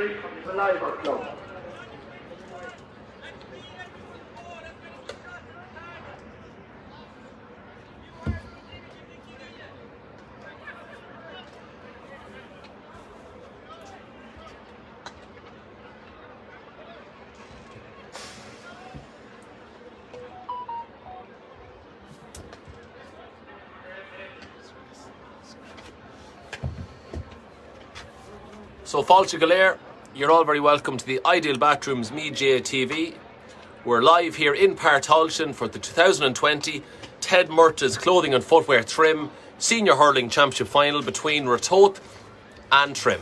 referee from the Liver Club. So, Fáilte Galair, you're all very welcome to the Ideal Bathrooms Meath TV. We're live here in Partalshin for the 2020 Ted Murtagh's Clothing and Footwear Trim Senior Hurling Championship Final between Ratoath and Trim.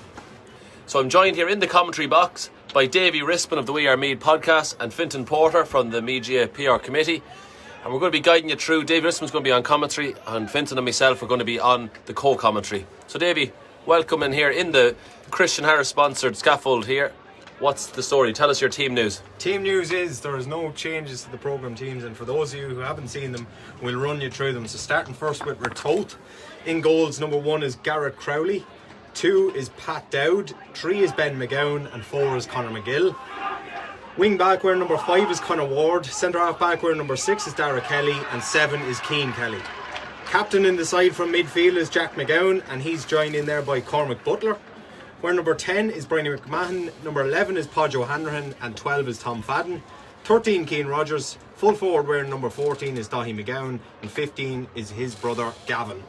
So I'm joined here in the commentary box by Davy Rispin of the We Are Meath podcast and Fintan Porter from the Meath PR committee. And we're going to be guiding you through. Davy Rispin's going to be on commentary and Fintan and myself are going to be on the co-commentary. So Davy, welcome in here in the Christian Harris sponsored scaffold here. What's the story? Tell us your team news. Team news is there is no changes to the programme teams, and for those of you who haven't seen them, we'll run you through them. So starting first with Ratoath. In goals, number 1 is Garrett Crowley, 2 is Pat Dowd, 3 is Ben Mcgowan and 4 is Conor McGill. Wing back where number 5 is Conor Ward, centre half back where number 6 is Dara Kelly and 7 is Cian Kelly. Captain in the side from midfield is Jack McGowan, and he's joined in there by Cormac Butler. Where number 10 is Brian McMahon, number 11 is Podge O'Hanrahan and 12 is Tom Fadden. 13 Cian Rogers, full forward where number 14 is Dahi McGowan and 15 is his brother Gavin.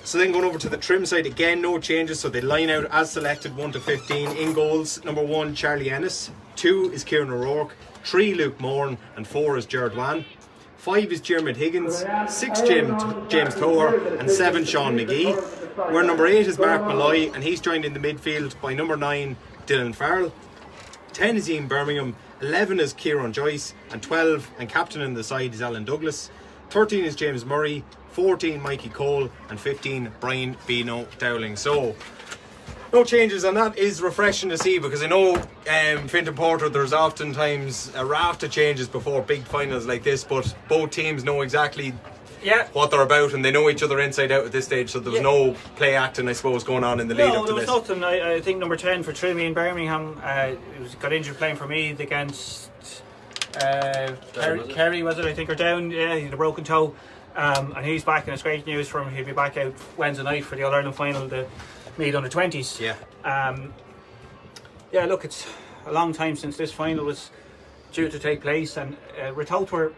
So then going over to the Trim side, again no changes, so they line out as selected 1 to 15. In goals, number 1 Charlie Ennis, 2 is Kieran O'Rourke, 3 Luke Morn and 4 is Gerard Wan. 5 is Jeremy Higgins, 6 James Toher and 7 Sean McGee. Where number 8 is Mark Malloy and he's joined in the midfield by number 9 Dylan Farrell. 10 is Ian Birmingham, 11 is Kieran Joyce and 12 and captain in the side is Alan Douglas. 13 is James Murray, 14 Mikey Cole and 15 Brian Bino Dowling. So no changes, and that is refreshing to see, because I know Fintan Porter, there's oftentimes a raft of changes before big finals like this, but both teams know exactly what they're about and they know each other inside out at this stage, so there was no play acting, I suppose, going on in the lead up to this. No, there was nothing. I think number 10 for Trim in Birmingham got injured playing for Meath against Kerry, was it, I think, or Down. Yeah, he had a broken toe, and he's back, and it's great news for him. He'll be back out Wednesday night for the All-Ireland final, the Meath under 20s. Look, it's a long time since this final was due to take place, and Ratoath were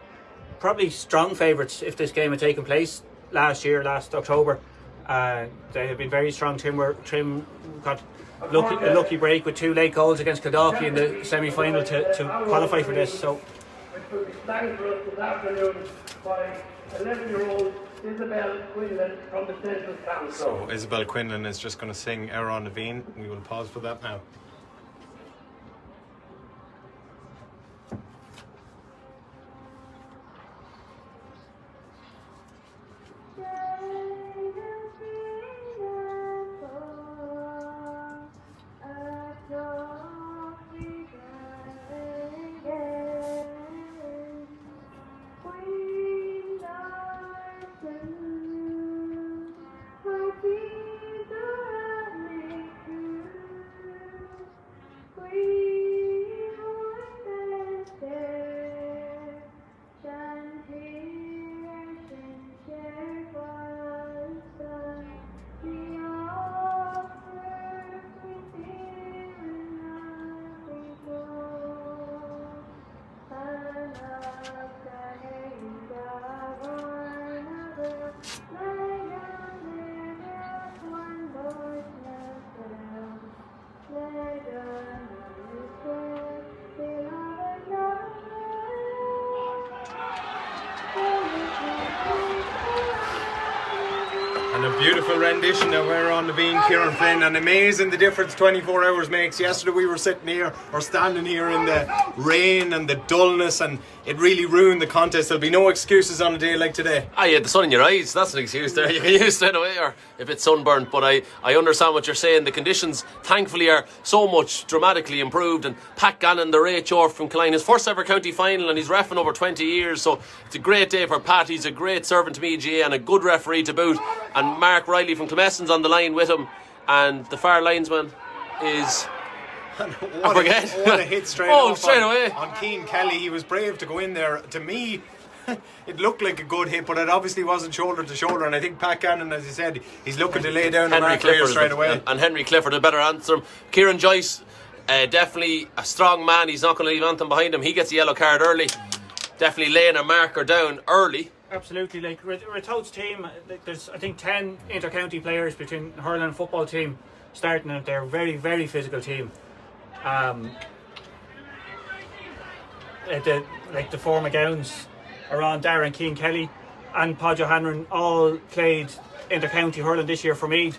probably strong favourites if this game had taken place last October. They have been very strong. Trim got a lucky break with 2 late goals against Kildalkey in the semi-final to qualify for this. So, which will be sang for us this afternoon by 11-year-old Isabel Quinlan from the Central Council. So Isabel Quinlan is just going to sing Aaron Naveen. We will pause for that now. And a beautiful rendition of Where on the Bean, Kieran Flynn, and amazing the difference 24 hours makes. Yesterday we were sitting here, or standing here in the rain and the dullness, and it really ruined the contest. There'll be no excuses on a day like today. You had the sun in your eyes, that's an excuse there. You can use it away, or if it's sunburnt. But I understand what you're saying. The conditions, thankfully, are so much dramatically improved. And Pat Gannon, the HR from Killeen, his first ever county final, and he's reffing over 20 years. So it's a great day for Pat. He's a great servant to McGA and a good referee to boot. And Mark Riley from Clemesson's on the line with him. And the far linesman is I forget. What a hit straight away. On Keane Kelly. He was brave to go in there. To me, it looked like a good hit, but it obviously wasn't shoulder to shoulder. And I think Pat Gannon, as he said, he's looking to lay down the mark straight away. And Henry Clifford, a better answer. Kieran Joyce, definitely a strong man. He's not going to leave anything behind him. He gets a yellow card early. Definitely laying a marker down early. Absolutely. Like Ratoath's team, there's I think 10 inter-county players between hurling and football team starting, and they're a very, very physical team. The four McGowans around Darren, Keane Kelly and Podge O'Hanlon all played inter-county hurling this year for Meath.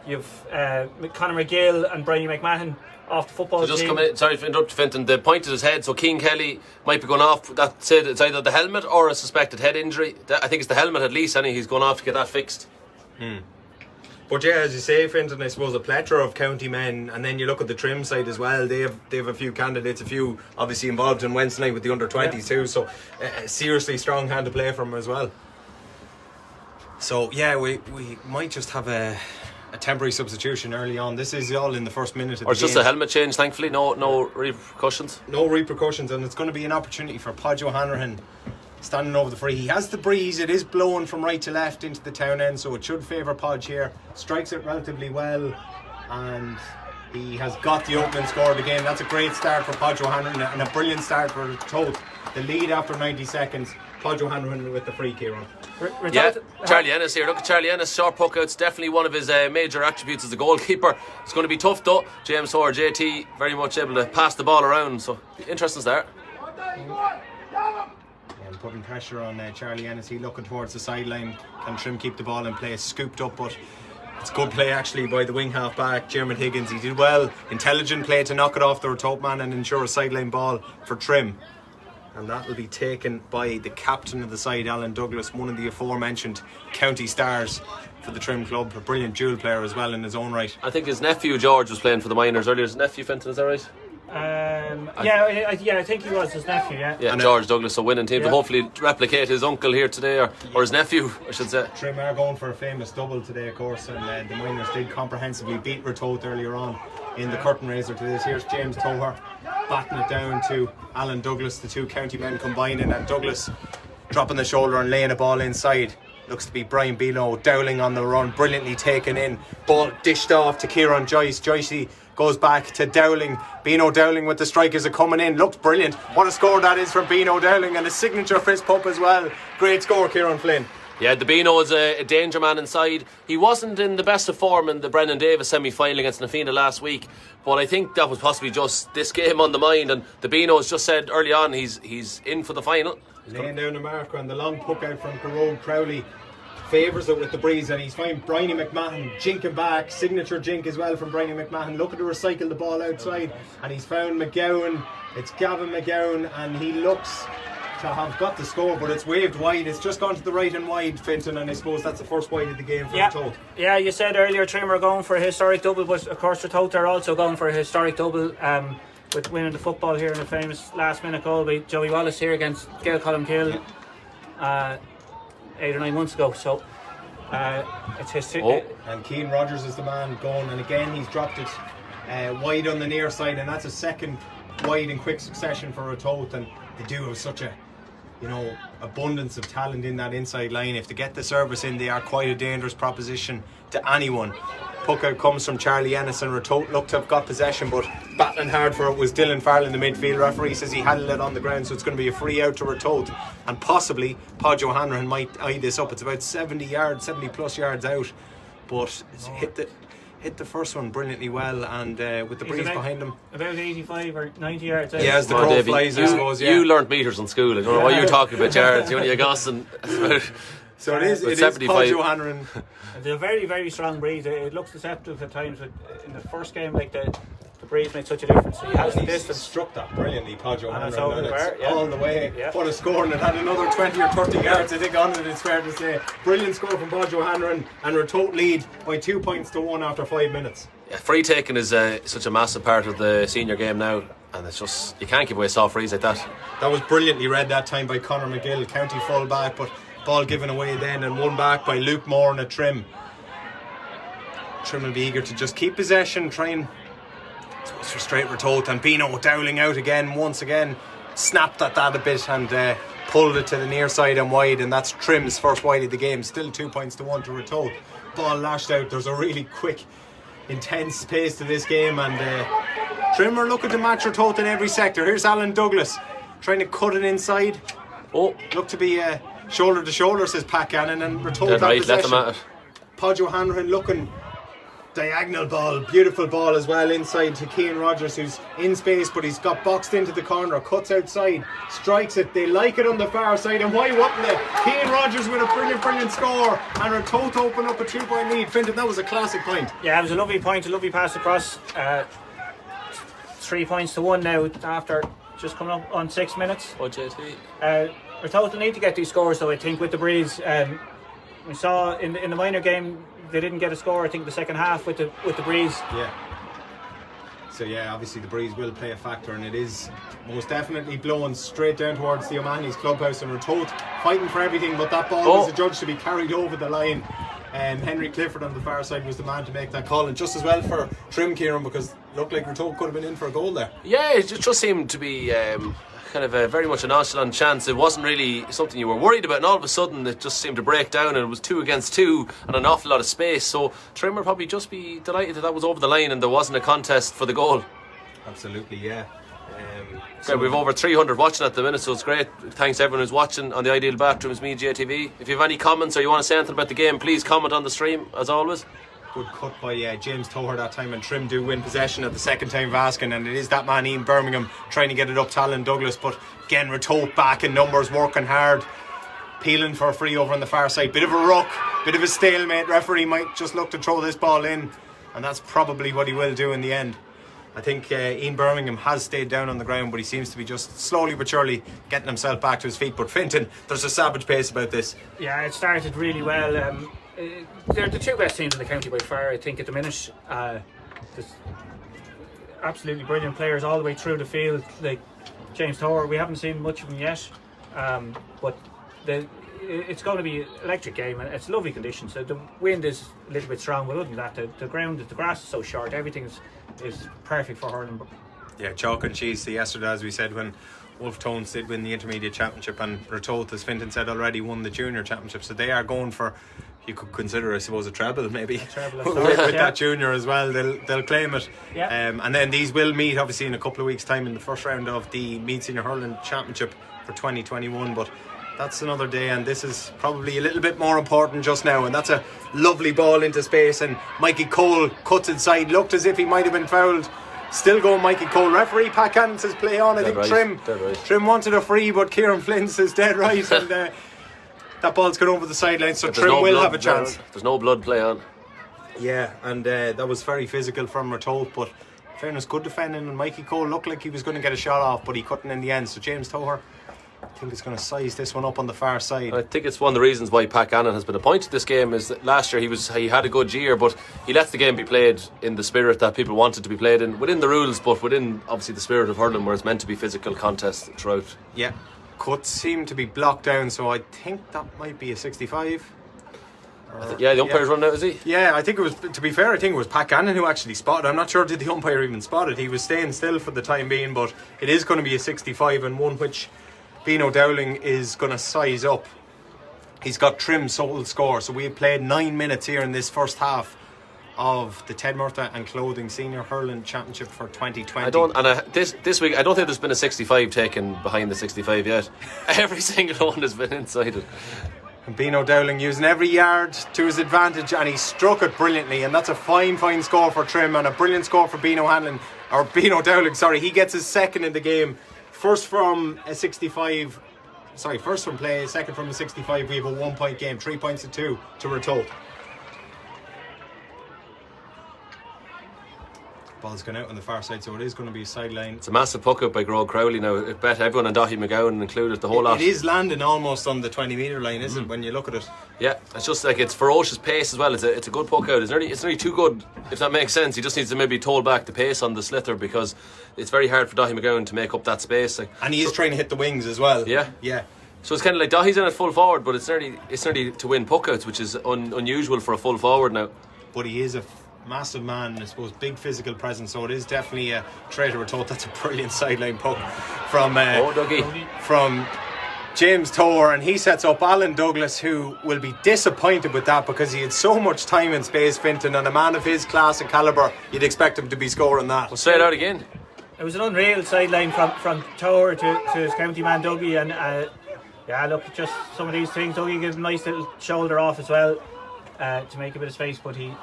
You've Conor McGill and Brian McMahon off the football so just team. Come in, sorry to interrupt you, Fintan. The point at his head, so Keane Kelly might be going off. That said, it's either the helmet or a suspected head injury. I think it's the helmet at least, and he's going off to get that fixed. But yeah, as you say, Fintan, I suppose a plethora of county men, and then you look at the Trim side as well. They have a few candidates, a few obviously involved in Wednesday night with the under-20s too. So seriously strong hand to play from them as well. So yeah, we might just have a temporary substitution early on. This is all in the first minute of the game. Or just a helmet change, thankfully. No repercussions. No repercussions, and it's going to be an opportunity for Podge O'Hanlon standing over the free. He has the breeze. It is blowing from right to left into the town end, so it should favour Podge here. Strikes it relatively well, and he has got the opening score of the game. That's a great start for Podge O'Hanlon and a brilliant start for Ratoath. The lead after 90 seconds. Podge O'Hanlon with the free, Kieran. Yeah, Charlie Ennis here. Look at Charlie Ennis, sharp puck out's definitely one of his major attributes as a goalkeeper. It's going to be tough though. James Hoare, JT, very much able to pass the ball around, so interesting start. And putting pressure on Charlie Ennis. He looking towards the sideline. Can Trim keep the ball in play? Scooped up, but it's good play actually by the wing half back, Jeremy Higgins. He did well. Intelligent play to knock it off the Ratoath man and ensure a sideline ball for Trim. And that will be taken by the captain of the side, Alan Douglas, one of the aforementioned county stars for the Trim club. A brilliant dual player as well in his own right. I think his nephew George was playing for the minors earlier. His nephew, Fenton, is that right? I think he was his nephew. Yeah, George Douglas, so winning team to hopefully replicate his uncle here today, or his nephew, I should say. Trim are going for a famous double today, of course, and the minors did comprehensively beat Ratoath earlier on in the curtain raiser to this. Here's James Toher batting it down to Alan Douglas, the two county men combining, and Douglas dropping the shoulder and laying a ball inside. Looks to be Brian Beano. Dowling on the run, brilliantly taken in. Ball dished off to Kieran Joyce. Joycey goes back to Dowling. Beano Dowling with the strike as it coming in. Looked brilliant. What a score that is from Beano Dowling, and a signature fist pump as well. Great score, Kieran Flynn. Yeah, the Beano is a danger man inside. He wasn't in the best of form in the Brendan Davis semi-final against Nafina last week, but I think that was possibly just this game on the mind, and the Beano has just said early on he's in for the final. Laying down the marker, and the long puck out from Carole Crowley favours it with the breeze, and he's fine. Bryony McMahon jinking back, signature jink as well from Bryony McMahon, looking to recycle the ball outside, and he's found Mcgowan. It's Gavin Mcgowan, and he looks to have got the score, but it's waved wide. It's just gone to the right and wide, Fintan, and I suppose that's the first wide of the game for Ratoath. Yeah, you said earlier Trim are going for a historic double, but of course Ratoath are also going for a historic double with winning the football here in a famous last minute goal by Joey Wallace here against Gael Columkill 8 or 9 months ago. So it's his and Keane Rogers is the man going, and again he's dropped it wide on the near side, and that's a second wide in quick succession for Ratoath. And they do have such a abundance of talent in that inside line. If they get the service in, they are quite a dangerous proposition to anyone. Puck out comes from Charlie Ennis, and Ratoath looked to have got possession, but battling hard for it was Dylan Farrell in the midfield. Referee says he handled it on the ground, so it's going to be a free out to Ratoath, and possibly Podge O'Hanlon might eye this up. It's about 70 plus yards out, but it's hit the first one brilliantly well, and with the breeze behind him, about 85 or 90 yards out. Yeah, as the crow flies, I suppose. You learnt metres in school. I don't know what you're talking about yards. You only a gossing. So it is Podge O'Hanlon. It's a very, very strong breeze. It looks deceptive at times, but in the first game, like the breeze made such a difference. He has the distance. Struck that brilliantly, Podge O'Hanlon. It's all the way. Yeah. What a score, and it had another 20 or 30 yards, I think, on it, it's fair to say. Brilliant score from Podge O'Hanlon, and Ratoath lead by 2 points to 1 after 5 minutes. Yeah, free taking is such a massive part of the senior game now, and it's just, you can't give away soft frees like that. That was brilliantly read that time by Conor McGill, county full back, but ball given away then and won back by Luke Moore and a Trim. Trim will be eager to just keep possession, try and Goes for straight Ratoath, and Bino Dowling out again, once again, snapped at that a bit and pulled it to the near side and wide, and that's Trim's first wide of the game. Still 2 points to 1 to Ratoath. Ball lashed out. There's a really quick, intense pace to this game, and Trim are looking to match Ratoath in every sector. Here's Alan Douglas trying to cut it inside. Oh, look to be shoulder to shoulder, says Pat Gannon, and Ratoath right, let them at it. Podge O'Hanlon looking. Diagonal ball, beautiful ball as well inside to Cian Rogers, who's in space but he's got boxed into the corner, cuts outside, strikes it, they like it on the far side, and why wouldn't they? Cian Rogers with a brilliant score, and Ratoath open up a 2-point lead. Fintan, that was a classic point. Yeah, it was a lovely point, a lovely pass across. 3 points to 1 now after just coming up on 6 minutes. Ratoath will need to get these scores though, I think, with the breeze. We saw in the minor game they didn't get a score, I think, the second half with the breeze. Yeah. So yeah, obviously the breeze will play a factor, and it is most definitely blowing straight down towards the O'Mahony's clubhouse, and Ratoath fighting for everything, but that ball was adjudged to be carried over the line. Henry Clifford on the far side was the man to make that call, and just as well for Trim, Kieran, because it looked like Ratoath could have been in for a goal there. Yeah, it just seemed to be kind of very much a nonchalant chance. It wasn't really something you were worried about, and all of a sudden it just seemed to break down, and it was 2 against 2 and an awful lot of space. So Trim will probably just be delighted that was over the line and there wasn't a contest for the goal. Absolutely, yeah. So we've over 300 watching at the minute, so it's great. Thanks to everyone who's watching on the Ideal Bathrooms Meath TV. If you have any comments or you want to say anything about the game, please comment on the stream, as always. Good cut by James Toher that time, and Trim do win possession at the second time of asking, and it is that man Ian Birmingham trying to get it up to Alan Douglas, but again Ratoath back in numbers, working hard, peeling for a free over on the far side. Bit of a ruck, bit of a stalemate. Referee might just look to throw this ball in, and that's probably what he will do in the end. I think Ian Birmingham has stayed down on the ground, but he seems to be just slowly but surely getting himself back to his feet. But Fintan, there's a savage pace about this. Yeah, it started really well. They're the 2 best teams in the county by far, I think, at the minute. There's absolutely brilliant players all the way through the field, like James Tower. We haven't seen much of him yet, but it's going to be an electric game, and it's lovely conditions. So the wind is a little bit strong, but other than that, the grass is so short, everything is perfect for hurling. Yeah, chalk and cheese. So yesterday, as we said, when Wolf Tones did win the intermediate championship, and Ratoath, as Fintan said, already won the junior championship, so they are going for, you could consider, I suppose, a treble maybe. With that junior as well, they'll claim it. Yeah. And then these will meet obviously in a couple of weeks' time in the first round of the Meath Senior Hurling Championship for 2021. But that's another day, and this is probably a little bit more important just now. And that's a lovely ball into space, and Mikey Cole cuts inside, looked as if he might have been fouled. Still going Mikey Cole. Referee Pat Cannon says play on. I think right. Trim wanted a free, but Kieran Flynn says dead right. And that ball's gone over the sideline, so Trim will have a chance. There's no blood play on. Yeah, and that was very physical from Ratoath, but in fairness, good defending, and Mikey Cole looked like he was going to get a shot off, but he couldn't in the end. So James Toher, I think, is going to size this one up on the far side. I think it's one of the reasons why Pat Gannon has been appointed this game, is that last year he had a good year, but he lets the game be played in the spirit that people want it to be played in, within the rules, but within obviously the spirit of hurling, where it's meant to be physical contest throughout. Yeah, cuts seem to be blocked down, so I think that might be a 65. Yeah, the umpire's run out, is he? Yeah, I think it was, to be fair, I think it was Pat Gannon who actually spotted. I'm not sure did the umpire even spot it. He was staying still for the time being, but it is going to be a 65, and one which Bino Dowling is going to size up. He's got Trim's sole score, so we have played 9 minutes here in this first half of the Ted Murtagh and Clothing Senior Hurling Championship for 2020. This week I don't think there's been a 65 taken behind the 65 yet. Every single one has been inside it. And Bino Dowling using every yard to his advantage, and he struck it brilliantly, and that's a fine score for Trim, and a brilliant score for Bino Dowling, sorry. He gets his second in the game. First from a 65, first from play, second from a 65. We have a 1 point game, 3 points to 2 to Ratoath. Ball's gone out on the far side, so it is going to be a sideline. It's a massive puck up by Grog Crowley now. I bet everyone and Daithí Mcgowan included, the whole lot. It is landing almost on the 20 metre line, isn't it, when you look at it? Yeah, it's just like, it's ferocious pace as well. It's a good puck out. It's nearly too good, if that makes sense. He just needs to maybe toll back the pace on the slither, because it's very hard for Daithí Mcgowan to make up that space. And he is trying to hit the wings as well. Yeah. So it's kind of like Daithí's in at full forward, but it's nearly to win puck outs, which is unusual for a full forward now. But he is a massive man, I suppose, big physical presence, so it is definitely a traitor. We're told that's a brilliant sideline puck from James Tower, and he sets up Alan Douglas, who will be disappointed with that because he had so much time and space, Fintan, and a man of his class and calibre, you'd expect him to be scoring that. We'll say it out again. It was an unreal sideline from Tower to his county man Dougie, and yeah, look, just some of these things. Dougie gave a nice little shoulder off as well to make a bit of space, but he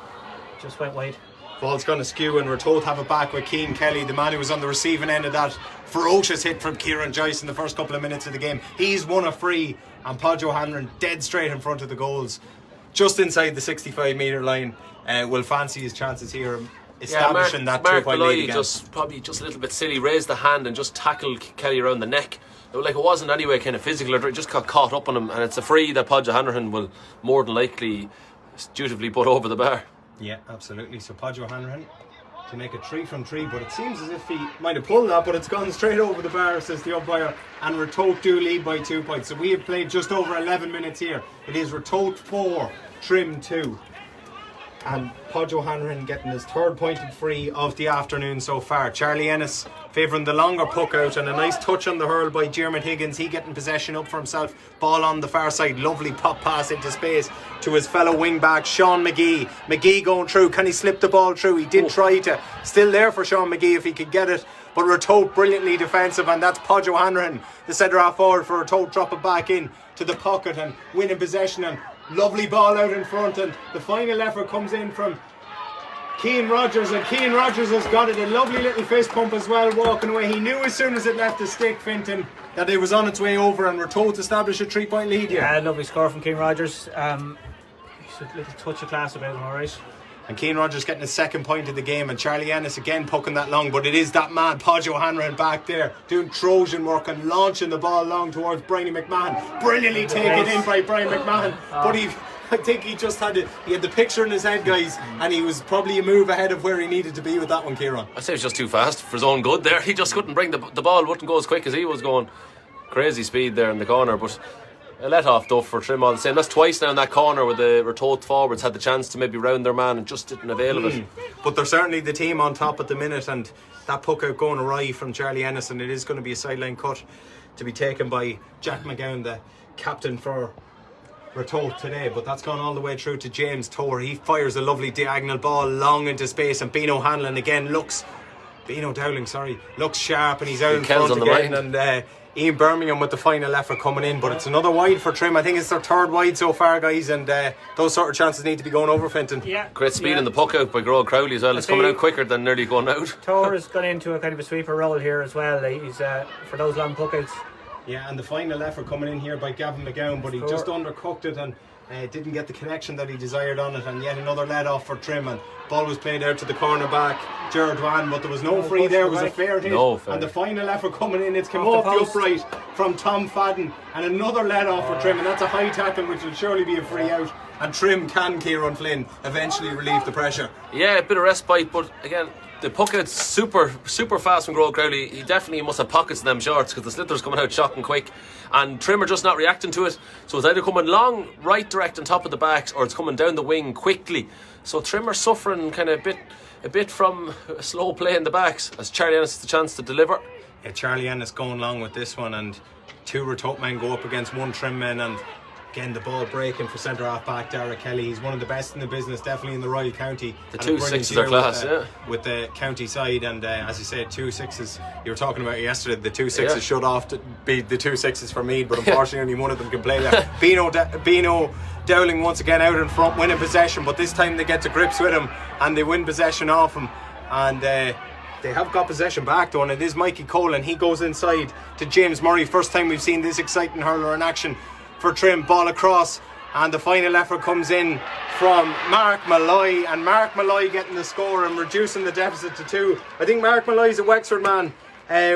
just went wide. Ball's going to skew, and Ratoath have it back with Cian Kelly, the man who was on the receiving end of that ferocious hit from Kieran Joyce in the first couple of minutes of the game. He's won a free, and Podge O'Hanlon dead straight in front of the goals, just inside the 65-metre line. Will fancy his chances here, establishing that 2-point lead again. Probably just a little bit silly, raised the hand and just tackled Kelly around the neck. Like, it wasn't anyway kind of physical, it just got caught up on him, and it's a free that Podge O'Hanlon will more than likely dutifully put over the bar. Yeah, absolutely. So Podge O'Hanlon to make it 3 from 3, but it seems as if he might have pulled that, but it's gone straight over the bar, says the umpire, and Ratoath do lead by 2 points. So we have played just over 11 minutes here. It is Ratoath 4, Trim 2. And Podge O'Hanlon getting his 3rd pointed free of the afternoon so far. Charlie Ennis favouring the longer puck out, and a nice touch on the hurl by Diarmuid Higgins. He getting possession up for himself. Ball on the far side. Lovely pop pass into space to his fellow wing back Sean McGee. McGee going through. Can he slip the ball through? He did try to. Still there for Sean McGee if he could get it. But Ratoath brilliantly defensive, and that's Podge O'Hanlon, the centre half forward for Ratoath, drop it back in to the pocket and winning possession, and lovely ball out in front, and the final effort comes in from Cian Rogers, and Cian Rogers has got it. A lovely little fist pump as well, walking away. He knew as soon as it left the stick, Fintan, that it was on its way over, and Ratoath established a 3-point lead here. Yeah, lovely score from Cian Rogers. He's a little touch of class about him, alright. And Cian Rogers getting his 2nd point of the game, and Charlie Ennis again pucking that long, but it is that man Podge O'Hanlon back there doing Trojan work and launching the ball long towards Brian McMahon. Brilliantly taken in by Brian McMahon, but I think he just had the picture in his head, guys, and he was probably a move ahead of where he needed to be with that one, Kieran. I'd say it was just too fast for his own good there. He just couldn't bring the ball, wouldn't go as quick as he was going. Crazy speed there in the corner, but a let off though for Trim all the same. That's twice now in that corner where the Ratoath forwards had the chance to maybe round their man and just didn't avail of it. But they're certainly the team on top at the minute, and that puck out going awry from Charlie Ennis, and it is going to be a sideline cut to be taken by Jack Mcgowan, the captain for Ratoath today. But that's gone all the way through to James Tower. He fires a lovely diagonal ball long into space, and Beano Hanlon again looks sharp, and he's out in front again, and Ian Birmingham with the final effort coming in, but it's another wide for Trim. I think it's their 3rd wide so far, guys, and those sort of chances need to be going over, Fintan. Yeah, great speed in the puck out by Grohl Crowley as well. It's coming out quicker than nearly going out. Tower has gone into a kind of a sweeper role here as well. He's for those long puck outs. Yeah, and the final effort coming in here by Gavin McGowan, but he just undercooked it and didn't get the connection that he desired on it, and yet another let off for Trim, and ball was played out to the cornerback Gerard Wan, but there was no free there. It was a fair hit, and the final effort coming in, it's come off the upright from Tom Fadden, and another let off for Trim, and that's a high tackle which will surely be a free out, and Trim can, Kieran Flynn, eventually relieve the pressure. Yeah, a bit of respite, but again the puck out's super fast from Grohl Crowley. He definitely must have pockets in them shorts, because the slitter's coming out shocking quick, and Trim are just not reacting to it. So it's either coming long, right direct on top of the backs, or it's coming down the wing quickly. So Trim are suffering kind of a bit from a slow play in the backs, as Charlie Ennis has the chance to deliver. Yeah, Charlie Ennis going long with this one, and 2 Ratoath men go up against 1 Trim men, and again the ball breaking for centre half back Dara Kelly. He's one of the best in the business, definitely in the Royal County. The 2-6s are class, with the county side, and as you said, 2-6s. You were talking about it yesterday. The 2-6s should off to be the 2-6s for Meath, but unfortunately only one of them can play there. Beano Dowling once again out in front, winning possession, but this time they get to grips with him and they win possession off him, and they have got possession back though, and it is Mikey Cole, and he goes inside to James Murray. First time we've seen this exciting hurler in action for Trim. Ball across, and the final effort comes in from Mark Malloy, and Mark Malloy getting the score and reducing the deficit to 2. I think Mark Malloy's a Wexford man.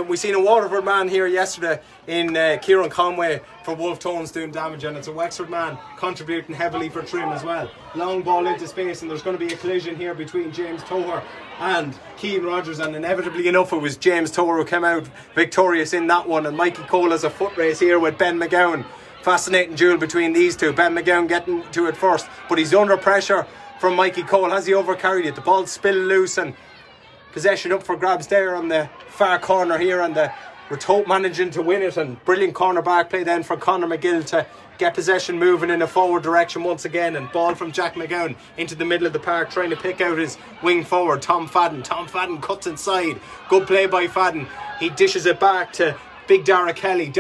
We seen a Waterford man here yesterday in Kieran Conway for Wolf Tones doing damage, and it's a Wexford man contributing heavily for Trim as well. Long ball into space, and there's going to be a collision here between James Toher and Cian Rogers, and inevitably enough it was James Toher who came out victorious in that one, and Mikey Cole has a foot race here with Ben McGowan. Fascinating duel between these two. Ben McGowan getting to it first, but he's under pressure from Mikey Cole. Has he overcarried it? The ball spilled loose and possession up for grabs there on the far corner here, and the Ratoath managing to win it, and brilliant corner back play then for Conor McGill to get possession moving in a forward direction once again, and ball from Jack Mcgowan into the middle of the park trying to pick out his wing forward Tom Fadden cuts inside, good play by Fadden. He dishes it back to big Dara Kelly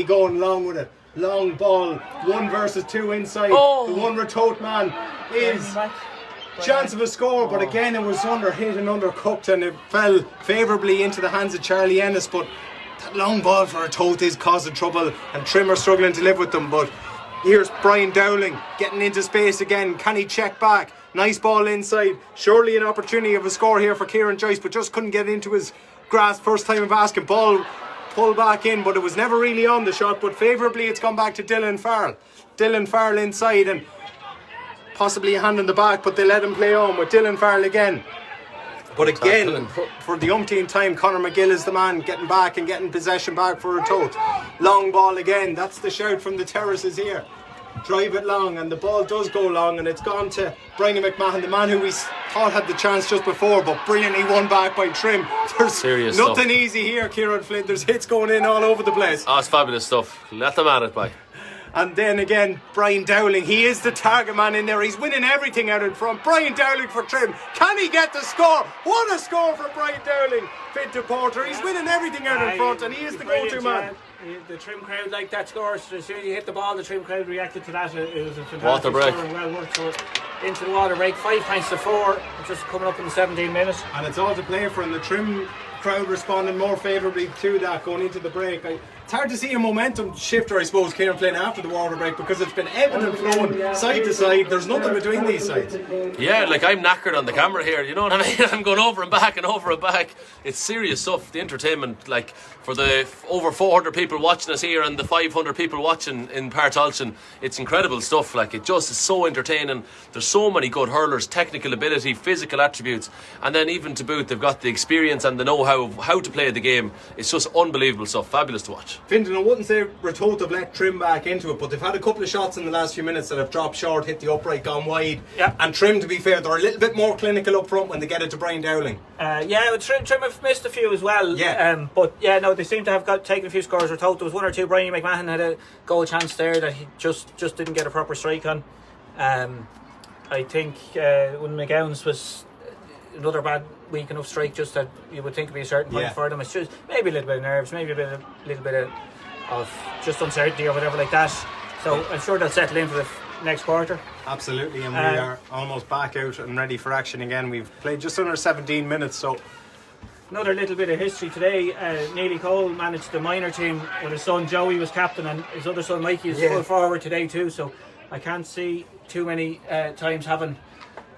going along with it, long ball, 1 versus 2 inside. The one Ratoath man is chance of a score, but again it was under hit and undercooked, and it fell favourably into the hands of Charlie Ennis. But that long ball for Ratoath is causing trouble, and Trimmer struggling to live with them. But here's Brian Dowling getting into space again. Can he check back? Nice ball inside. Surely an opportunity of a score here for Kieran Joyce, but just couldn't get into his grasp first time of asking. Ball pulled back in, but it was never really on the shot. But favourably it's gone back to Dylan Farrell inside, and possibly a hand in the back, but they let him play on with Dylan Farrell again. But again, for the umpteenth time, Conor McGill is the man getting back and getting possession back for Ratoath. Long ball again, that's the shout from the terraces here. Drive it long, and the ball does go long, and it's gone to Brian McMahon, the man who we thought had the chance just before, but brilliantly won back by Trim. There's Serious nothing stuff. Easy here, Kieran Flynn. There's hits going in all over the place. Oh, it's fabulous stuff. Let them at it, boy. And then again, Brian Dowling, he is the target man in there. He's winning everything out in front. Brian Dowling for Trim. Can he get the score? What a score for Brian Dowling. Fintan Porter, he's winning everything out in front, and he is the go-to man. The Trim crowd liked that score. So as soon as you hit the ball, the Trim crowd reacted to that. It was a fantastic Water break. score and well worked. So into the water break, 5 points to 4, just coming up in the 17 minutes. And it's all to play for, and the Trim crowd responding more favourably to that going into the break. It's hard to see a momentum shifter, I suppose, Kieran Flynn, after the water break, because it's been ebbing and flowing side to side. There's nothing between these sides. Yeah, like I'm knackered on the camera here, you know what I mean? I'm going over and back and over and back. It's serious stuff, the entertainment, like for the over 400 people watching us here and the 500 people watching in Partolchin, it's incredible stuff. Like, it just is so entertaining. There's so many good hurlers, technical ability, physical attributes, and then even to boot, they've got the experience and the know-how of how to play the game. It's just unbelievable stuff, fabulous to watch. Fintan, I wouldn't say Ratoath have let Trim back into it, but they've had a couple of shots in the last few minutes that have dropped short, hit the upright, gone wide. Yeah. And Trim, to be fair, they're a little bit more clinical up front when they get it to Brian Dowling. Trim have missed a few as well. Yeah. But yeah, no, they seem to have taken a few scores. Ratoath, there was 1 or 2. Brian McMahon had a goal chance there that he just didn't get a proper strike on. I think when McGowan's was another bad weak enough strike, just that you would think would be a certain point for them. It's just maybe a little bit of nerves, maybe a little bit of just uncertainty or whatever like that. So I'm sure they'll settle in for the next quarter. Absolutely, and we are almost back out and ready for action again. We've played just under 17 minutes, so another little bit of history today. Neely Cole managed the minor team with his son Joey was captain, and his other son Mikey is full forward today too. So I can't see too many times having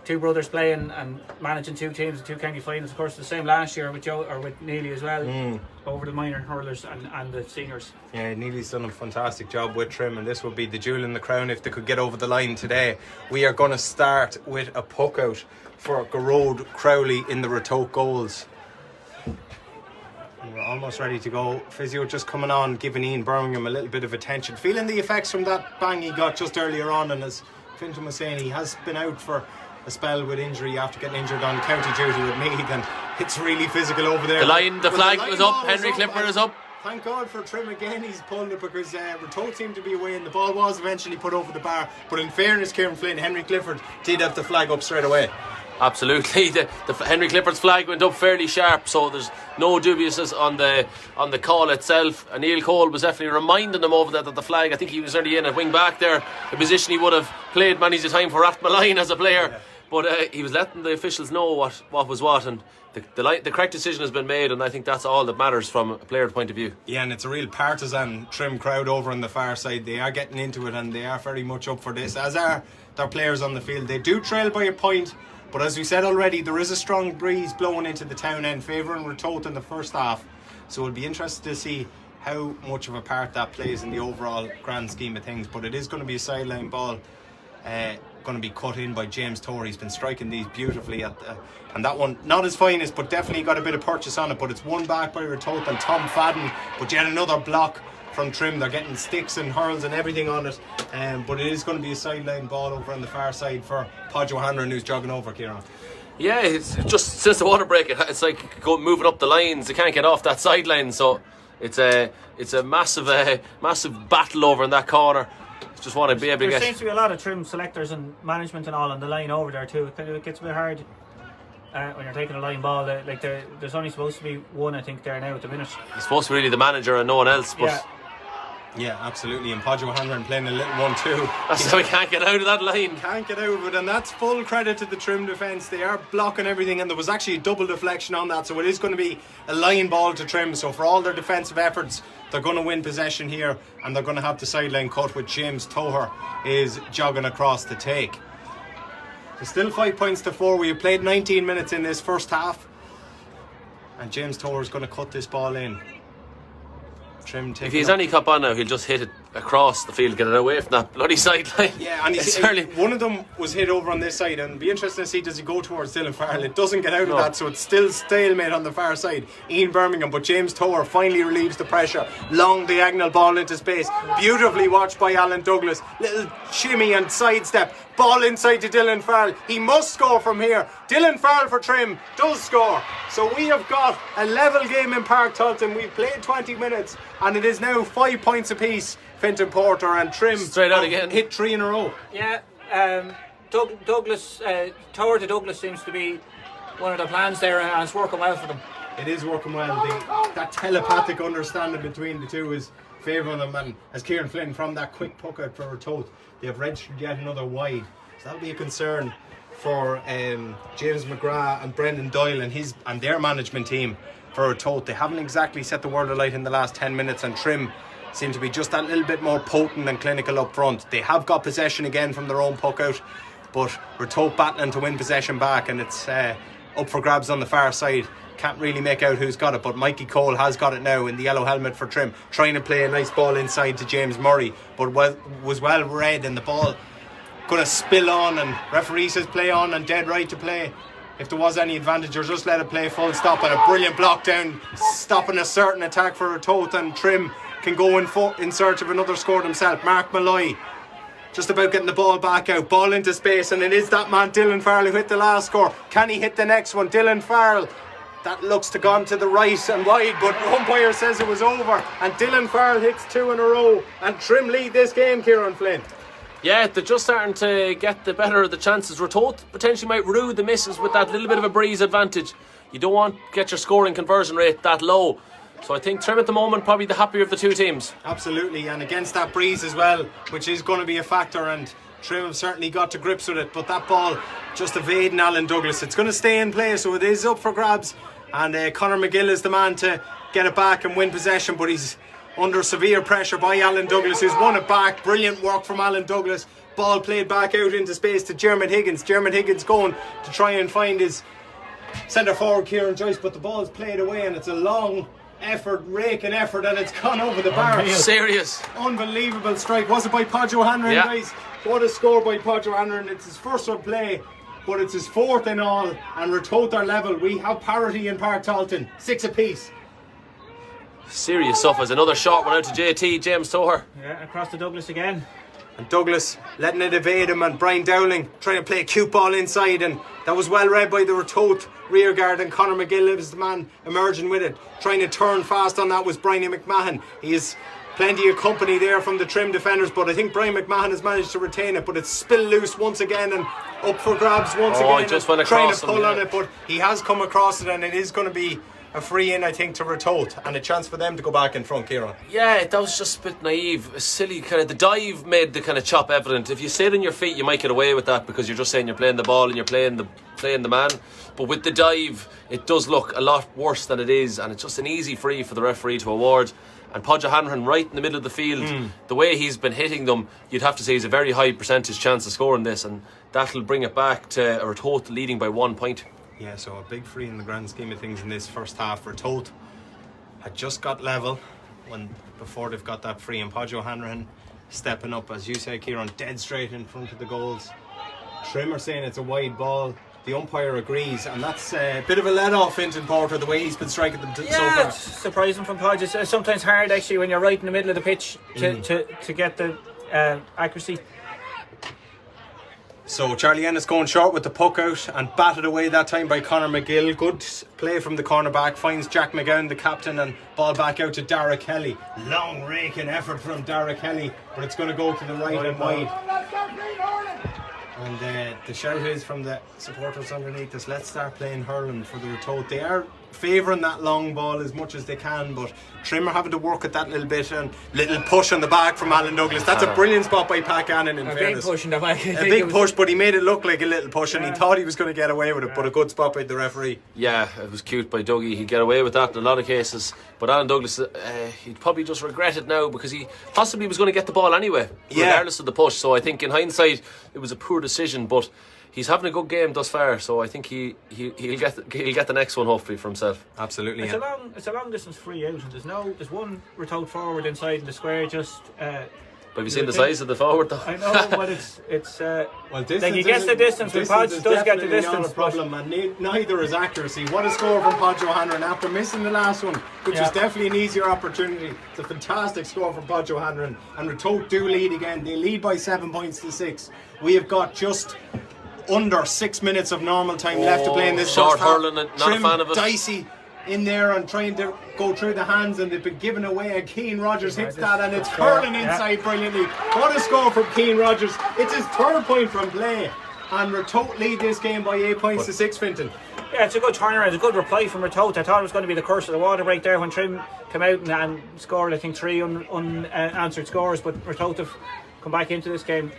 two brothers playing and managing 2 teams and 2 county finals. Of course, the same last year with Joe or with Neely as well, over the minor hurlers and the seniors. Yeah, Neely's done a fantastic job with Trim, and this will be the jewel in the crown if they could get over the line today. We are going to start with a puck out for Garrod Crowley in the Ratoath goals. And we're almost ready to go. Physio just coming on, giving Ian Birmingham a little bit of attention, feeling the effects from that bang he got just earlier on. And as Fintan was saying, he has been out for a spell with injury after getting injured on county duty with Meath, and it's really physical over there. The flag was up, Henry Clipper is up. Thank God for Trim again, he's pulled it, because Ratoath seemed to be away and the ball was eventually put over the bar. But in fairness, Kieran Flynn, Henry Clifford did have the flag up straight away. Absolutely, the Henry Clifford's flag went up fairly sharp, so there's no dubiousness on the call itself. And Neil Cole was definitely reminding them over that the flag, I think he was already in at wing back there, a position he would have played many's a time for Rathmalline as a player. Yeah. But he was letting the officials know what was what, and the correct decision has been made, and I think that's all that matters from a player's point of view. Yeah, and it's a real partisan Trim crowd over on the far side. They are getting into it, and they are very much up for this, as are their players on the field. They do trail by a point, but as we said already, there is a strong breeze blowing into the town end, favouring Ratoath in the first half. So it'll be interesting to see how much of a part that plays in the overall grand scheme of things. But it is going to be a sideline ball. Going to be cut in by James Torr. He's been striking these beautifully and that one not his finest, but definitely got a bit of purchase on it. But it's won back by Ratoath and Tom Fadden, but yet another block from Trim. They're getting sticks and hurls and everything on it, but it is going to be a sideline ball over on the far side for Podge O'Hanlon, who's jogging over, Kieran. Yeah, it's just since the water break, it's like moving up the lines. They can't get off that sideline, so it's a massive battle over in that corner. Just want to be able to There get. seems to be a lot of Trim selectors and management and all on the line over there too. It gets a bit hard when you're taking a line ball. Like there's only supposed to be one, I think, there now at the minute. It's supposed to be really the manager and no one else, but Yeah, absolutely. And Podge O'Hanlon playing a little one too. that's how we can't get out of that line. Can't get out of it, and that's full credit to the Trim defence. They are blocking everything, and there was actually a double deflection on that, so it is going to be a line ball to Trim. So for all their defensive efforts, they're going to win possession here, and they're going to have the sideline cut with James Toher is jogging across the take. So still 5 points to 4. We have played 19 minutes in this first half, and James Toher is going to cut this ball in. Trim If he's any cop on now, he'll just hit it across the field, get it away from that bloody sideline. Yeah, and one of them was hit over on this side, and it'd be interesting to see, does he go towards Dylan Farrell? It doesn't get out of that, so it's still stalemate on the far side. Ian Birmingham, but James Toher finally relieves the pressure. Long diagonal ball into space, beautifully watched by Alan Douglas. Little shimmy and sidestep, ball inside to Dylan Farrell. He must score from here. Dylan Farrell for Trim does score. So we have got a level game in Park Tulton. We've played 20 minutes, and it is now 5 points apiece. Finton Porter and Trim Straight out again. hit 3 in a row. Yeah, Douglas, Tower to Douglas seems to be one of the plans there, and it's working well for them. It is working well. That telepathic understanding between the two is favouring them, and as Kieran Flynn from that quick puck out for Ratoath, they have registered yet another wide. So that'll be a concern for James McGrath and Brendan Doyle and their management team for Ratoath. They haven't exactly set the world alight in the last 10 minutes, and Trim seem to be just that little bit more potent and clinical up front. They have got possession again from their own puck out, but Ratoath battling to win possession back, and it's up for grabs on the far side. Can't really make out who's got it, but Mikey Cole has got it now in the yellow helmet for Trim, trying to play a nice ball inside to James Murray, but was well read, and the ball going to spill on, and referee says play on and dead right to play. If there was any advantage, or just let it play full stop, and a brilliant block down, stopping a certain attack for Ratoath, and Trim can go in search of another score himself. Mark Malloy just about getting the ball back out, ball into space, and it is that man Dylan Farrell who hit the last score. Can he hit the next one? Dylan Farrell, that looks to gone to the right and wide, but umpire says it was over, and Dylan Farrell hits 2 in a row, and Trim lead this game, Kieran Flynn. Yeah, they're just starting to get the better of the chances. Ratoath potentially might rue the misses with that little bit of a breeze advantage. You don't want to get your scoring conversion rate that low. So I think Trim at the moment probably the happier of the two teams. Absolutely, and against that breeze as well, which is going to be a factor, and Trim have certainly got to grips with it, but that ball just evading Alan Douglas. It's going to stay in play, so it is up for grabs, and Conor McGill is the man to get it back and win possession, but he's under severe pressure by Alan Douglas, who's won it back. Brilliant work from Alan Douglas. Ball played back out into space to Jeremy Higgins. Jeremy Higgins going to try and find his centre forward Kieran Joyce, but the ball's played away, and it's a long effort, raking effort, and it's gone over the bar. Serious. Unbelievable strike. Was it by Podge O'Hanlon, guys? What a score by Podge O'Hanlon. It's his first on play, but it's his 4th in all, and Ratoath are level. We have parity in Park Talton, 6 apiece. Serious stuff as another shot went out to JT, James Toher. Yeah, across to Douglas again. And Douglas letting it evade him, and Brian Dowling trying to play a cute ball inside, and that was well read by the Ratoath rear guard, and Conor McGill is the man emerging with it. Trying to turn fast on that was Brian McMahon. He has plenty of company there from the Trim defenders, but I think Brian McMahon has managed to retain it, but it's spilled loose once again and up for grabs once again. He just went trying across to pull on it, but he has come across it, and it is going to be a free in, I think, to Ratoath, and a chance for them to go back in front, Kieran. Yeah, that was just a bit naive, a silly kind of. The dive made the kind of chop evident. If you stayed on your feet, you might get away with that because you're just saying you're playing the ball and you're playing the man. But with the dive, it does look a lot worse than it is, and it's just an easy free for the referee to award. And Podge O'Hanlon right in the middle of the field, the way he's been hitting them, you'd have to say he's a very high percentage chance of scoring this, and that'll bring it back to a Ratoath leading by 1 point. Yeah, so a big free in the grand scheme of things in this first half. Ratoath had just got level before they've got that free, and Podge O'Hanlon stepping up, as you say, Kieran, dead straight in front of the goals. Trim are saying it's a wide ball The umpire agrees, and that's a bit of a let-off, Fintan Porter, the way he's been striking them so Yeah, far. it's surprising from Podge. It's sometimes hard actually when you're right in the middle of the pitch to get the accuracy. So Charlie Ennis going short with the puck out and batted away that time by Conor McGill. Good play from the cornerback, finds Jack McGowan, the captain, and ball back out to Dara Kelly. Long raking effort from Dara Kelly, but it's going to go to the right and wide. And the shout is from the supporters underneath us, let's start playing hurling for the Ratoath. They are favouring that long ball as much as they can, but Trim are having to work at that little bit, and little push on the back from Alan Douglas. That's a brilliant spot by Pat Gannon, in fairness. Big push in the back. A big push, but he made it look like a little push, and he thought he was going to get away with it, but a good spot by the referee. Yeah, it was cute by Dougie. He'd get away with that in a lot of cases. But Alan Douglas, he'd probably just regret it now, because he possibly was going to get the ball anyway, regardless of the push. So I think in hindsight, it was a poor decision, but he's having a good game thus far. So I think he'll get the next one hopefully for himself. Absolutely. It's a long distance free out, and there's one Ratoath forward inside in the square just. Have you seen the size of the forward though? I know, but it's well, like he gets the distance. When Podge does get the distance, not a problem, and neither is accuracy. What a score from Podge O'Hanlon after missing the last one, which was definitely an easier opportunity. It's a fantastic score from Podge O'Hanlon, and Ratoath do lead again. They lead by 7 points to 6. We have got just under 6 minutes of normal time left to play in this short first half. hurling, not Trim, a fan of it. Dicey in there and trying to go through the hands, and they've been given away, and Keane Rogers hits that, and it's hurling inside brilliantly. What a score from Keane Rogers. It's his third point from play, and Ratoath lead this game by 8 points to 6, Fintan. Yeah, it's a good turnaround, a good reply from Ratoath. I thought it was going to be the curse of the water break there when Trim came out and scored, I think, 3 unanswered scores, but Ratoath have come back into this game.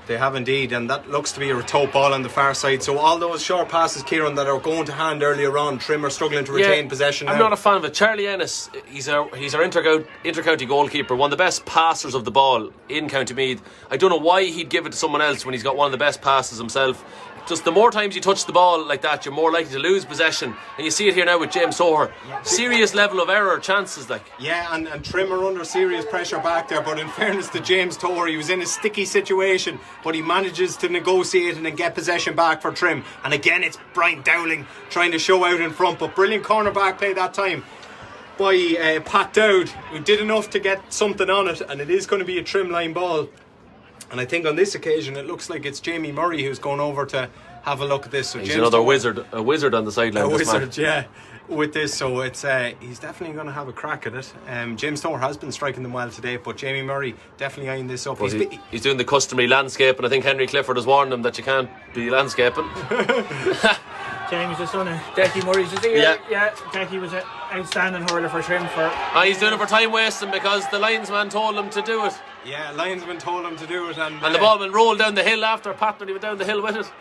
They have indeed, and that looks to be a Ratoath ball on the far side. So all those short passes, Kieran, that are going to hand earlier on, Trim are struggling to retain possession now. I'm not a fan of it. Charlie Ennis, he's our inter-county goalkeeper, one of the best passers of the ball in County Meath. I don't know why he'd give it to someone else when he's got one of the best passes himself. Just the more times you touch the ball like that, you're more likely to lose possession, and you see it here now with James Soher. Serious level of error chances, like. Yeah, and Trim are under serious pressure back there, but in fairness to James Soher, he was in a sticky situation, but he manages to negotiate and then get possession back for Trim. And again, it's Brian Dowling trying to show out in front, but brilliant cornerback play that time by Pat Dowd, who did enough to get something on it, and it is going to be a Trim line ball. And I think on this occasion it looks like it's Jamie Murray who's going over to have a look at this. So He's James another Dolan, a wizard on the sideline. a wizard, yeah, with this. So it's he's definitely going to have a crack at it. James Thor has been striking them well today, but Jamie Murray definitely eyeing this up. He's doing the customary landscape, and I think Henry Clifford has warned him that you can't be landscaping. James, the son of Decky Murray. Yeah, Decky was an outstanding hurler for Trim. He's doing it for time wasting because the linesman told him to do it. Yeah, linesman told him to do it, and the ball will roll down the hill after Pat nearly went down the hill with it.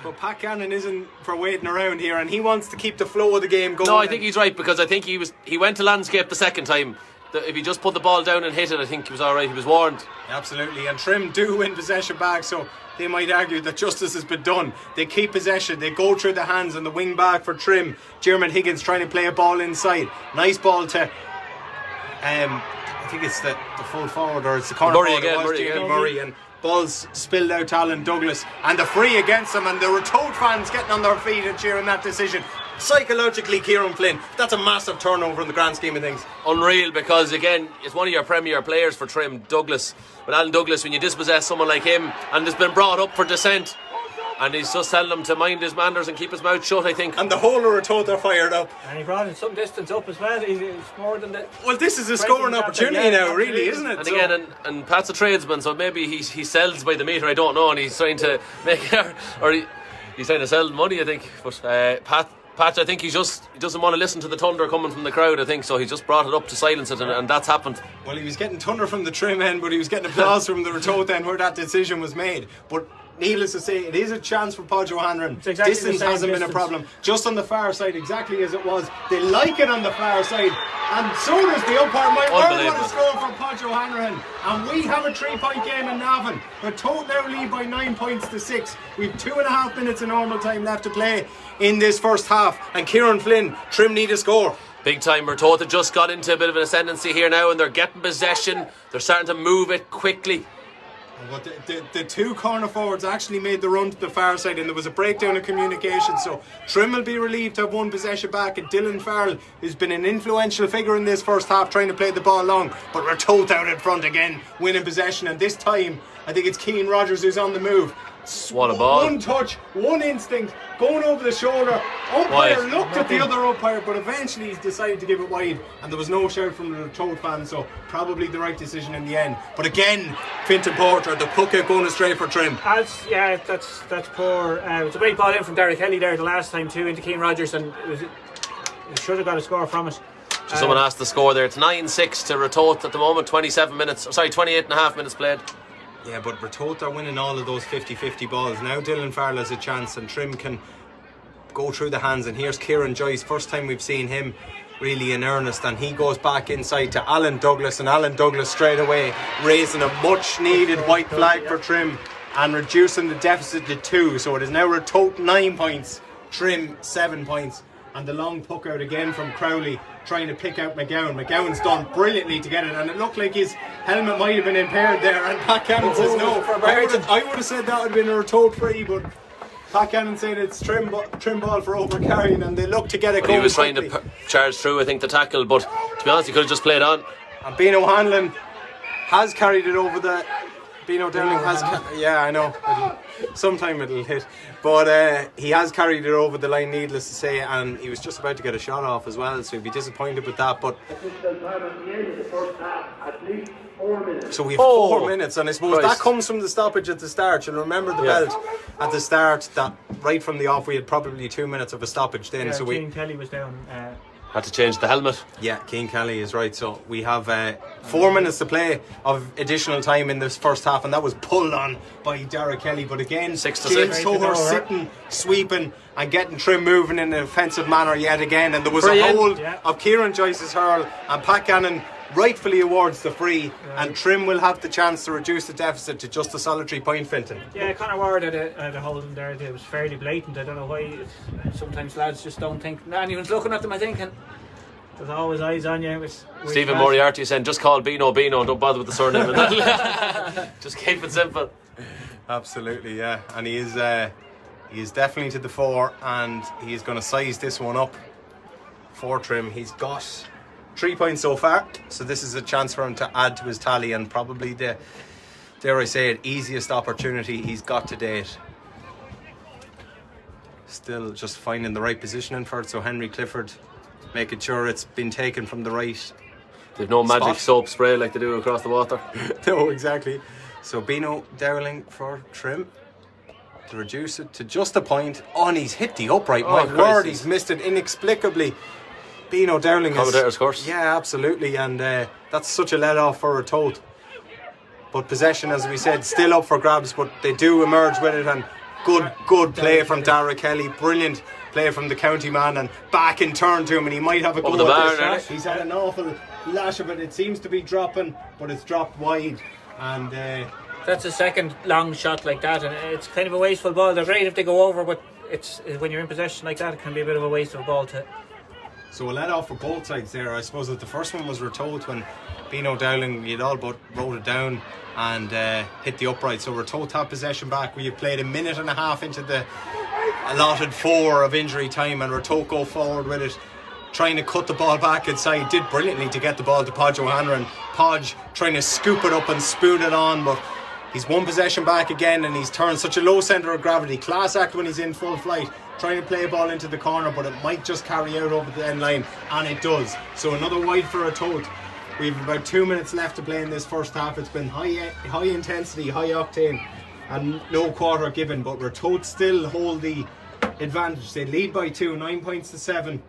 But Pat Gannon isn't for waiting around here, and he wants to keep the flow of the game going. No, I think he's right, because I think he went to landscape the second time. If he just put the ball down and hit it, I think he was alright. He was warned. Absolutely, and Trim do win possession back, so they might argue that justice has been done. They keep possession, they go through the hands on the wing back for Trim. Jeremy Higgins trying to play a ball inside. Nice ball to I think it's the full forward, or it's the corner Murray forward. again, Murray, and balls spilled out to Alan Douglas, and the free against him, and the Ratoath fans getting on their feet and cheering that decision. Psychologically, Kieran Flynn, that's a massive turnover in the grand scheme of things. Unreal, because again, it's one of your premier players for Trim, Douglas. But Alan Douglas, when you dispossess someone like him, and has been brought up for dissent, and he's just telling him to mind his manners and keep his mouth shut, I think. And the whole of Ratoath are fired up. And he brought it some distance up as well. He's more than that. Well, this is a scoring opportunity now, really, isn't it? And again, and Pat's a tradesman, so maybe he sells by the metre, I don't know, and he's trying to make he's trying to sell money, I think. But Pat, I think he doesn't want to listen to the thunder coming from the crowd, I think, so he just brought it up to silence it, and that's happened. Well, he was getting thunder from the Trim end, but he was getting applause from the Ratoath end where that decision was made. But needless to say, it is a chance for Podge O'Hanlon. Exactly, distance hasn't been a problem. Just on the far side, exactly as it was. They like it on the far side, and so does the umpire. My word, what a score for Podge O'Hanlon. And we have a 3-point game in Navan. Ratoath now lead by 9 points to 6. We've 2.5 minutes of normal time left to play in this first half. And Kieran Flynn, Trim need a score. Big time. Ratoath have just got into a bit of an ascendancy here now, and they're getting possession. They're starting to move it quickly. But the two corner forwards actually made the run to the far side, and there was a breakdown of communication. So Trim will be relieved to have one possession back, and Dylan Farrell, who's been an influential figure in this first half, trying to play the ball long. But Ratoath out in front again, winning possession, and this time I think it's Keane Rogers who's on the move. What a ball. One touch, one instinct, going over the shoulder. Umpire looked at the other umpire, but eventually he's decided to give it wide, and there was no shout from the Ratoath fans, so probably the right decision in the end. But again, Fintan Porter, the puck out going astray for Trim. That's poor. It was a great ball in from Derek Kelly there the last time too, into Keane Rogers, and he should have got a score from it. Someone asked the score there. It's 9-6 to Ratoath at the moment. 28 and a half minutes played. Yeah, but Ratoath are winning all of those 50-50 balls. Now Dylan Farrell has a chance, and Trim can go through the hands. And here's Kieran Joyce, first time we've seen him really in earnest, and he goes back inside to Alan Douglas, and Alan Douglas straight away raising a much needed white flag for Trim and reducing the deficit to 2. So it is now Ratoath 9 points, Trim 7 points. And the long puck out again from Crowley, trying to pick out Mcgowan. Mcgowan's done brilliantly to get it, and it looked like his helmet might have been impaired there, and Pat Cannon says no. I would have said that would have been a Ratoath free, but Pat Cannon said it's trim ball for overcarrying, and they look to get it going. He was quickly. trying to charge through, I think, the tackle, but to be honest, he could have just played on. And Bino Hanlon has carried it over the... Bino Dowling has... yeah, I know. Sometime it'll hit. But he has carried it over the line, needless to say, and he was just about to get a shot off as well, so he'd be disappointed with that. But so we have 4 minutes, and I suppose that comes from the stoppage at the start. You'll remember the belt at the start, that right from the off we had probably 2 minutes of a stoppage then. So Keane Kelly was down. Had to change the helmet. Yeah, Keane Kelly is right. So we have 4 minutes to play of additional time in this first half, and that was pulled on by Derek Kelly. But again, 6 to James 6. Toher sitting, sweeping, and getting Trim moving in an offensive manner yet again. And there was a hold of Kieran Joyce's hurl, and Pat Gannon rightfully awards the free, and Trim will have the chance to reduce the deficit to just a solitary point, Fintan. Yeah, Conor Ward had a hold in there. It was fairly blatant. I don't know why. Sometimes lads just don't think anyone's looking at them, I think, and there's always eyes on you. Stephen Moriarty saying, just call Bino, don't bother with the surname. Just keep it simple. Absolutely, yeah. And he is definitely to the fore, and he is going to size this one up for Trim. He's got 3 points so far, so this is a chance for him to add to his tally, and probably the, dare I say it, easiest opportunity he's got to date. Still just finding the right positioning for it, so Henry Clifford making sure it's been taken from the right. They've no magic soap spray like they do across the water. No, exactly. So Bino Dowling for Trim to reduce it to just a point. Oh, and he's hit the upright. My word, he's missed it inexplicably. Bino Dowling commentator's course. Yeah, absolutely, and that's such a let off for Ratoath. But possession, as we said, still up for grabs, but they do emerge with it, and good play from Dara Kelly, brilliant play from the county man, and back in turn to him, and he might have a go at this. He's had an awful lash of it. It seems to be dropping, but it's dropped wide, and that's a second long shot like that, and it's kind of a wasteful ball. They're great if they go over, but it's when you're in possession like that, it can be a bit of a waste of a ball to. So a let off for both sides there. I suppose that the first one was Ratoath when Bino Dowling, you'd all but wrote it down and hit the upright. So Ratoath have possession back. We have played a minute and a half into the allotted 4 of injury time, and Ratoath go forward with it, trying to cut the ball back inside. Did brilliantly to get the ball to Podge O'Hanlon. Podge trying to scoop it up and spoon it on, but he's won possession back again, and he's turned such a low centre of gravity. Class act when he's in full flight, trying to play a ball into the corner, but it might just carry out over the end line, and it does. So another wide for Ratoath. We have about 2 minutes left to play in this first half. It's been high intensity, high octane, and no quarter given, but Ratoath still hold the advantage. They lead by 2, 9 points to 7.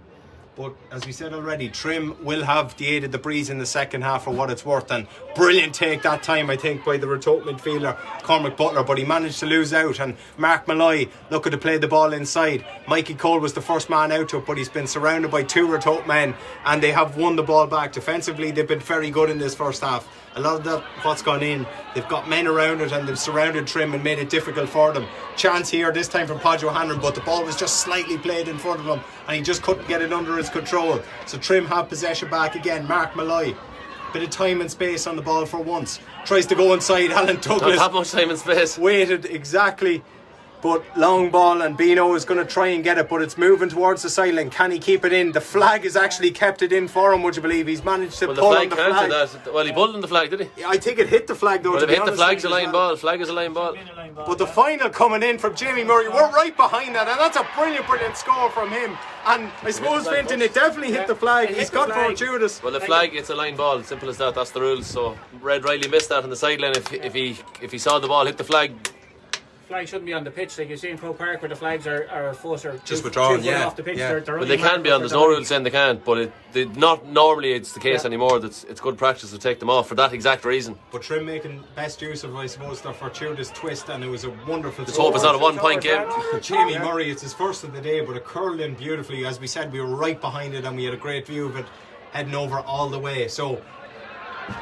But as we said already, Trim will have the aid of the breeze in the second half for what it's worth, and brilliant take that time, I think, by the Ratoath midfielder Cormac Butler, but he managed to lose out, and Mark Malloy looking to play the ball inside. Mikey Cole was the first man out to it, but he's been surrounded by 2 Ratoath men, and they have won the ball back. Defensively, they've been very good in this first half. A lot of that, what's gone in, they've got men around it, and they've surrounded Trim and made it difficult for them. Chance here, this time from Podge O'Hanlon, but the ball was just slightly played in front of him, and he just couldn't get it under his control. So Trim have possession back again. Mark Malloy bit of time and space on the ball for once. Tries to go inside. Alan Not Douglas that much time and space. waited exactly, but long ball, and Beano is going to try and get it, but it's moving towards the sideline. Can he keep it in? The flag has actually kept it in for him, would you believe? He's managed to Well, the pull flag on the counted flag. that. Well, he pulled on the flag, did he? I think it hit the flag though. Well, to if be it hit the honest flag's a with you, line as well. ball. Flag is a line ball. But the final coming in from Jamie Murray, we're right behind that, and that's a brilliant score from him. And I suppose, Fintan, it definitely hit the flag. It hit He's the got flag. fortuitous. Well, the flag, it's a line ball. Simple as that. That's the rules. So Red Riley missed that on the sideline. If he saw the ball hit the flag, Flag shouldn't be on the pitch, like you see in Pro Park where the flags are a foot or Just two withdrawn, foot yeah, off the pitch. yeah. They're but only they can be on. marked There's no for rules saying they can't. But not normally it's the case Yeah. anymore. It's good practice to take them off for that exact reason. But Trim making best use of, I suppose, their fortuitous twist, and it was a wonderful. Let's hope it's not a 1 point game. Jamie Murray, it's his first of the day, but it curled in beautifully. As we said, we were right behind it, and we had a great view of it heading over all the way. So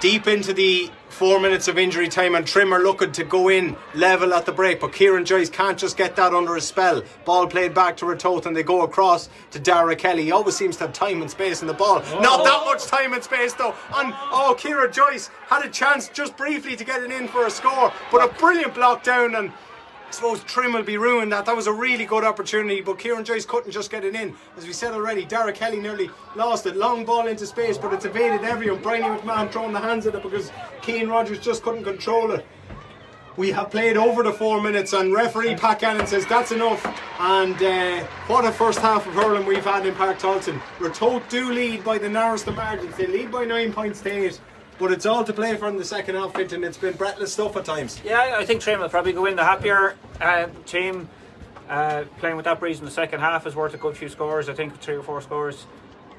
deep into the 4 minutes of injury time, and Trim are looking to go in level at the break, but Kieran Joyce can't just get that under his spell. Ball played back to Ratoath, and they go across to Dara Kelly. He always seems to have time and space in the ball. Not that much time and space though. And Kieran Joyce had a chance just briefly to get it in for a score, but a brilliant block down, and I suppose Trim will be ruined that. That was a really good opportunity, but Kieran Joyce couldn't just get it in. As we said already, Dara Kelly nearly lost it. Long ball into space, but it's evaded everyone. Bryony McMahon throwing the hands at it because Keane Rogers just couldn't control it. We have played over the 4 minutes, and referee Pat Gannon says that's enough. And what a first half of hurling we've had in Park Tolson. Ratoath do lead by the narrowest of margins. They lead by 9 points to 8. But it's all to play for in the second half, Fintan. It's been breathless stuff at times. Yeah, I think Trim will probably go in the happier team. Playing with that breeze in the second half is worth a good few scores. I think 3 or 4 scores.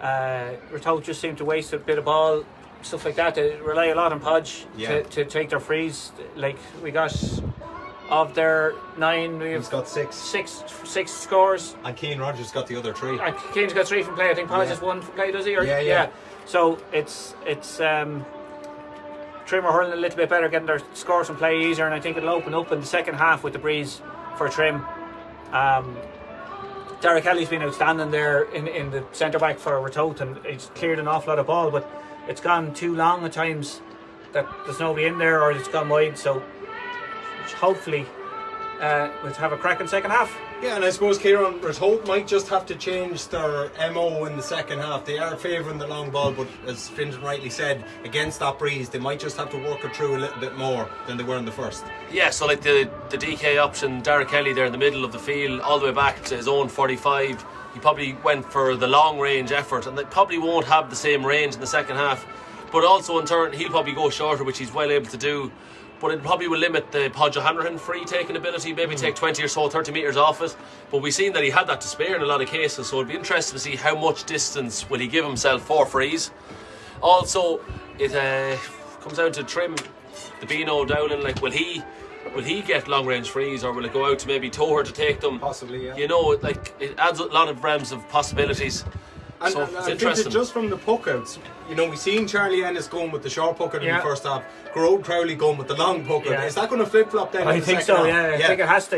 Ratoath just seemed to waste a bit of ball, stuff like that. They rely a lot on Podge to take their frees. Like we got of their 9, we've He's got 6. six scores. And Keane Rogers got the other 3. Keane's got 3 from play. I think Podge has 1 from play, does he? Or, Yeah. So it's Trim are hurling a little bit better, getting their scores from play easier, and I think it'll open up in the second half with the breeze for Trim. Dara Kelly's been outstanding there in the centre back for Ratoath, and he's cleared an awful lot of ball, but it's gone too long at times that there's nobody in there, or it's gone wide. So hopefully we'll have a cracking second half. Yeah, and I suppose Kieran Ratoath might just have to change their MO in the second half. They are favouring the long ball, but as Fintan rightly said, against that breeze, they might just have to work it through a little bit more than they were in the first. Yeah, so like the DK option, Dara Kelly there in the middle of the field, all the way back to his own 45. He probably went for the long range effort, and they probably won't have the same range in the second half. But also in turn, he'll probably go shorter, which he's well able to do. But it probably will limit the Podge O'Hanrahan free taking ability, maybe take 20 or so, 30 metres off it. But we've seen that he had that to spare in a lot of cases, so it'd be interesting to see how much distance will he give himself for frees. Also, it comes down to Trim, the Beano Dowling, like will he get long range frees, or will it go out to maybe Toher to take them? Possibly, yeah. You know, like it adds a lot of realms of possibilities. And, So and it's I think interesting. that just from the puck outs, you know, we've seen Charlie Ennis going with the short puck out in Yeah. the first half, Grode Crowley going with the long puck out. Yeah. Is that going to flip flop then? I in the think second so, half? I think it has to,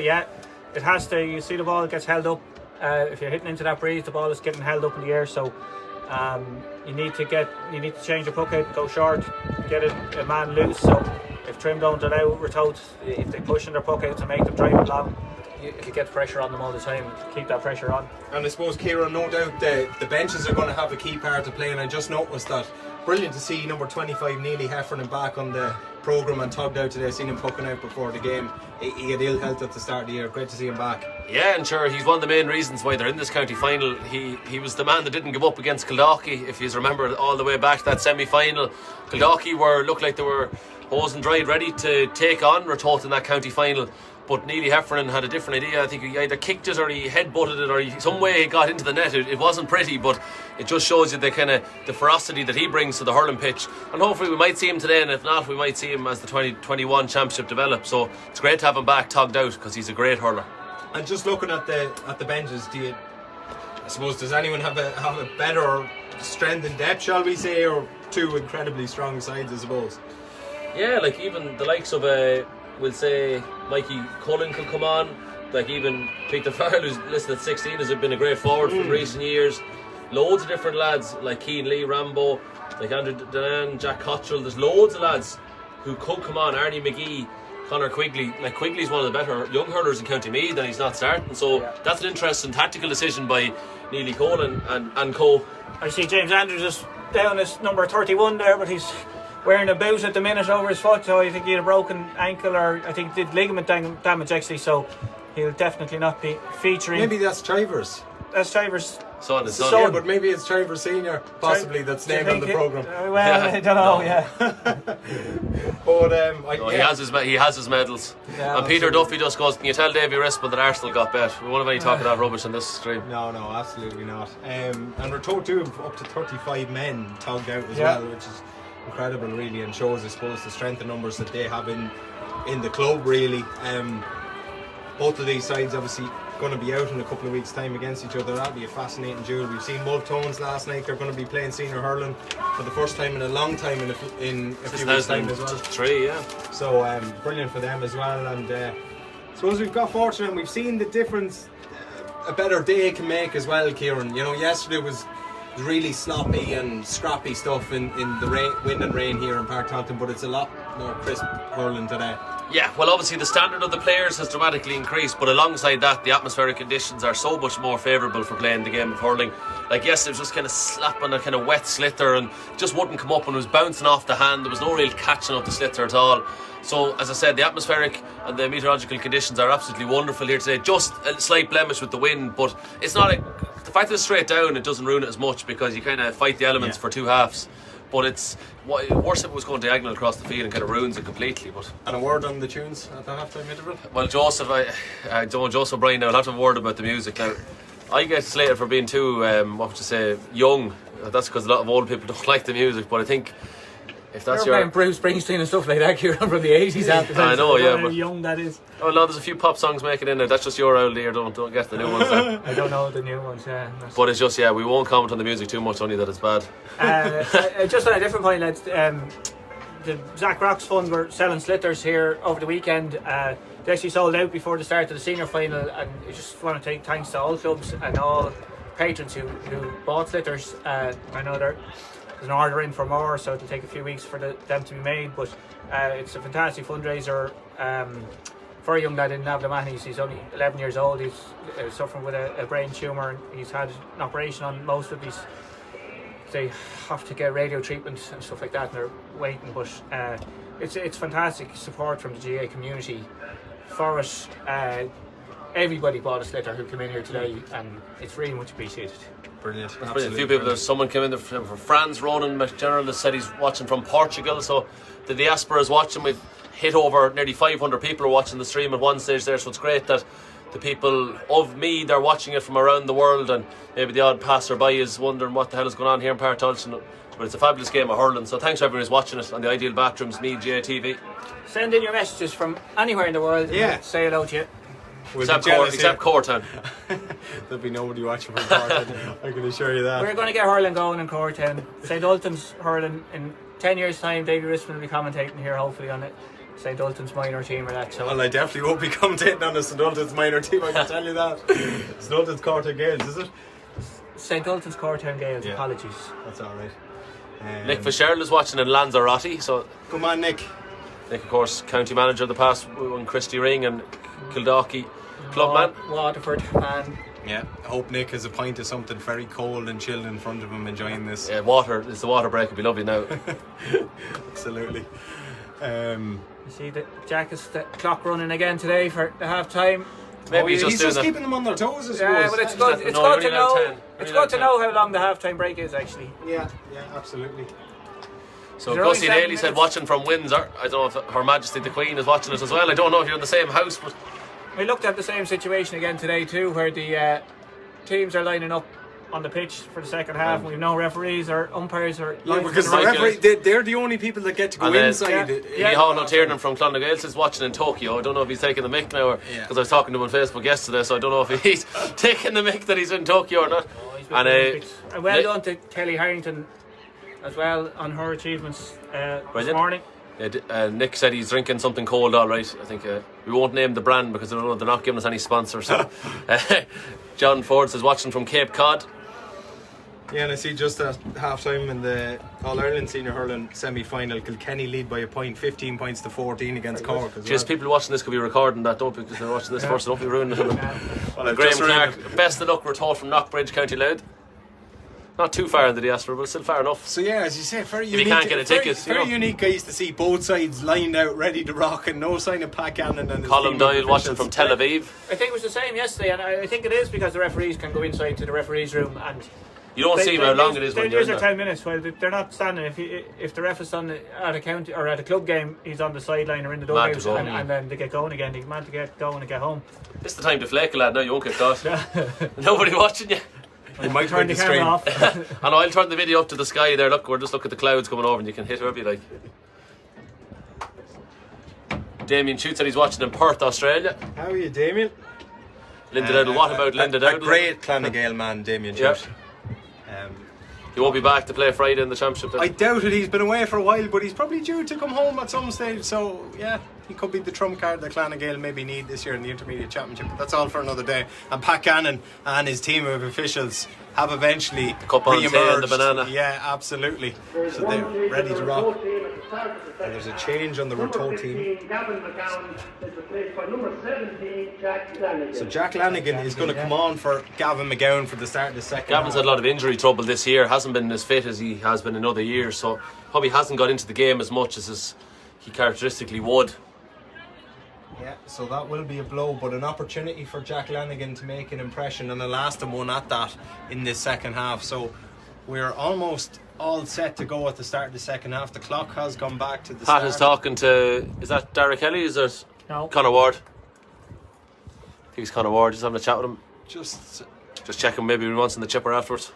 It has to. You see the ball gets held up. If you're hitting into that breeze, the ball is getting held up in the air, so you need to change your puck out, go short, get a man loose. So if Trim don't allow Ratoath, if they push in their puck out to make them drive it long, it'll get pressure on them all the time. Keep that pressure on. And I suppose, Kieran, no doubt the benches are going to have a key part to play, and I just noticed that. Brilliant to see number 25 Neely Heffernan back on the programme and tugged out today. Seen him pucking out before the game. He had ill health at the start of the year. Great to see him back. Yeah, and sure, he's one of the main reasons why they're in this county final. He was the man that didn't give up against Kildalkey. If you remember all the way back to that semi-final, Kildalkey looked like they were hose and dried, ready to take on Ratoath in that county final. But Neely Heffernan had a different idea. I think he either kicked it or he headbutted it, or some way he got into the net. It wasn't pretty, but it just shows you the ferocity that he brings to the hurling pitch. And hopefully we might see him today, and if not, we might see him as the 2021 championship develops. So it's great to have him back tugged out, because he's a great hurler. And just looking at the benches, I suppose, does anyone have a better strength and depth, shall we say, or two incredibly strong sides, I suppose? Yeah, like even the likes of we'll say Mikey Cullen could come on. Like even Peter Farrell, who's listed at 16, has been a great forward from recent years. loads of different lads like Keane Lee, Rambo, like Andrew Denan, Jack Cottrell. There's loads of lads who could come on. Arnie McGee, Conor Quigley. Like Quigley's one of the better young hurlers in County Meath, and he's not starting. So that's an interesting tactical decision by Neely Cole and co. I see James Andrews is down as number 31 there, but he's wearing a boot at the minute over his foot, so I think he had a broken ankle, or I think did ligament damage actually, so he'll definitely not be featuring. Maybe that's Chivers. That's Chivers' son. Yeah, but maybe it's Chivers Senior, possibly, that's named on the programme. Well, I don't know, But he has his medals. Yeah, and Peter Duffy just goes, can you tell Davy Rispin that Arsenal got bet? We won't have any talk of that rubbish in this stream. No, absolutely not. And Ratoath too, up to 35 men togged out as well, which is incredible really, and shows, I suppose, the strength of numbers that they have in the club really. Both of these sides obviously going to be out in a couple of weeks' time against each other. That'll be a fascinating duel. We've seen Multones last night. They're going to be playing senior hurling for the first time in a long time in a few weeks' time as well. 3, yeah. So brilliant for them as well. And I suppose we've got fortunate and we've seen the difference a better day can make as well, Kieran. You know, yesterday was really sloppy and scrappy stuff in the rain, wind and rain here in Park Taunton, but it's a lot more crisp hurling today. Yeah, well, obviously the standard of the players has dramatically increased, but alongside that, the atmospheric conditions are so much more favourable for playing the game of hurling. Like yesterday, it was just kind of slapping a kind of wet slither and just wouldn't come up, and it was bouncing off the hand. There was no real catching of the slither at all. So, as I said, the atmospheric and the meteorological conditions are absolutely wonderful here today. Just a slight blemish with the wind, but it's not the fact that it's straight down, it doesn't ruin it as much because you kind of fight the elements for two halves. But it's worse if it was going diagonal across the field and kind of ruins it completely. But and a word on the tunes at the half-time interval? Well, Joseph O'Brien now will have to have a word about the music. Now, I get slated for being too, young. That's because a lot of old people don't like the music, but I think if that's your Bruce Springsteen and stuff like that, Kieran, from the 80s after that. I know, yeah, but young that is. Oh no, there's a few pop songs making in there. That's just your old ear. Don't get the new ones. I don't know the new ones. Yeah, but it's just we won't comment on the music too much. Only that it's bad. Just on a different point, lads. The Zach Rocks Fund were selling slitters here over the weekend. They actually sold out before the start of the senior final, and I just want to take thanks to all clubs and all patrons who bought slitters. I know there's an order in for more, so it'll take a few weeks for them to be made, but it's a fantastic fundraiser for a young lad in Navlamanis. He's only 11 years old. He's suffering with a brain tumour, and he's had an operation on most of these. They have to get radio treatment and stuff like that, and they're waiting, but it's fantastic support from the GA community for it. Everybody bought a slitter who came in here today, and it's really much appreciated. Brilliant. A few people, there's someone came in from France. Ronan McGeneral has said he's watching from Portugal, so the diaspora is watching. We've hit over nearly 500 people are watching the stream at one stage there, so it's great that the people of Meath are watching it from around the world, and maybe the odd passer-by is wondering what the hell is going on here in Park Taunton. But it's a fabulous game of hurling, so thanks to everyone who's watching it on the Ideal Bathrooms Meath JTV. Send in your messages from anywhere in the world. Yeah. And say hello to you. Except Cortown. There'll be nobody watching from Cortown. I can assure you that. We're going to get hurling going in Cortown. St Ultan's hurling in 10 years' time. Davy Rispin will be commentating here, hopefully, on it. St Ultan's minor team or that. So. Well, I definitely won't be commentating on the St Ultan's minor team, I can tell you that. St Ultan's Cortown Gales, is it? St Ultan's Cortown Gales, apologies. That's alright. Nick Fitzgerald is watching in Lanzarote, so come on, Nick. Nick, of course, county manager of the past when Christy Ring and Kildalkey clubman. Waterford man. Yeah, I hope Nick has a pint of something very cold and chilled in front of him enjoying this. Yeah, water. It's the water break. It'll be lovely now. Absolutely. You see the Jack is the clock running again today for the half time. Maybe he's just keeping them on their toes, I suppose. Yeah, but it's good. It's good to know. It's good to know how long the half time break is actually. Yeah, absolutely. So Gussie Daly said watching from Windsor. I don't know if Her Majesty the Queen is watching it as well. I don't know if you're in the same house, but we looked at the same situation again today too, where the teams are lining up on the pitch for the second half, and we've no referees or umpires or because the referee, they're the only people that get to go inside. Hall Tiernan from Clonagale is watching in Tokyo. I don't know if he's taking the mic now, because I was talking to him on Facebook yesterday, so I don't know if he's taking the mic that he's in Tokyo or not. And well done to Kelly Harrington as well on her achievements this morning. Nick said he's drinking something cold, all right. I think we won't name the brand because I don't know, they're not giving us any sponsors. So. John Ford says watching from Cape Cod. Yeah, and I see just at half time in the All-Ireland Senior Hurling semi-final, Kilkenny lead by a point, 15 points to 14 against Cork as Just well. people watching this could be recording that, don't because they're watching this first, don't be ruining it. Well, I've Graham just read Clark, best of luck, Ratoath from Knockbridge, County Loud. Not too far in the diaspora, but still far enough. So yeah, as you say, very you unique. can't get a ticket, very unique guys to see both sides lined out, ready to rock, and no sign of Pat Gannon and his Colin team of Doyle watching officials. from Tel Aviv. I think it was the same yesterday, and I think it is because the referees can go inside to the referees' room and You don't see how long it is when they you're use in their there. 10 minutes. Well, they're not standing. If the ref is on at a county or at a club game, he's on the sideline or in the Mad to dughouse, go. and then they get going again. They man to get going and get home. It's the time to flake a lad now, you won't get caught. Nobody watching you. You might Turn break the the camera stream. off. And I'll turn the video up to the sky there. Look, we're just looking at the clouds coming over and you can hit whoever you like. Damien shoots that he's watching in Perth, Australia. How are you, Damien? Linda Dowdle, what about Linda A Dowdle? great Clonagale man, Damien Yep. Church. He won't be back to play Friday in the championship then. I doubt it. He's been away for a while, but he's probably due to come home at some stage. So yeah, he could be the trump card that Clonagale maybe need this year in the Intermediate Championship. But that's all for another day. And Pat Gannon and his team of officials have eventually cup on tea and the re-emerged. banana. Yeah, absolutely. There's So one they're change ready on to the rock. Ratoath team at the start of the second There's a half. change on the Number Ratoath team. 15, Mcgowan Mclaren is replaced by number 17, Jack Lanigan. So Jack Lanigan is going to come on for Gavin Mcgowan for the start of the second Gavin's half. had a lot of injury trouble this year, hasn't been as fit as he has been in other years, so probably hasn't got into the game as much as he characteristically would. Yeah, so that will be a blow, but an opportunity for Jack Lanigan to make an impression and a lasting one at that in this second half. So we're almost all set to go at the start of the second half. The clock has gone back to the Pat start. is talking to, is that Derek Kelly? Is it No. Conor Ward? I think it's Conor Ward, just having a chat with him. Just Just checking maybe he wants in the chipper afterwards.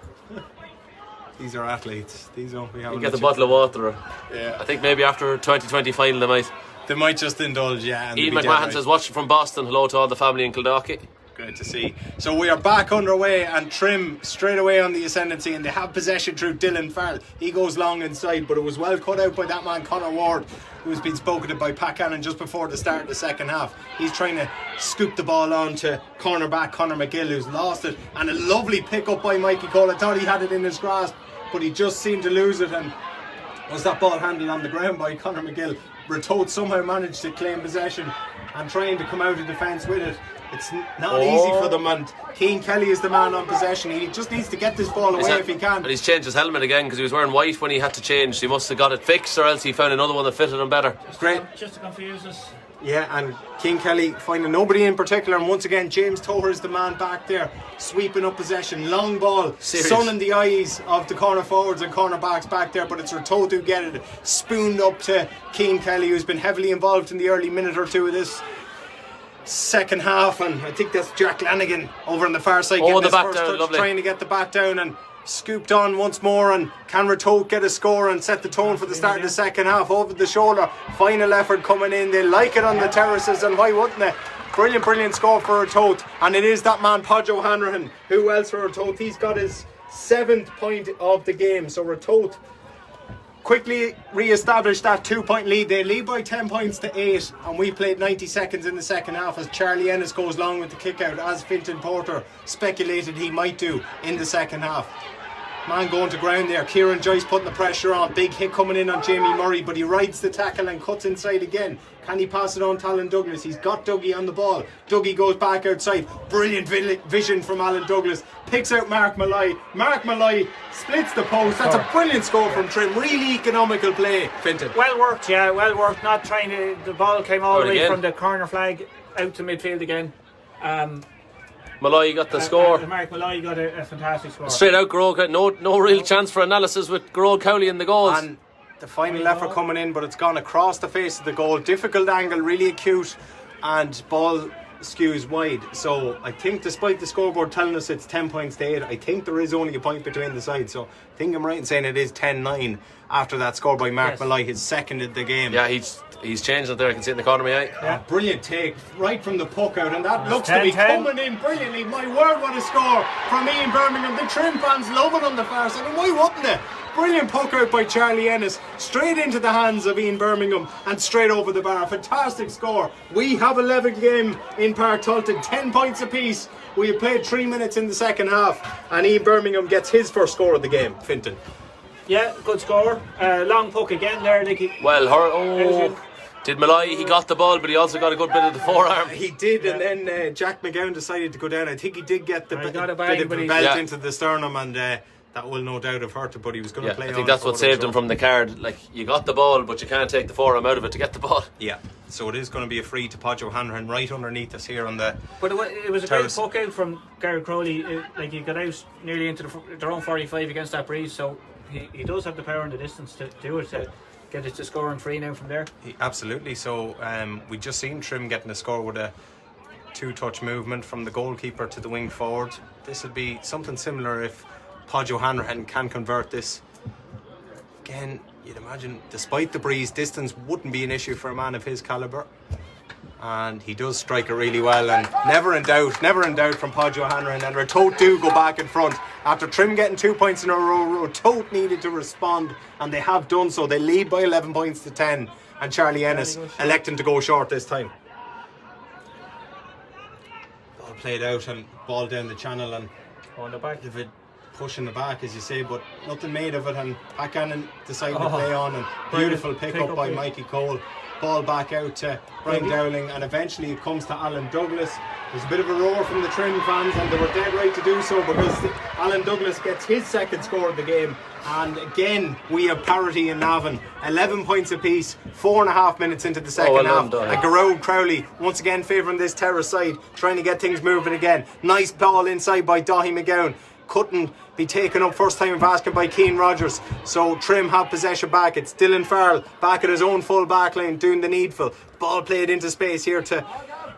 these are athletes. These don't be having Get the a bottle of water. Or Yeah, I think maybe after 2020 final they might. they might just indulge. Yeah, and Ian be dead McMahon right. says watching from Boston. Hello to all the family in Kildalkey. Great to see. So we are back underway, and Trim straight away on the ascendancy, and they have possession through Dylan Farrell. He goes long inside, but it was well cut out by that man Conor Ward, who's been spoken to by Pat Gannon just before the start of the second half. He's trying to scoop the ball on to cornerback Conor McGill, who's lost it, and a lovely pick up by Mikey Cole. I thought he had it in his grasp, but he just seemed to lose it, and was that ball handled on the ground by Conor McGill. Ratoath somehow managed to claim possession and trying to come out of defence with it. It's not easy for them, and Cian Kelly is the man on possession. He just needs to get this ball away if he can. And he's changed his helmet again because he was wearing white when he had to change. He must have got it fixed, or else he found another one that fitted him better. Great. Just to confuse us. Yeah, and Cian Kelly finding nobody in particular, and once again James Toher is the man back there sweeping up possession. Long ball, Serious. sun in the eyes of the corner forwards and corner backs back there, but it's Ratoath who get it spooned up to Cian Kelly, who's been heavily involved in the early minute or two of this second half, and I think that's Jack Lanigan over on the far side getting the his bat first down, touch, lovely. trying to get the bat down, and scooped on once more. And can Ratoath get a score and set the tone for the start of the second half? Over the shoulder, final effort coming in. They like it on the terraces, and why wouldn't they? Brilliant score for Ratoath, and it is that man Podge O'Hanrahan. Who else for Ratoath? He's got his 7th point of the game. So Ratoath quickly re-established that 2-point lead. They lead by 10 points to 8, and we played 90 seconds in the second half as Charlie Ennis goes long with the kick out, as Fintan Porter speculated he might do in the second half. Man going to ground there. Kieran Joyce putting the pressure on. Big hit coming in on Jamie Murray, but he rides the tackle and cuts inside again. Can he pass it on to Alan Douglas? He's got Dougie on the ball. Dougie goes back outside. Brilliant vision from Alan Douglas. Picks out Mark Malloy. Mark Malloy splits the post. That's a brilliant score from Trim. Really economical play, Fintan. Well worked, yeah, well worked. Not trying to. The ball came all the way again. from the corner flag out to midfield again. Malloy got the score. Mark Malloy got a fantastic score. Straight out, Garrod. No real chance for analysis with Garrod Cowley in the goals. And the final effort coming in, but it's gone across the face of the goal. Difficult angle, really acute, and ball skews wide. So I think, despite the scoreboard telling us it's 10 points to 8, I think there is only a point between the sides. So I think I'm right in saying it is 10-9 after that score by Mark Malloy. His second of the game. Yeah, he's changed it there. I can see it in the corner of my eye. Yeah, brilliant take right from the puck out, and that looks to be 10-10. coming in brilliantly. My word, what a score from Ian Birmingham. The Trim fans love it on the far side, and why wouldn't they? Brilliant poke out by Charlie Ennis, straight into the hands of Ian Birmingham and straight over the bar. Fantastic score. We have a level game in Park Tulton, 10 points apiece. We have played 3 minutes in the second half, and Ian Birmingham gets his first score of the game. Fintan. Yeah, good score. Long puck again there, Nicky. Well, did Malloy, he got the ball, but he also got a good bit of the forearm. He did, and then Jack McGowan decided to go down. I think he did get the bit of the belt into the sternum, and that will no doubt have hurt him, but he was going to play on. I think that's what saved him from the card. Like, you got the ball, but you can't take the forearm out of it to get the ball. Yeah, so it is going to be a free to Podge O'Hanrahan right underneath us here on the. But it was a great poke out from Garrett Crowley. Like, he got out nearly into their own 45 against that breeze, so he does have the power and the distance to do it. To get it to scoring free now from there. Absolutely. So we just seen Trim getting a score with a 2-touch movement from the goalkeeper to the wing forward. This would be something similar if Podge O'Hanrahan can convert this. Again, you'd imagine, despite the breeze, distance wouldn't be an issue for a man of his calibre. And he does strike it really well, and never in doubt from Podge O'Hanrahan. And Ratoath do go back in front. After Trim getting 2 points in a row, Ratoath needed to respond, and they have done so. They lead by 11 points to 10, and Charlie Ennis electing to go short this time. Ball played out and ball down the channel, and on the back of it, push in the back, as you say, but nothing made of it, and Packhannon decided to play on, and beautiful pick up by Mikey Cole. Ball back out to Brian Dowling, and eventually it comes to Alan Douglas. There's a bit of a roar from the Trim fans, and they were dead right to do so, because Alan Douglas gets his second score of the game. And again, we have parity in Navan. 11 points apiece, 4.5 minutes into the second half. And Garrett Crowley once again favouring this terrace side, trying to get things moving again. Nice ball inside by Dahi McGowan. Couldn't be taken up first time of asking by Keane Rogers, so Trim have possession back. It's Dylan Farrell back at his own full back line doing the needful. Ball played into space here to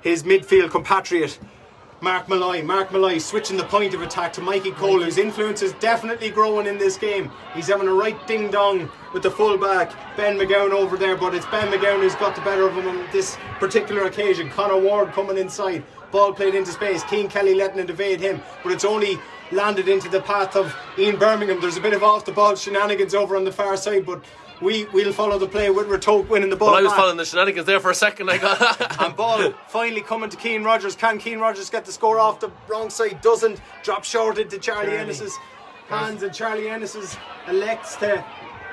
his midfield compatriot Mark Malloy switching the point of attack to Mikey Cole, whose influence is definitely growing in this game. He's having a right ding dong with the full back Ben McGowan over there, but it's Ben McGowan who's got the better of him on this particular occasion. Connor Ward coming inside, ball played into space, Keane Kelly letting it evade him, but it's only landed into the path of Ian Birmingham. There's a bit of off the ball shenanigans over on the far side, but we'll follow the play with Ratoath winning the ball. Well, I was following the shenanigans there for a second. I got and ball finally coming to Keane Rogers. Can Keane Rogers get the score off the wrong side? Doesn't. Drop short into Charlie Ennis's hands, and Charlie Ennis elects to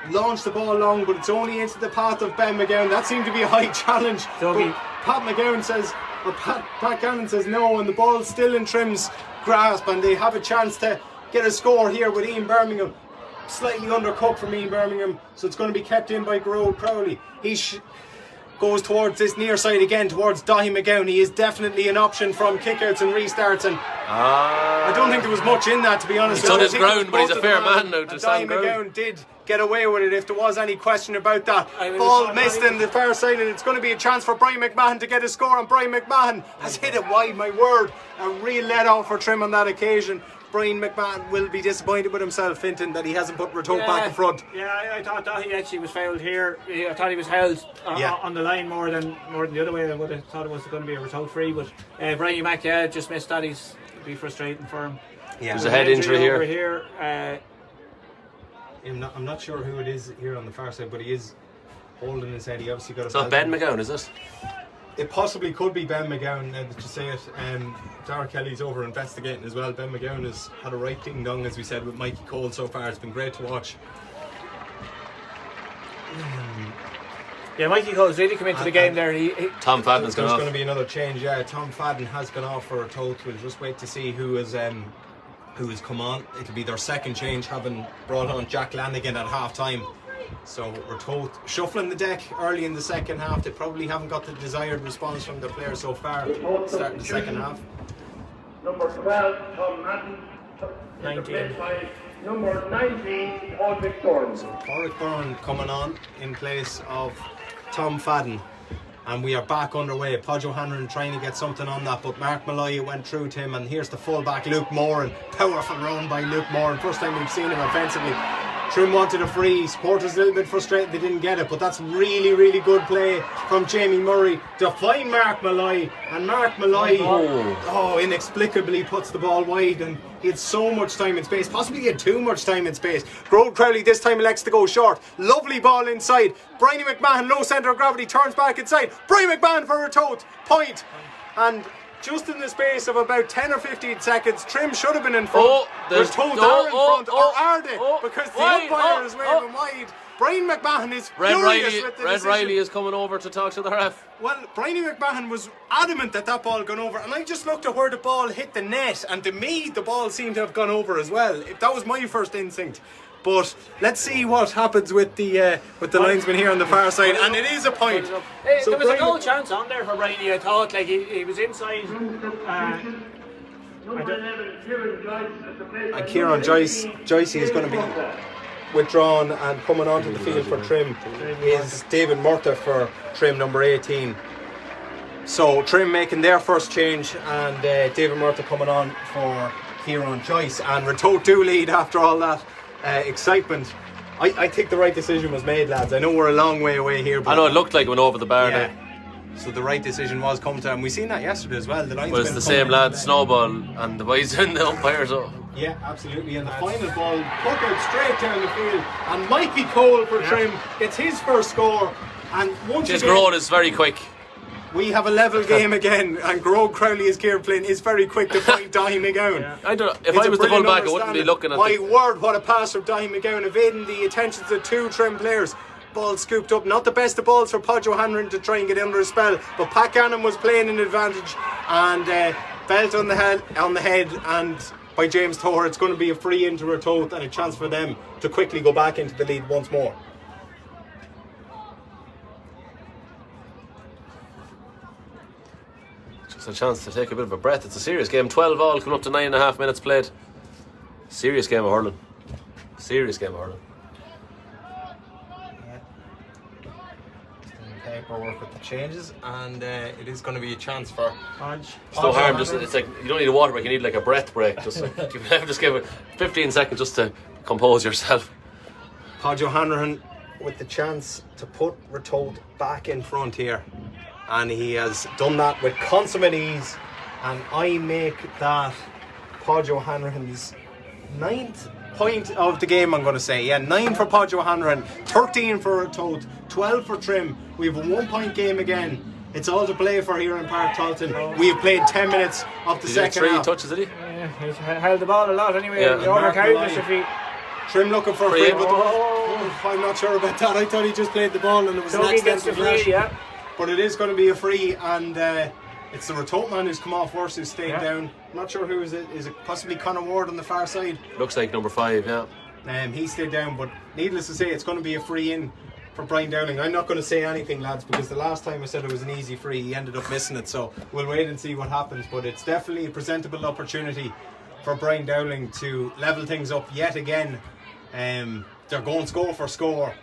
launch the ball long, but it's only into the path of Ben McGowan. That seemed to be a high challenge. Pat McGowan says, or Pat Gannon says no, and the ball's still in Trim's grasp, and they have a chance to get a score here with Ian Birmingham. Slightly undercooked from Ian Birmingham, so it's going to be kept in by Garrett Crowley. He goes towards this near side again, towards Dahi McGowan. He is definitely an option from kickouts and restarts, and I don't think there was much in that, to be honest. He's on his ground, but he's a fair man now to stand ground. Dahi McGowan did get away with it, if there was any question about that. Ball missed in the far side, and it's going to be a chance for Brian McMahon to get a score, and Brian McMahon has hit it wide, my word. A real let off for Trim on that occasion. Brian McMahon will be disappointed with himself, Fintan, that he hasn't put Ratoath back in front. Yeah, I thought that he actually was fouled here. I thought he was held on the line more than the other way. I would have thought it was going to be a Ratoath free, but Brian Mac just missed that. It'd be frustrating for him. Yeah. There's a head injury here. Over here. I'm not sure who it is here on the far side, but he is holding his head. He obviously got a. It's not Ben McGowan, is it? It possibly could be Ben McGowan, now that you say it. Dara Kelly's over investigating as well. Ben McGowan has had a right ding dong, as we said, with Mikey Cole so far. It's been great to watch. Yeah, Mikey Cole's really come into the game there. Tom Fadden's gone off. There's going to be another change, yeah. Tom Fadden has gone off for Ratoath. We'll just wait to see who has come on. It'll be their second change, having brought on Jack Lanigan at half time. So Ratoath shuffling the deck early in the second half. They probably haven't got the desired response from the players so far starting the second half. Number 12, Tom Madden. 19. Number 19, Padraig Byrne. So Padraig Byrne coming on in place of Tom Fadden. And we are back underway. Podge O'Hanrahan trying to get something on that, but Mark Malloy went through to him, and here's the fullback Luke Moran. Powerful run by Luke Moran. First time we've seen him offensively. Trim wanted a free. Supporters a little bit frustrated they didn't get it, but that's really, really good play from Jamie Murray to find Mark Malloy. And Mark Malloy, inexplicably puts the ball wide, and he had so much time and space. Possibly he had too much time and space. Grode Crowley this time elects to go short. Lovely ball inside. Bryony McMahon, low centre of gravity, turns back inside. Brian McMahon for Ratoath. Point. And just in the space of about 10 or 15 seconds, Trim should have been in front. Ratoath are in front, or are they? Because the umpire is waving wide. Brian McMahon is furious with the decision. Red Riley is coming over to talk to the ref. Well, Bryony McMahon was adamant that ball had gone over, and I just looked at where the ball hit the net, and to me the ball seemed to have gone over as well. That was my first instinct. But let's see what happens with the linesman here on the far side, and it is a point. So there was a goal chance on there for Bryony. I thought, like, he was inside. Number 11, Kieran Joyce. And Kieran Joyce is going to be withdrawn, and coming onto the field for Trim is David Murtagh for Trim, number 18. So Trim making their first change, and David Murtagh coming on for Kieran Joyce. And Ratoath do lead after all that excitement. I think the right decision was made, lads. I know we're a long way away here, but I know it looked like it went over the bar there. So the right decision was come to, and we seen that yesterday as well. The But it's the same lad, Snowball, and the boys in the umpires. Yeah, absolutely. And the final ball put out straight down the field, and Mikey Cole for Trim gets his first score. And once again, Grode is very quick. we have a level game again, and Grode Crowley, as Kieran Flynn, is very quick to find Dahi McGowan. I don't know. If I was the full back, I wouldn't be looking at My word, what a pass from Dahi McGowan, evading the attentions of two Trim players. Ball scooped up, not the best of balls for Podge O'Hanlon to try and get under a spell, but Pat Gannon was playing an advantage, and belt on the head, and by James Thor, it's going to be a free into Ratoath and a chance for them to quickly go back into the lead once more. Just a chance to take a bit of a breath. It's a serious game. 12 all, coming up to 9.5 minutes played. Serious game of hurling. Serious game of hurling. Paperwork with the changes, and it is going to be a chance for It's no harm, just it's like you don't need a water break, you need like a breath break. Just give it 15 seconds just to compose yourself. Podge O'Hanlon with the chance to put Ratoath back in front here, and he has done that with consummate ease, and I make that Podge O'Hanlon's 9th point of the game, I'm going to say. 9 for Podge O'Hanlon, 13 for Ratoath, 12 for Trim. We have a 1 point game again. It's all to play for here in Park Talton. We have played 10 minutes of the second three half. touches, did he? Yeah, he's held the ball a lot anyway. Yeah. He overcarried us if he... Trim looking for a free, but I'm not sure about that. I thought he just played the ball and it was an accidental flash. But it is going to be a free, and it's the Ratoath man who's come off worse, who's stayed down. I'm not sure who is it. Is it possibly Conor Ward on the far side? Looks like number 5, yeah. He stayed down, but needless to say, it's going to be a free in for Brian Dowling. I'm not going to say anything, lads, because the last time I said it was an easy free, he ended up missing it, so we'll wait and see what happens. But it's definitely a presentable opportunity for Brian Dowling to level things up yet again. They're going score for score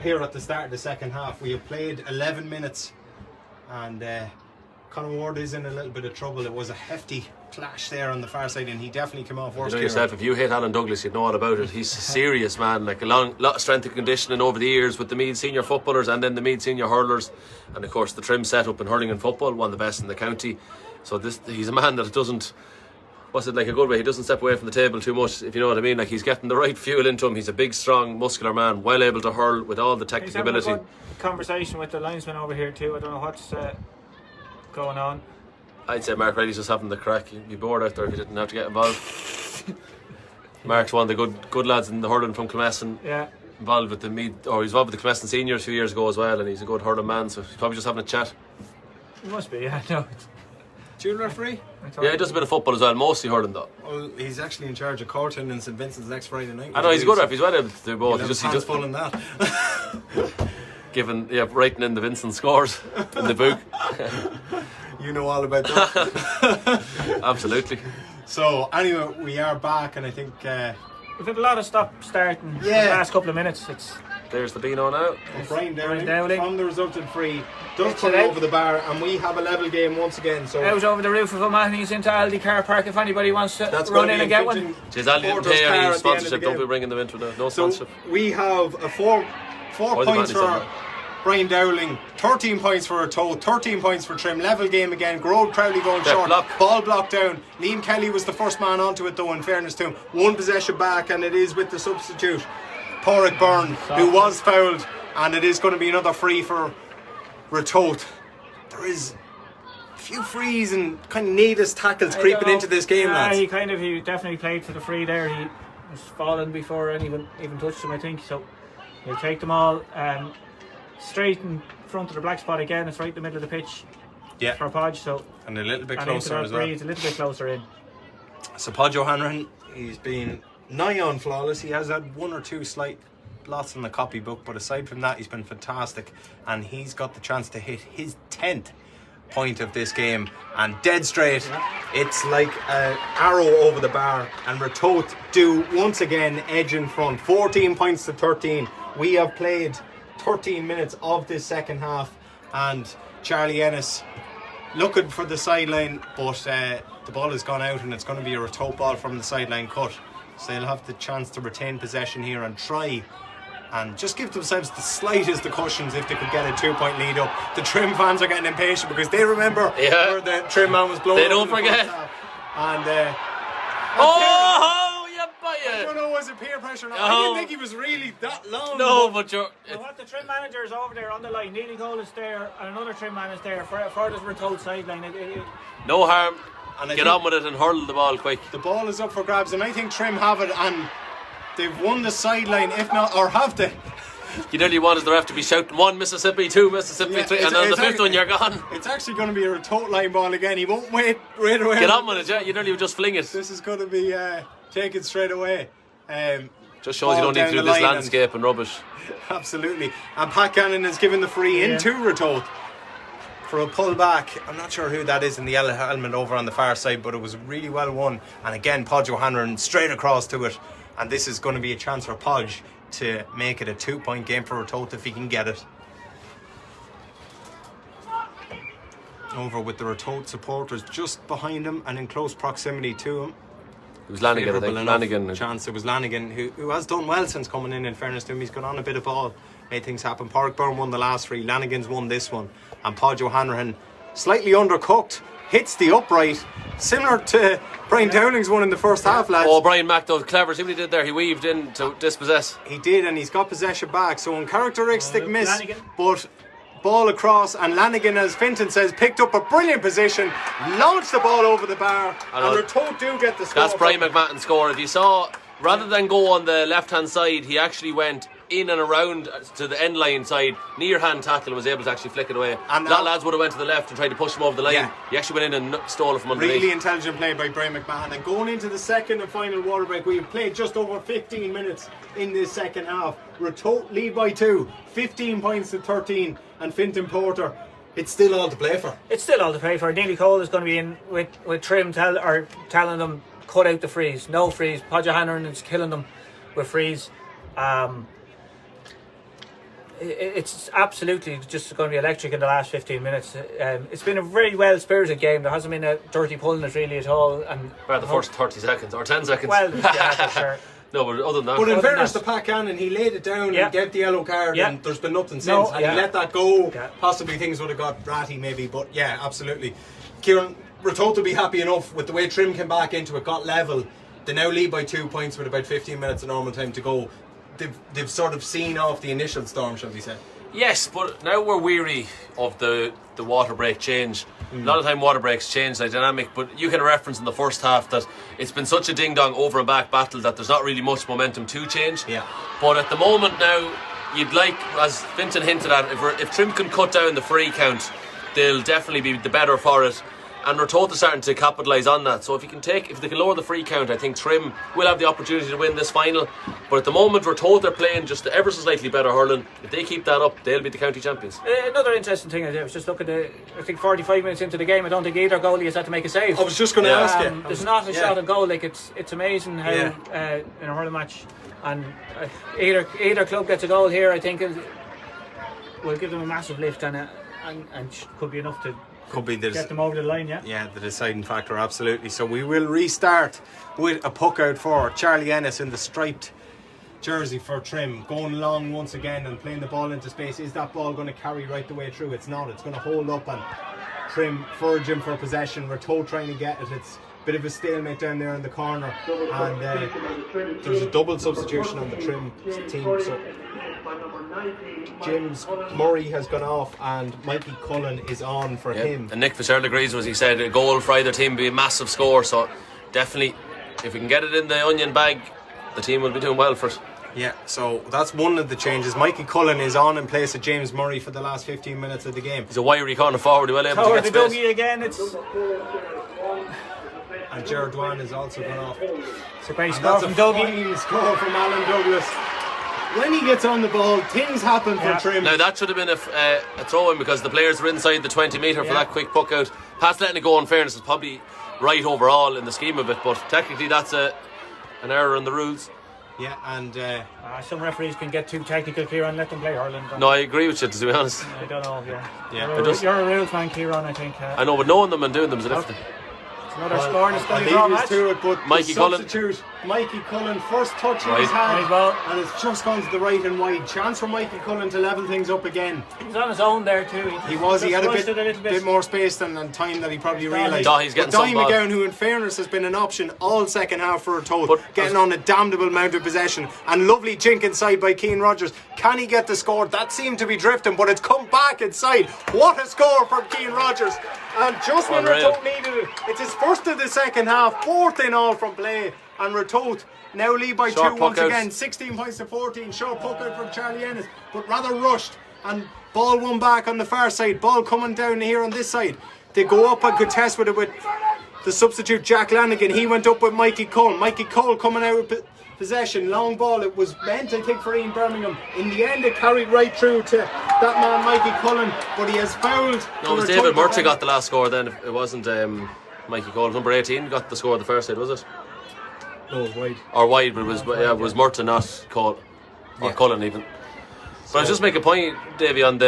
here at the start of the second half. We have played 11 minutes, and Conor Ward is in a little bit of trouble. It was a hefty clash there on the far side, and he definitely came off worse. You know yourself, if you hit Alan Douglas, you'd know all about it. He's a serious man, like a lot of strength and conditioning over the years with the Meath senior footballers and then the Meath senior hurlers, and of course the Trim setup in hurling and football, one of the best in the county. So he's a man that doesn't, what's it like a good way, he doesn't step away from the table too much, if you know what I mean. Like, he's getting the right fuel into him. He's a big, strong, muscular man, well able to hurl with all the technical ability. He's having a good conversation with the linesman over here too. I don't know what's going on. I'd say Mark Riley's just having the crack. You'd be bored out there if you didn't have to get involved. Mark's one of the good lads in the hurling from Clemesson. Yeah. Involved with the Meath, or he's involved with the Clemesson seniors a few years ago as well, and he's a good hurling man, so he's probably just having a chat. He must be, yeah. No. Dual referee? Yeah, he does a bit of football as well, mostly hurling though. Well, he's actually in charge of Corton and St Vincent's next Friday night. I know, he's a good ref, he's well able to do both. He just full in that. Writing in the Vincent scores in the book. You know all about that. Absolutely. So anyway, we are back, and I think we've had a lot of stop starting the last couple of minutes. There's the Beano now. Brian Dowling Dowling from the resultant free does It's turn out. over the bar, and we have a level game once again. So Out over the roof of O'Mahony's into Aldi car park if anybody wants to that's run gonna in be and get Finton one. Jeez, Aldi didn't Porter's pay car any at the end of the sponsorship. Don't game. be bringing them into the no So sponsorship. we have a four the points man is for Brian Dowling, 13 points for Ratoath, 13 points for Trim. Level game again. Grode Crowley going That short. block. Ball blocked down. Liam Kelly was the first man onto it though, in fairness to him. One possession back, and it is with the substitute, Pádraig Byrne, who was fouled, and it is going to be another free for Ratoath. There is a few frees and kind of needless tackles creeping into this game, lads. He definitely played for the free there. He was fallen before anyone even touched him, I think. So he'll take them all straight in front of the black spot again. It's right in the middle of the pitch Yeah, for Podge. So and a little bit and into closer that as well. breeze, a little bit closer in. So Podge O'Hanrahan, he's been nigh on flawless. He has had one or two slight blots in the copybook, but aside from that, he's been fantastic, and he's got the chance to hit his 10th point of this game, and dead straight. It's like an arrow over the bar, and Ratoath do once again edge in front. 14 points to 13. We have played 13 minutes of this second half, and Charlie Ennis looking for the sideline, but the ball has gone out, and it's going to be a Ratoath ball from the sideline cut. So they'll have the chance to retain possession here and try and just give themselves the slightest of cushions if they could get a 2-point lead up. The Trim fans are getting impatient because they remember where the Trim man was blowing. They don't up in the forget. first half. And You I don't buy know, was it peer pressure or not? Oh. I didn't think he was really that long. No, but you're. So what the Trim manager is over there on the line. Neely Cole is there, and another Trim man is there for this Ratoath sideline. No harm. And I Get think on with it and hurl the ball quick. the ball is up for grabs, and I think Trim have it, and they've won the sideline, if not, or have they? You nearly wanted the ref to be shouting 1 Mississippi, 2 Mississippi, Yeah, 3, it's- and then the it's fifth actually- one you're gone. It's actually going to be a Ratoath line ball again. He won't wait right away. Get on with it, yeah. You nearly would just fling it. This is going to be taken straight away. Just shows you ball don't need down to do the this line landscape and rubbish. Absolutely. And Pat Cannon has given the free into Ratoath for a pull back. I'm not sure who that is in the yellow helmet over on the far side, but it was really well won. And again, Podge O'Hanrahan straight across to it. And this is going to be a chance for Podge to make it a 2-point game for Ratoath if he can get it. Over with the Ratoath supporters just behind him and in close proximity to him. It was Lanigan, I Favourable think. enough Lanigan. chance. It was Lanigan who has done well since coming in fairness to him. He's got on a bit of ball, made things happen. Pádraig Byrne won the last three. Lanigan's won this one. And Podge O'Hanrahan, slightly undercooked, hits the upright, similar to Brian Dowling's one in the first half, lads. Oh, Brian Mcgowan Mclaren, see what he did there? He weaved in to dispossess. He did, and he's got possession back. So uncharacteristic miss, Lanigan. but ball across, and Lanigan, as Finton says, picked up a brilliant position, launched the ball over the bar, I know. and Ratoath do get the score. That's Brian McMahon's score. If you saw, rather than go on the left-hand side, he actually went in and around to the end line side, near hand tackle, and was able to actually flick it away. And a lot of lads would have went to the left and tried to push him over the line. Yeah. He actually went in and stole it from underneath. Really intelligent play by Brian McMahon. And going into the second and final water break, we've played just over 15 minutes in this second half. Ratoath lead by 2, 15 points to 13, and Finton Porter. It's still all to play for. It's still all to pay for. Neely Cole is going to be in with Trim telling them cut out the freeze, no freeze. Podge O'Hanrahan is killing them with freeze. It's absolutely just going to be electric in the last 15 minutes. It's been a very well spirited game. There hasn't been a dirty pulling it really at all. And Well, the first 30 seconds or 10 seconds. well, yeah, for sure. No, but other than that. But in Other than fairness to that- Pat Cannon, he laid it down Yeah. and gave the yellow card, Yeah. and there's been nothing since. No, and yeah. he let that go. Yeah. Possibly things would have got ratty, maybe, but yeah, absolutely. Kieran, Ratoath will be happy enough with the way Trim came back into it, got level. They now lead by 2 points with about 15 minutes of normal time to go. They've sort of seen off the initial storm, shall we say. Yes, but now we're weary of the water break change. A lot of time water breaks change the dynamic, but you can reference in the first half that it's been such a ding-dong over and back battle that there's not really much momentum to change. Yeah. But at the moment now, you'd like, as Finton hinted at, if Trim can cut down the free count, they'll definitely be the better for it. And Ratoath is starting to capitalise on that. So if they can lower the free count, I think Trim will have the opportunity to win this final. But at the moment, Ratoath are playing just ever so slightly better hurling. If they keep that up, they'll be the county champions. Another interesting thing, I was just looking at I think 45 minutes into the game, I don't think either goalie has had to make a save. I was just going to ask you. There's not a shot on goal. Like it's amazing how Yeah. in a hurling match And either club gets a goal here, I think will give them a massive lift, and could be enough to get them over the line. Yeah, the deciding factor, absolutely. So we will restart with a puck out for Charlie Ennis in the striped jersey for Trim, going long once again and playing the ball into space. Is that ball going to carry right the way through? It's not. It's going to hold up, and Trim foraging for possession. Ratoath trying to get it. It's a bit of a stalemate down there in the corner, and there's a double substitution on the Trim team. So James Murray has gone off and Mikey Cullen is on for him. And Nick Fitzgerald agrees with us. He said a goal for either team would be a massive score, so definitely if we can get it in the onion bag, the team will be doing well for it. Yeah, so that's one of the changes. Mikey Cullen is on in place of James Murray for the last 15 minutes of the game. He's a wiry corner forward, well able to get space. Dougie again. And Gerard Dwan is also gone off. It's a great score That's from a Dougie. fine score from Alan Douglas. When he gets on the ball, things happen for Trim. Now that should have been a throw-in because the players were inside the 20 metre for that quick puck out. Pat's letting it go, in fairness, is probably right overall in the scheme of it, but technically that's an error in the rules. Yeah, and some referees can get too technical, Kieran. Let them play Hurling. No, I agree with you, to be honest. I don't know. Yeah. You're a rules man, Kieran. I think. I know, but knowing them and doing them is a different. Another score in the I'll draw leave match. to it, but Mikey the substitute, Mikey Cullen, first touch in his hand, and it's just gone to the right and wide. Chance for Mikey Cullen to level things up again. He was on his own there too. He had a bit more space and time than he probably realised. Dahi's getting some ball. Mcgowan, who in fairness has been an option all second half for Ratoath, getting on a damnable amount of possession, and lovely jink inside by Cian Rogers. Can he get the score? That seemed to be drifting, but it's come back inside. What a score from Cian Rogers! And just when Ratoath needed it, it's his first of the second half, fourth in all from play, and Ratoath now lead by Short 2 once puck again, out. 16 points to 14. Short puck out from Charlie Ennis, but rather rushed, and ball one back on the far side, ball coming down here on this side. They go up and contest with it with the substitute Jack Lanigan. He went up with Mikey Cole. Mikey Cole coming out with possession, long ball. It was meant, I think, for Ian Birmingham. In the end, it carried right through to that man Mikey Cullen, but he has fouled. No, it was David Murtagh got the last score then. It wasn't Mikey Cole. Number 18 got the score the first side, was it? No, it was wide. Or wide, but it was Murtagh, not Cole. Or Cullen even. But I was just making a point, Davey, on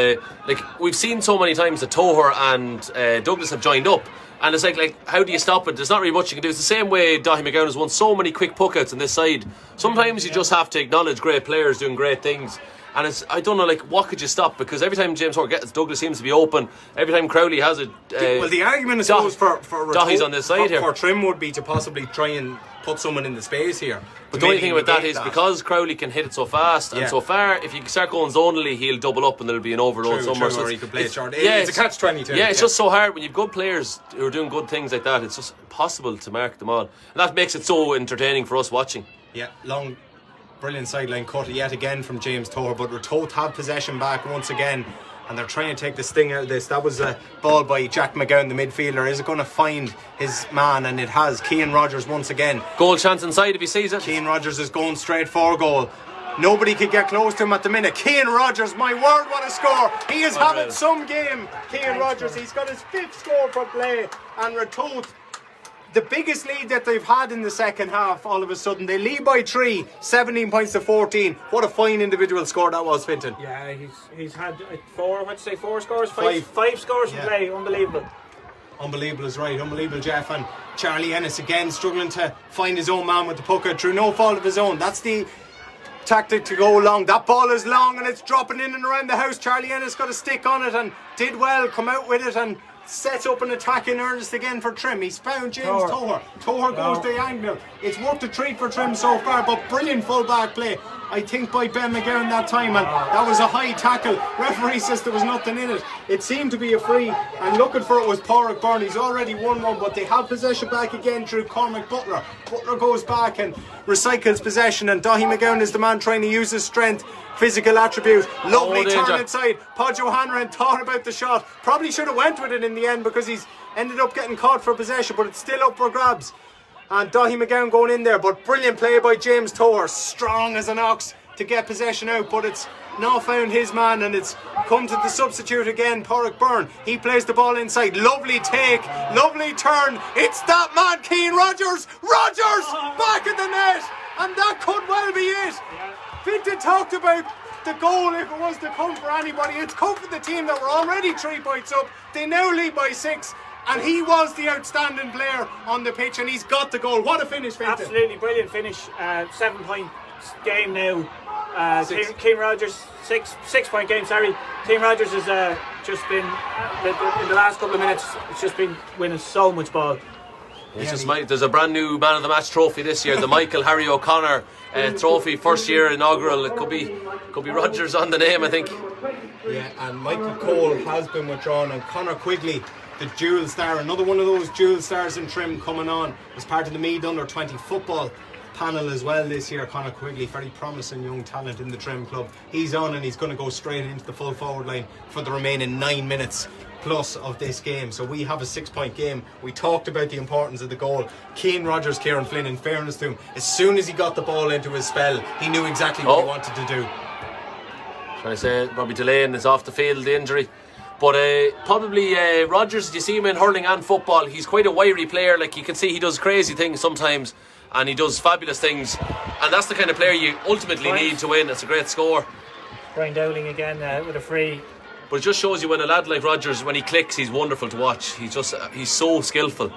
we've seen so many times that Toher and Douglas have joined up, and it's like how do you stop it? There's not really much you can do. It's the same way Dahi Mcgowan has won so many quick puckouts on this side. Sometimes you just have to acknowledge great players doing great things, and I don't know, what could you stop? Because every time James Toher gets, Douglas seems to be open. Every time Crowley has it. Well, the argument, I suppose, for Dahi's on this side here. For Trim would be to possibly try and put someone in the space here. But the only thing about that is because Crowley can hit it so fast and so far, if you start going zonally, he'll double up and there'll be an overload somewhere. So he could play it short. Yeah, it's a catch-22. Yeah, it's just so hard when you've good players who are doing good things like that. It's just impossible to mark them all, and that makes it so entertaining for us watching. Yeah, long, brilliant sideline cut yet again from James Toher, but Ratoath have possession back once again. And they're trying to take the sting out of this. That was a ball by Jack Mcgowan, the midfielder. Is it going to find his man? And it has. Cian Rogers once again. Goal chance inside if he sees it. Cian Rogers is going straight for goal. Nobody could get close to him at the minute. Cian Rogers, my word, what a score. He is having some game. Cian Rogers, he's got his 5th score for play. And Ratoath, the biggest lead that they've had in the second half, all of a sudden they lead by 3, 17 points to 14. What a fine individual score that was, Finton. Yeah, he's had 4 scores, 5 scores from play. Unbelievable. Unbelievable is right, unbelievable, Jeff. And Charlie Ennis again struggling to find his own man with the puck out through no fault of his own. That's the tactic to go long. That ball is long and it's dropping in and around the house. Charlie Ennis got a stick on it and did well, come out with it and sets up an attack in earnest again for Trim. He's found James Toher. Toher goes diagonal. It's worked a treat for Trim so far, but brilliant full back play, I think, by Ben Mcgowan that time, and that was a high tackle. Referee says there was nothing in it. It seemed to be a free, and looking for it was Pádraig Byrne. He's already won one, but they have possession back again through Cormac Butler. Butler goes back and recycles possession, and Dahi Mcgowan is the man trying to use his strength, physical attribute. Lovely turn inside. Podge O'Hanlon thought about the shot. Probably should have went with it in the end because he's ended up getting caught for possession, but it's still up for grabs. And Dahi Mcgowan going in there, but brilliant play by James Toher, strong as an ox to get possession out, but it's now found his man and it's come to the substitute again, Pádraig Byrne. He plays the ball inside, lovely take, lovely turn. It's that man, Cian Rogers, back in the net, And that could well be it. Vinton talked about the goal, if it was to come for anybody, it's come for the team that were already 3 points up. They now lead by 6, and he was the outstanding player on the pitch, and he's got the goal. What a finish, Vinton. Absolutely brilliant finish. 7 point game now. Keane Rogers, 6 point game, sorry. Keane Rogers has just been, in the last couple of minutes, it's just been winning so much ball. There's a brand new Man of the Match trophy this year, the Michael Harry O'Connor trophy, first year inaugural. It could be Rogers on the name, I think. Yeah, and Michael Cole has been withdrawn, and Conor Quigley, the dual star, another one of those dual stars in Trim coming on as part of the Meath under-20 football panel as well this year. Conor Quigley, very promising young talent in the Trim club. He's on, and he's going to go straight into the full forward line for the remaining 9 minutes plus of this game. So we have a 6 point game. We talked about the importance of the goal. Keane Rogers, Kieran Flynn, in fairness to him, as soon as he got the ball into his spell, he knew exactly what he wanted to do. Trying to say probably delaying is off the field, the injury. But probably Rogers, you see him in hurling and football, he's quite a wiry player. Like, you can see he does crazy things sometimes, and he does fabulous things, and that's the kind of player you ultimately need to win. It's a great score. Brian Dowling again with a free. But it just shows you when a lad like Rogers, when he clicks, he's wonderful to watch. He's so skillful,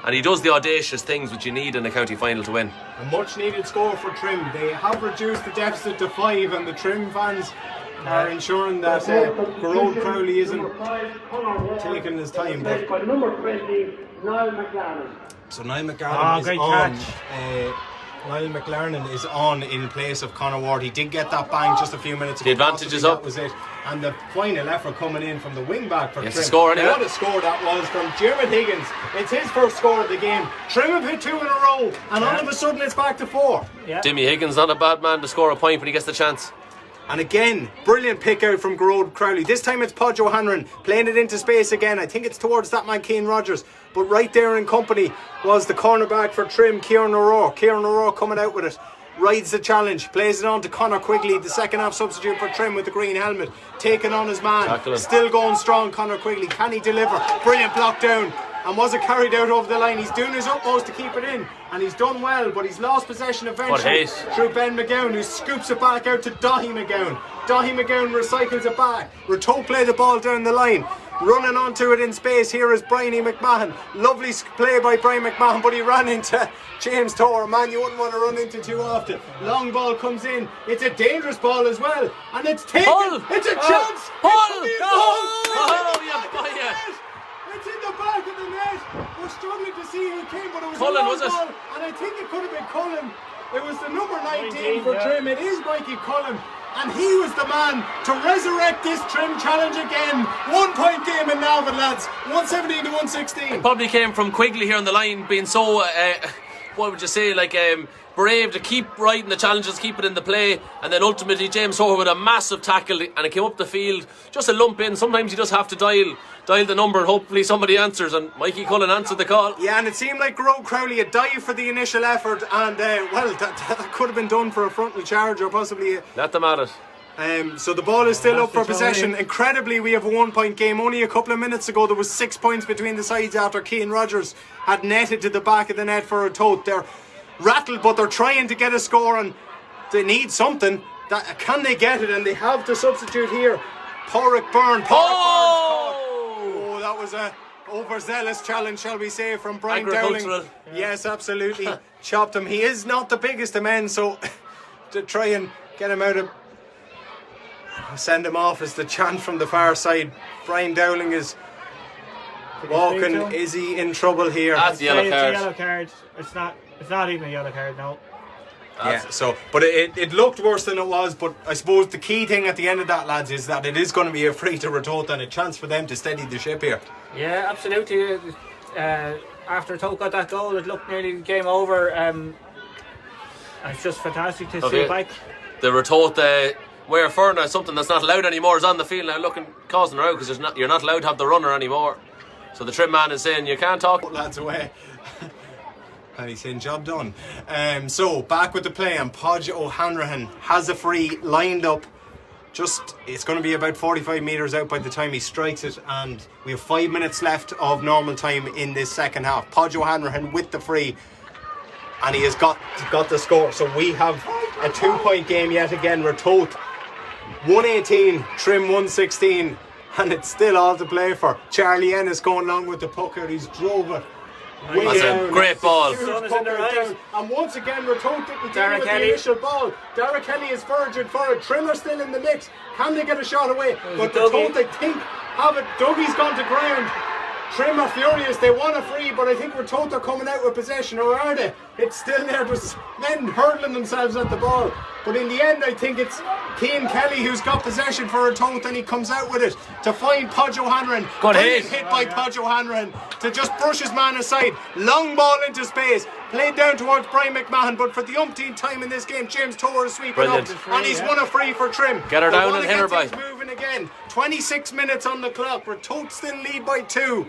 and he does the audacious things which you need in a county final to win. A much needed score for Trim. They have reduced the deficit to 5, and the Trim fans are ensuring that Garrod Crowley isn't taking his time. But by number 20, Niall McLaren. so Niall McGowan is great on. catch. Niall McLaren is on in place of Conor Ward. He did get that bang just a few minutes ago. The advantage is up. That was it. And the final effort coming in from the wing back for Yes, Trim. the score anyway. What a score that was from Diarmuid Higgins. It's his first score of the game. Trim have hit 2 in a row, and all of a sudden it's back to 4. Yeah. Dimmy Higgins, not a bad man to score a point when he gets the chance. And again, brilliant pick out from Garrod Crowley. This time it's Podge O'Hanlon playing it into space again. I think it's towards that man Keane Rogers. But right there in company was the cornerback for Trim, Kieran O'Rourke. Kieran O'Rourke coming out with it. Rides the challenge, plays it on to Conor Quigley, the second half substitute for Trim with the green helmet. Taking on his man. Tackling. Still going strong, Conor Quigley. Can he deliver? Brilliant block down. And was it carried out over the line? He's doing his utmost to keep it in, and he's done well, but he's lost possession eventually through Ben Mcgowan, who scoops it back out to Dahi Mcgowan. Dahi Mcgowan recycles it back. Ratoath play the ball down the line. Running onto it in space here is Bryony McMahon. Lovely play by Brian McMahon, but he ran into James Torr, a man you wouldn't want to run into too often. Long ball comes in. It's a dangerous ball as well, and it's taken. Pull. It's a chance. It's in the back of the net. We're struggling to see who came, but it was Cullen, a long was it? ball, and I think it could have been Cullen. It was the number 19 for Trim. It is Mikey Cullen, and he was the man to resurrect this Trim challenge again. 1 point game in Navan, lads. 117 to 116. Probably came from Quigley here on the line, being so what would you say, like brave to keep riding the challenges, keep it in the play, and then ultimately James Hoare with a massive tackle, and it came up the field, just a lump in. Sometimes you just have to dial the number and hopefully somebody answers, and Mikey Cullen answered the call. Yeah, and it seemed like Garrod Crowley had dived for the initial effort, and that could have been done for a frontal charge or possibly Let them at it. so the ball is still up for That's the possession. tone. Incredibly, we have a 1 point game. Only a couple of minutes ago there was 6 points between the sides after Keane Rogers had netted to the back of the net for Ratoath. They're rattled, but they're trying to get a score, and they need something. Can they get it? And they have to substitute here. Porrick Byrne. Oh, that was a overzealous challenge, shall we say, from Brian Dowling. Agricultural. Yes, absolutely. Chopped him. He is not the biggest of men, so to try and get him out of, send him off is the chant from the far side. Brian Dowling is walking. Is he in trouble here? That's the yellow It's a card. yellow card. It's not even a yellow card, no. Yeah, so, but it looked worse than it was, but I suppose the key thing at the end of that, lads, is that it is going to be a free to Ratoath and a chance for them to steady the ship here. Yeah, absolutely. After Ratoath got that goal, it looked nearly game over. It's just fantastic to see it back. The Ratoath where Ferna, something that's not allowed anymore, is on the field now causing her out, because you're not allowed to have the runner anymore. So the Trim man is saying you can't talk. Lads away. And he's saying job done. So back with the play, and Podge O'Hanrahan has a free lined up. It's going to be about 45 metres out by the time he strikes it, and we have 5 minutes left of normal time in this second half. Podge O'Hanrahan with the free. and he has got the score. So we have a 2-point game yet again. Ratoath 118, Trim 116, and it's still all to play for. Charlie Ennis going along with the puck out. He's drove it. That's a great ball. And once again, Ratoath didn't deal with the initial ball. Dara Kelly is verging for it. Trim are still in the mix. Can they get a shot away? But Ratoath, I think, have it. Dougie's gone to ground. Trim are furious. They want a free, but I think Ratoath are coming out with possession, or are they? It's still there. There's men hurling themselves at the ball. But in the end, I think it's Cian Kelly who's got possession for Ratoath, and he comes out with it to find Podge O'Hanlon. Good hit. Hit by Podge O'Hanlon to just brush his man aside. Long ball into space. Played down towards Brian McMahon, but for the umpteenth time in this game, James Tower is sweeping Brilliant. up, and he's won a free for Trim. Get her They down wanna and hit her get by. things moving again. 26 minutes on the clock. Ratoath still lead by 2.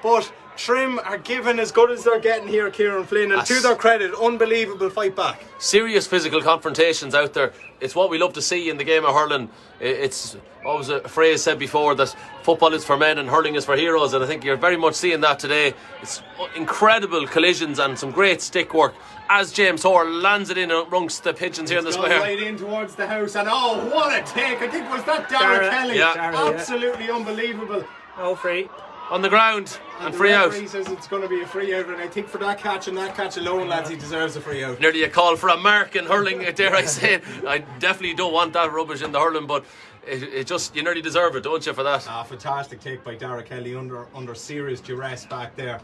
But Trim are giving as good as they're getting here, Kieran Flynn, and to their credit, unbelievable fight back. Serious physical confrontations out there. It's what we love to see in the game of hurling. It's always a phrase said before that football is for men and hurling is for heroes, and I think you're very much seeing that today. It's incredible collisions and some great stick work as James Hoare lands it in amongst the pigeons here in the square. Right in towards the house, and oh, what a take! I think was that Dara Kelly. Yeah. Absolutely unbelievable. No free. On the ground and free out. He says it's going to be a free out, and I think for that catch and that catch alone, lads, he deserves a free out. Nearly a call for a mark in hurling, dare I say it. I definitely don't want that rubbish in the hurling, but it just, you nearly deserve it, don't you, for that? Fantastic take by Dara Kelly under serious duress back there.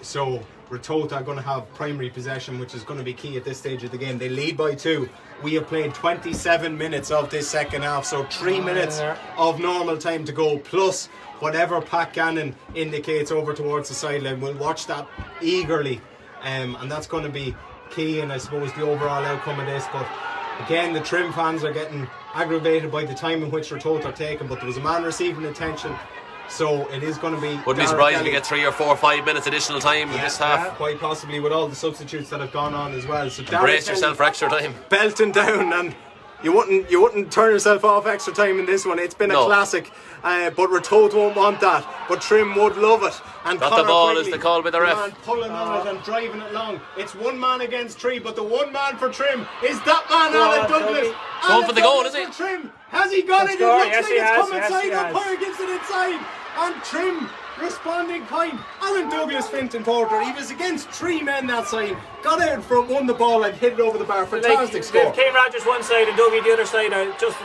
So Ratoath are going to have primary possession, which is going to be key at this stage of the game. They lead by 2. We have played 27 minutes of this second half, so 3 minutes of normal time to go, plus whatever Pat Gannon indicates over towards the sideline. We'll watch that eagerly, and that's going to be key in, I suppose, the overall outcome of this. But again, the Trim fans are getting aggravated by the time in which Ratoath are taken, but there was a man receiving attention, so it is going to be... Wouldn't be surprised if we get 3 or 4 or 5 minutes additional time in this half. Quite possibly, with all the substitutes that have gone on as well. So brace yourself for extra time. Belting down, and you wouldn't turn yourself off extra time in this one. It's been a classic, but Ratoath won't want that. But Trim would love it. And got the ball is the call by the ref. Man pulling on it and driving it long. It's 1 man against 3, but the 1 man for Trim is that man, Alan Douglas. Going for the goal, is he? Trim. Has he got it? It looks like it's come inside. Umpire gives it inside, and Trim responding kind. Alan Douglas, Finton Porter, he was against 3 men that side, got out in front, won the ball and hit it over the bar. Fantastic score. Kane Rogers one side and Dougie the other side. Just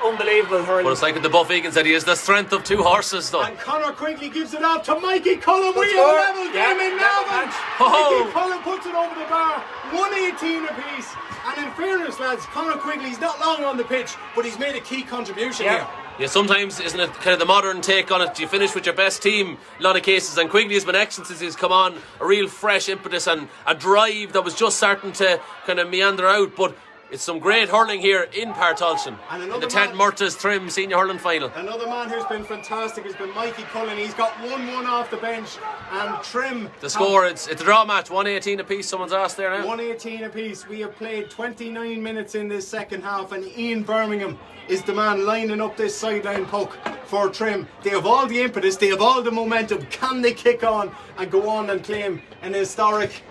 unbelievable hurling. Well, it's like the Buff Egan said, he has the strength of 2 horses though. And Conor Quigley gives it off to Mikey Cullen. We have a level game in Navan. Mikey Cullen puts it over the bar. 118 apiece. And in fairness, lads, Conor Quigley's not long on the pitch, but he's made a key contribution here. Yeah, sometimes, isn't it kind of the modern take on it? You finish with your best team, a lot of cases, and Quigley has been excellent since he's come on. A real fresh impetus and a drive that was just starting to kind of meander out, but it's some great hurling here in Partolshin in the Ted Murtagh's Trim Senior Hurling Final. Another man who's been fantastic has been Mikey Cullen. He's got 1-1 off the bench, and Trim... The score, it's a draw match, 118 apiece, someone's asked there now. 118 apiece. We have played 29 minutes in this second half, and Ian Birmingham is the man lining up this sideline puck for Trim. They have all the impetus, they have all the momentum. Can they kick on and go on and claim an historic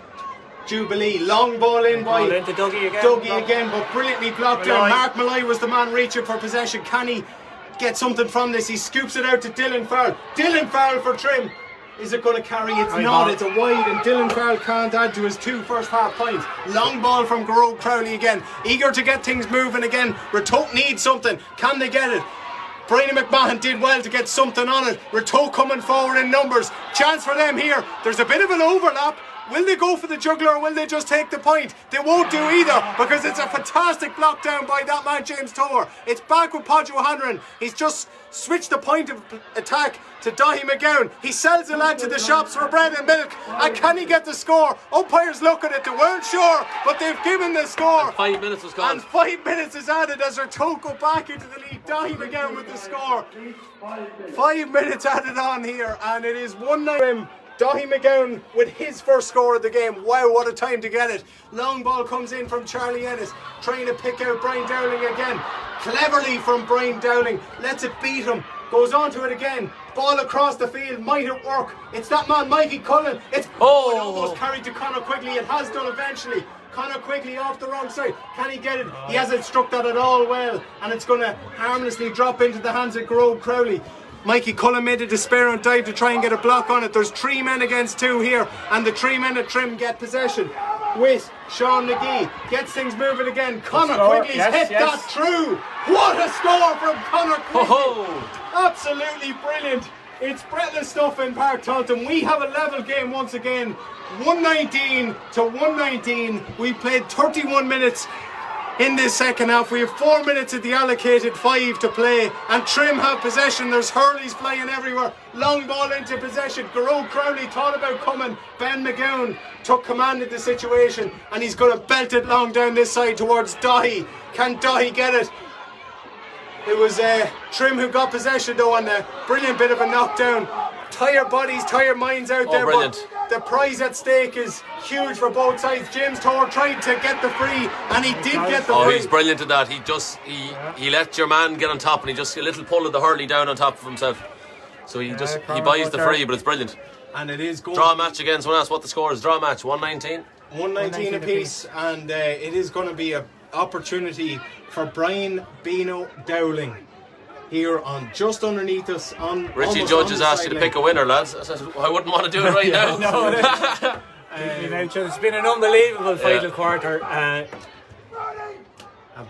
Jubilee? Long ball in by into Dougie again, but brilliantly blocked down. Mark Malloy was the man reaching for possession. Can he get something from this? He scoops it out to Dylan Farrell. Dylan Farrell for Trim. Is it going to carry? It's not. It's a wide, and Dylan Farrell can't add to his 2 first half points. Long ball from Garrod Crowley again. Eager to get things moving again. Ratoath needs something. Can they get it? Brian McMahon did well to get something on it. Ratoath coming forward in numbers. Chance for them here. There's a bit of an overlap. Will they go for the juggler, or will they just take the point? They won't do either, because it's a fantastic block down by that man James Tower. It's back with Podge O'Hanlon. He's just switched the point of attack to Dahi McGowan. He sells the lad to the shops for bread and milk. And can he get the score? Umpires look at it, they weren't sure, but they've given the score. And 5 minutes was gone. And 5 minutes is added as Ratoath go back into the lead. Dahi McGowan with the score. 5 minutes added on here, and it is 1-9. Dahi McGowan with his first score of the game. Wow, what a time to get it. Long ball comes in from Charlie Ennis, trying to pick out Brian Dowling again. cleverly from Brian Dowling, lets it beat him, goes on to it again, ball across the field, might it work? It's that man Mikey Cullen, it almost carried to Conor Quigley, it has done eventually. Conor Quigley off the wrong side, can he get it? He hasn't struck that at all well, and it's going to harmlessly drop into the hands of Gerard Crowley. Mikey Cullen made a despairing dive to try and get a block on it. There's 3 men against 2 here, and the 3 men at Trim get possession with Sean McGee. Gets things moving again. Conor Quigley's hit that through. What a score from Conor Quigley! Absolutely brilliant. It's breathless stuff in Park Taunton. We have a level game once again. 119 to 119. We played 31 minutes in this second half. We have 4 minutes at the allocated 5 to play, and Trim have possession. There's hurleys flying everywhere. Long ball into possession. Gerard Crowley thought about coming. Ben Mcgowan took command of the situation, and he's going to belt it long down this side towards Dahi. Can Dahi get it? It was Trim who got possession though, and a brilliant bit of a knockdown. Tired bodies, tired minds out there, brilliant. But the prize at stake is huge for both sides. James Torr tried to get the free, and he did get the free. He's brilliant at that. He let your man get on top, and he just a little pull of the hurley down on top of himself. So he buys the free, but it's brilliant. And it is going draw match again. Someone asked what the score is. Draw match 119. 119 apiece, and it is going to be an opportunity for Brian Bino Dowling here on just underneath us. On Richie Judge has asked you to pick a winner, lads. I wouldn't want to do it right now. No, it's been an unbelievable final quarter. And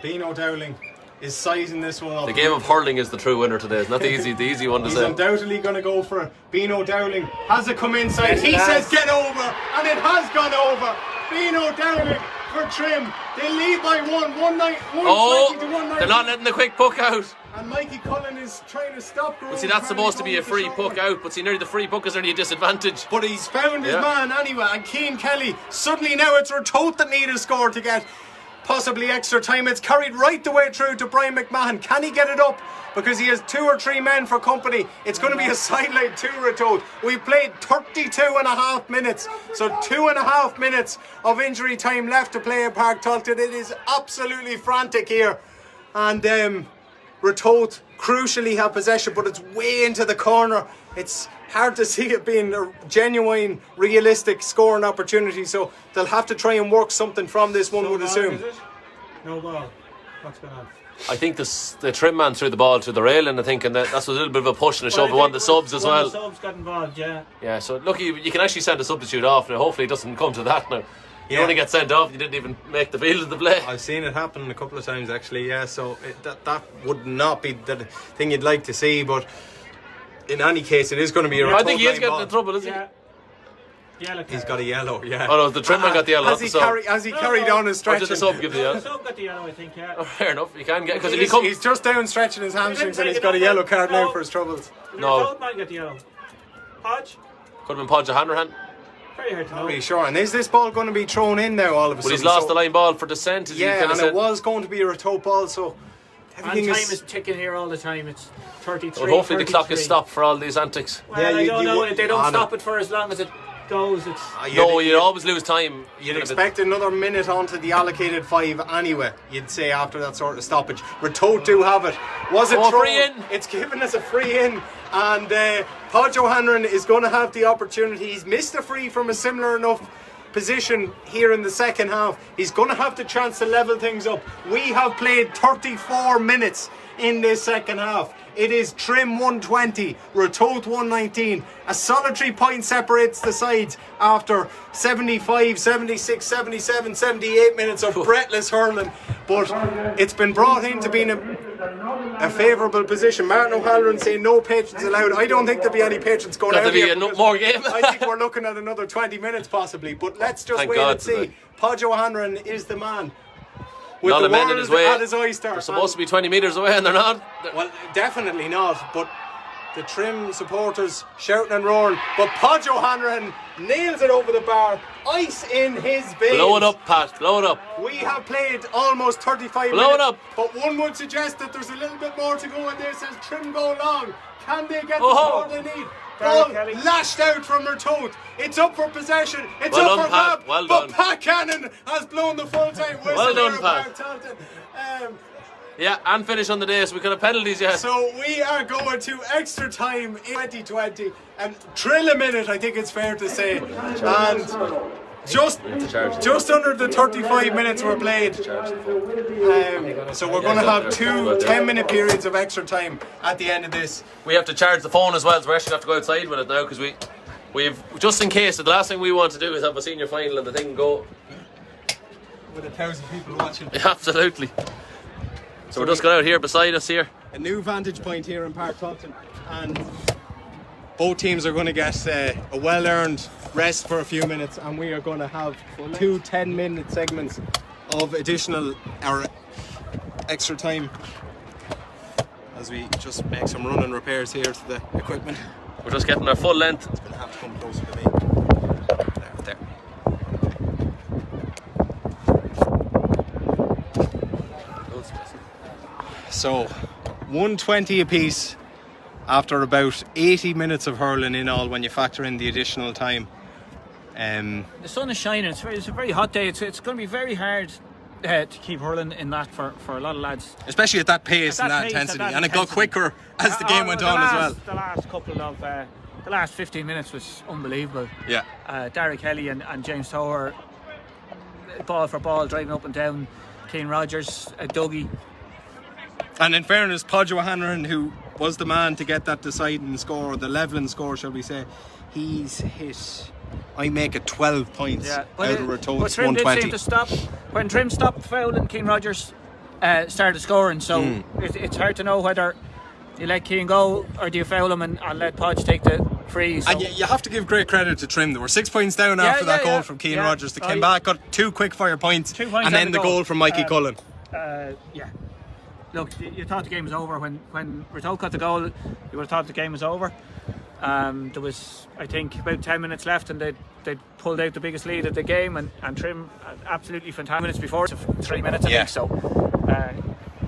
Bino Dowling is sizing this one up. The game of hurling is the true winner today. It's not the easy one to He's say. undoubtedly going to go for it. Bino Dowling has it come inside. He says get over, and it has gone over. Bino Dowling for Trim. They lead by 120 to 119. They're not letting the quick puck out. And Mikey Cullen is trying to stop. But see, that's supposed to be a free puck out. But see, nearly the free puck is nearly a disadvantage. But he's found his man anyway. And Cian Kelly, suddenly now it's Ratoath that need a score to get possibly extra time. It's carried right the way through to Brian McMahon. Can he get it up? Because he has 2 or 3 men for company. It's going to be a sideline to Ratoath. We played 32 and a half minutes. So 2.5 minutes of injury time left to play in Park Taunton. It is absolutely frantic here. And Ratoath crucially have possession, but it's way into the corner. It's hard to see it being a genuine, realistic scoring opportunity. So they'll have to try and work something from this one, would assume. No ball. What's going on? I think the Trim man threw the ball to the railing, I think, and that's a little bit of a push and a shove of one of the subs as well. One of the subs got involved, yeah. Yeah, so look, you can actually send a substitute off now. Hopefully it doesn't come to that now. You only get sent off, you didn't even make the field of the play. I've seen it happen a couple of times actually, yeah, so that would not be the thing you'd like to see, but in any case it is going to be a I think he is getting in trouble, isn't he? Yellow He's got a yellow, yeah. Oh no, the Trim man got the yellow. As he carried on his stretching. Or did the sub give the yellow? The sub got the yellow, I think, yeah. Oh, fair enough, you can get, because if he's just down stretching his hamstrings and he's got a yellow card now for his troubles. No. The man got the yellow. Podge? Could have been Podge or Hanrahan. Very hard to know. Not really sure. And is this ball going to be thrown in now all of a sudden? But he's lost the line ball for descent. Yeah, and it was going to be a Ratoath ball, so everything is ticking here all the time. It's 33. Well, hopefully the clock is stopped for all these antics. Well, I don't know. If they don't stop it for as long as it goes, it's... No, you always lose time. You'd expect another minute onto the allocated 5 anyway, you'd say, after that sort of stoppage. Ratoath do have it. Was it thrown? Free in. It's given us a free in, and Podge O'Hanlon is going to have the opportunity. He's missed a free from a similar enough position here in the second half. He's going to have the chance to level things up. We have played 34 minutes in this second half. It is Trim 120, Ratoath 119. A solitary point separates the sides after 75, 76, 77, 78 minutes of breathless hurling. But it's been brought into being a favourable position. Martin O'Halloran saying no patrons allowed. I don't think there'll be any patrons going out here. There'll be more game. I think we're looking at another 20 minutes possibly. But let's just wait and see. Podge O'Hanlon is the man. With not the a man in his way. At his oyster. They're supposed to be 20 metres away and they're not. Well, definitely not. But the Trim supporters shouting and roaring. But Podge O'Hanlon nails it over the bar. Ice in his veins. Blow it up, Pat. Blow it up. We have played almost 35 minutes. Blow it up. But one would suggest that there's a little bit more to go in this as Trim go long. Can they get the score they need? Ball lashed out from Ratoath. It's up for possession. It's well up for Pat. grab. But Pat Cannon has blown the full time whistle. Well done, Pat. Yeah, and finish on the day, so we could have penalties yet. So we are going to extra time in 2020 and trill a minute, I think it's fair to say. And just under the 35 minutes were played. So we're going to have 2 10-minute periods of extra time at the end of this. We have to charge the phone as well, so we're actually going to have to go outside with it now, because we've just in case, the last thing we want to do is have a senior final and the thing go. With 1,000 people watching. Yeah, absolutely. So we're just going out here beside us here. A new vantage point here in Park Taunton, and both teams are going to get a well-earned rest for a few minutes, and we are going to have 2 10-minute segments of additional or extra time as we just make some running repairs here to the equipment. We're just getting our full length. It's going to have to come closer to me. There. So 120 apiece after about 80 minutes of hurling in all when you factor in the additional time. The sun is shining. It's a very hot day. It's going to be very hard to keep hurling in that for a lot of lads. Especially at that pace and that intensity. And it got quicker as the game went on as well. The last couple of the last 15 minutes was unbelievable. Yeah. Derek Kelly and James Tower, ball for ball, driving up and down. Keane Rogers, Dougie. And in fairness, Podge O'Hanlon, who was the man to get that deciding score, the levelling score, shall we say, he's hit, I make it 12 points out of Ratoath's 120. Did seem to stop when Trim stopped fouling. Keane Rogers started scoring, so it's hard to know whether you let Keane go or do you foul him and let Podge take the free. So. And you have to give great credit to Trim. They were 6 points down after that goal from Keane Rogers. They came back, got 2 quick fire points, and then the goal from Mikey Cullen. Look, you thought the game was over when Ratoath got the goal. You would have thought the game was over. There was, I think, about 10 minutes left, and they pulled out the biggest lead of the game. And Trim absolutely fantastic minutes before, 3 minutes, I think. So,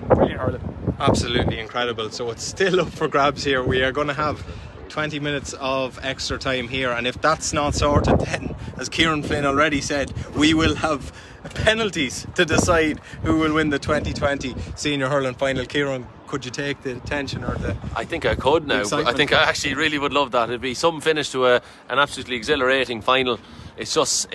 brilliant hurling. Absolutely incredible. So it's still up for grabs here. We are going to have 20 minutes of extra time here, and if that's not sorted, then, as Kieran Flynn already said, we will have penalties to decide who will win the 2020 senior hurling final. Kieran, could you take the tension or the I think I could now. I think I actually really would love that. It'd be some finish to an absolutely exhilarating final. It's just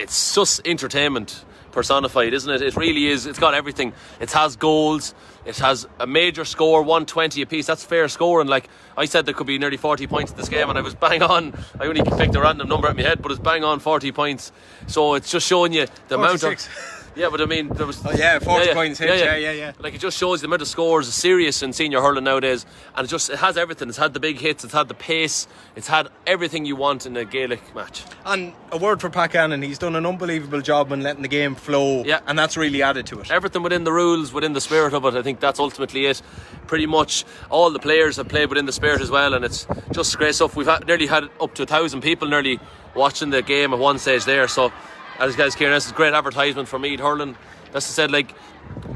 entertainment personified, isn't it? It really is. It's got everything. It has goals. It has a major score, 120 apiece. That's fair scoring. Like I said, there could be nearly 40 points in this game, and I was bang on. I only picked a random number at my head, but it's bang on 40 points. So it's just showing you the 46. amount of. Yeah, but I mean, there was. 40 points hit. Yeah. Like it just shows the amount of scores is serious in senior hurling nowadays, and it has everything. It's had the big hits, it's had the pace, it's had everything you want in a Gaelic match. And a word for Pat Gannon, he's done an unbelievable job in letting the game flow, and that's really added to it. Everything within the rules, within the spirit of it. I think that's ultimately it. Pretty much all the players have played within the spirit as well, and it's just great stuff. We've nearly had up to 1,000 people nearly watching the game at one stage there. So, as Kieran says, it's great advertisement for Meath hurling. That's said, like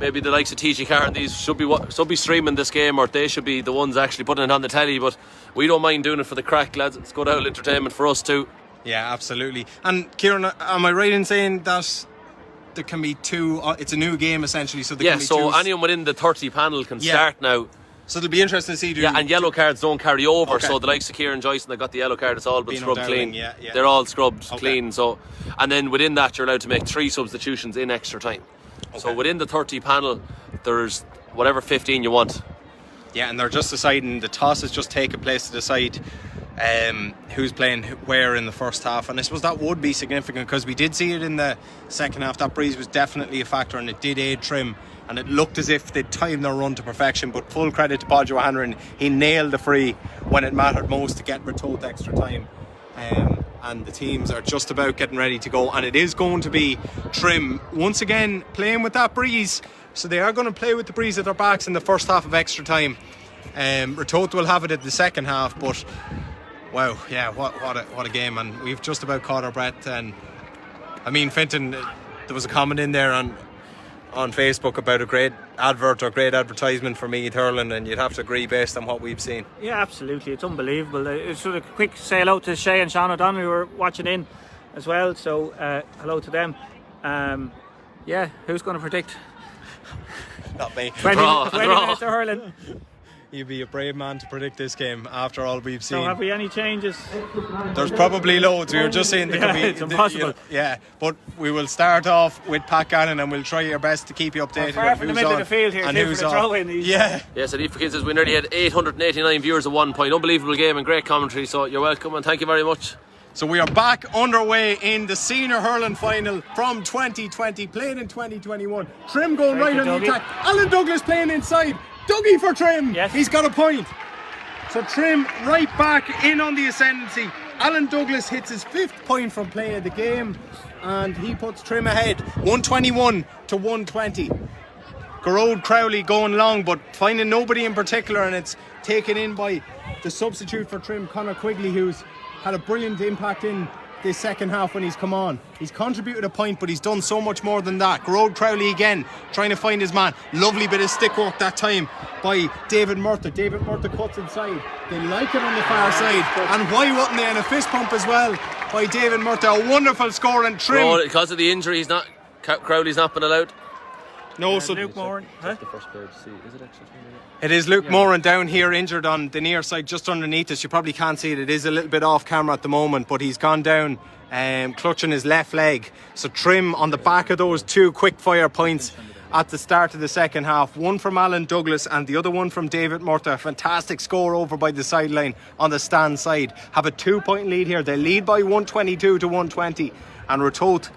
maybe the likes of TG Carr and these should be streaming this game, or they should be the ones actually putting it on the telly. But we don't mind doing it for the crack, lads. It's good out entertainment for us too. Yeah, absolutely. And Kieran, am I right in saying that there can be 2? It's a new game essentially, so there can be 2. So anyone within the 30 panel can start now. So it'll be interesting to see. And yellow cards don't carry over. Okay. So the likes of Kieran Joyce, and they got the yellow card. It's all been scrubbed clean. Yeah. They're all scrubbed clean. So, and then within that, you're allowed to make 3 substitutions in extra time. Okay. So within the 30 panel, there's whatever 15 you want. Yeah, and they're just deciding. The toss has just taken place to decide who's playing where in the first half, and I suppose that would be significant because we did see it in the second half. That breeze was definitely a factor, and it did aid Trim, and it looked as if they'd timed their run to perfection. But full credit to Podge O'Hanlon, he nailed the free when it mattered most to get Ratoath extra time. And the teams are just about getting ready to go, and it is going to be Trim once again playing with that breeze. So they are going to play with the breeze at their backs in the first half of extra time. Ratoath will have it at the second half, but wow, yeah, what a game. And we've just about caught our breath. And I mean, Fintan, there was a comment in there on Facebook about a great advert or great advertisement for Meath hurling, and you'd have to agree based on what we've seen. Yeah, absolutely, it's unbelievable. It's sort of a quick say hello to Shay and Sean O'Donnell who were watching in as well, so hello to them. Who's going to predict? Not me. 20 Draw. minutes of hurling. You'd be a brave man to predict this game after all we've seen. So have we any changes? There's probably loads. We were just saying there could be. It's impossible. Yeah, but we will start off with Pat Gannon and we'll try our best to keep you updated Far on from the who's middle on of the field here, and too, who's for the off. throw-in. Yeah. Yes, and Aoife says we nearly had 889 viewers at one point. Unbelievable game and great commentary. So you're welcome and thank you very much. So we are back underway in the senior hurling final from 2020, played in 2021. Trim going right on the attack. Alan Douglas playing inside. Dougie for Trim. Yes. He's got a point. So Trim right back in on the ascendancy. Alan Douglas hits his 5th point from play of the game and he puts Trim ahead 121 to 120. Garrod Crowley going long but finding nobody in particular, and it's taken in by the substitute for Trim, Conor Quigley, who's had a brilliant impact in this second half when he's come on. He's contributed a point, but he's done so much more than that. Garrod Crowley again trying to find his man. Lovely bit of stick work that time by David Murtagh. David Murtagh cuts inside. They like it on the far side, and why wouldn't they? And a fist pump as well by David Murtagh. A wonderful score, and Trim. Oh, because of the injury, Crowley's not been allowed. No, so Luke Moran. Huh? The first player to see. Is it actually? it is Luke Moran down here injured on the near side just underneath us. You probably can't see it. It is a little bit off camera at the moment, but he's gone down clutching his left leg. So Trim on the back of those 2 quick fire points at the start of the second half. One from Alan Douglas and the other one from David Murtagh. Fantastic score over by the sideline on the stand side. Have a 2-point lead here. They lead by 122 to 120. And Ratoath,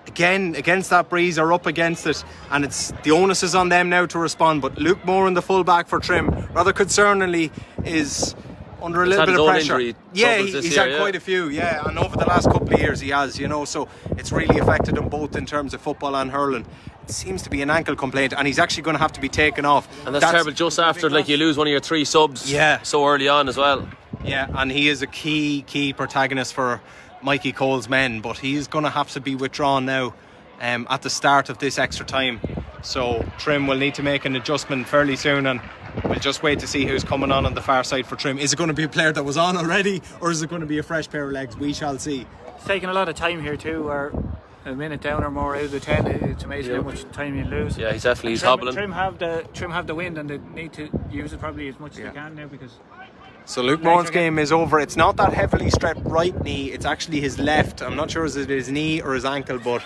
again, against that breeze, are up against it, and it's the onus is on them now to respond. But Luke Moran, the fullback for Trim, rather concerningly, is under a little bit of pressure. Yeah, he's had quite a few. Yeah, and over the last couple of years he has, so it's really affected him both in terms of football and hurling. It seems to be an ankle complaint, and he's actually going to have to be taken off. And that's terrible just after you lose one of your 3 subs so early on as well. Yeah, and he is a key protagonist for Mikey Cole's men, but he's going to have to be withdrawn now at the start of this extra time. So Trim will need to make an adjustment fairly soon, and we'll just wait to see who's coming on the far side for Trim. Is it going to be a player that was on already, or is it going to be a fresh pair of legs? We shall see. It's taking a lot of time here too. We're a minute down or more out of the 10. It's amazing how much time you lose. Yeah, he's hobbling. Trim have the wind, and they need to use it probably as much as they can now, because so Luke Moran's game is over. It's not that heavily strapped right knee, it's actually his left. I'm not sure if it's his knee or his ankle, but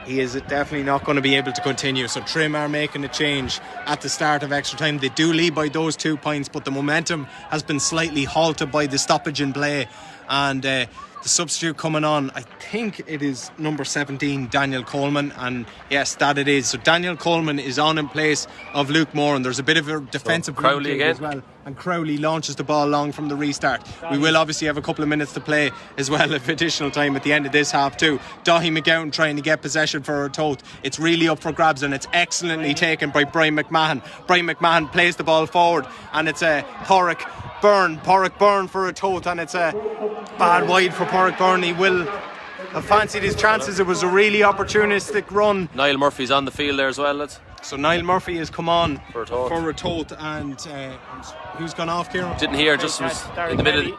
he is definitely not going to be able to continue. So Trim are making a change at the start of extra time. They do lead by those 2 points, but the momentum has been slightly halted by the stoppage in play, and the substitute coming on, I think it is number 17, Daniel Coleman, and yes, that it is. So Daniel Coleman is on in place of Luke Moran. There's a bit of a defensive Crowley again as well, and Crowley launches the ball long from the restart. We will obviously have a couple of minutes to play as well of additional time at the end of this half too. Daithí McGowan trying to get possession for Ratoath. It's really up for grabs, and it's excellently taken by Brian McMahon. Brian McMahon plays the ball forward, and it's a Porrick Byrne for Ratoath, and it's a bad wide for Porrick Byrne. He will have fancied his chances. It was a really opportunistic run. Niall Murphy's on the field there as well, lads. So Niall Murphy has come on for Ratoath, and who's gone off, Kieran? Didn't hear, just was in the middle.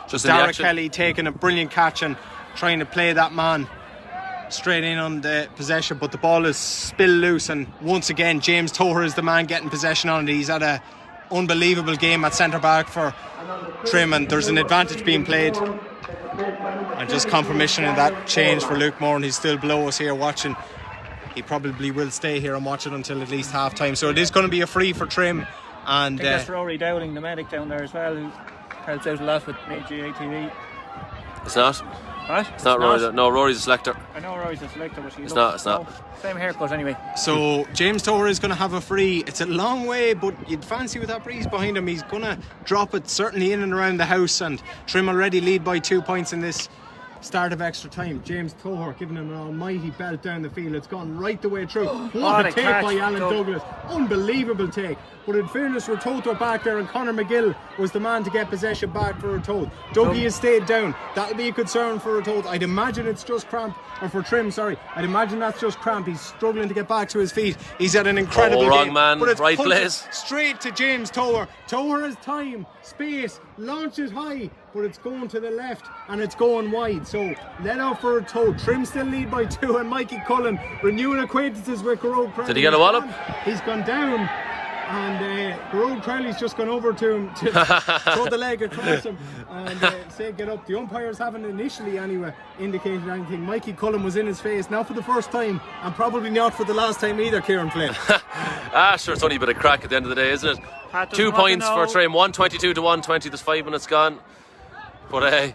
Just Darragh Kelly taking a brilliant catch and trying to play that man straight in on the possession, but the ball is spilled loose, and once again James Toher is the man getting possession on it. He's had a unbelievable game at centre back for Trim, and there's an advantage being played, and just confirmation of that change for Luke Moran. He's still below us here watching. He probably will stay here and watch it until at least half time, so it is going to be a free for Trim. And I think that's Rory Dowling, the medic down there as well, who helps out a lot with GATV. It's not. What? It's not Rory. No, Rory's a selector. I know Rory's a selector, but it's not. Same haircut anyway. So James Toher is going to have a free. It's a long way, but you'd fancy with that breeze behind him, he's going to drop it certainly in and around the house. And Trim already lead by 2 points in this start of extra time. James Toher giving him an almighty belt down the field. It's gone right the way through. What a take by Alan Douglas. Unbelievable take. But in fairness, Ratoath were back there, and Conor McGill was the man to get possession back for Ratoath. Dougie has stayed down. That'll be a concern for Ratoath. I'd imagine it's just cramp, or for Trim, sorry. I'd imagine that's just cramp. He's struggling to get back to his feet. He's had an incredible game. Wrong man, but it's right place. Straight to James Toher. Toher has time, space, launches high. but it's going to the left and it's going wide. So let out for Ratoath. Trim still lead by 2, and Mikey Cullen renewing acquaintances with Garrod Crowley. Did he get a wallop? He's gone down. And Garrod Crowley's just gone over to him to throw the leg across him and say get up. The umpires haven't initially anyway indicated anything. Mikey Cullen was in his face, now for the first time, and probably not for the last time either, Kieran Flynn. Sure, it's only a bit of crack at the end of the day, isn't it? 2 points for Trim, 122 to 120, there's 5 minutes gone. But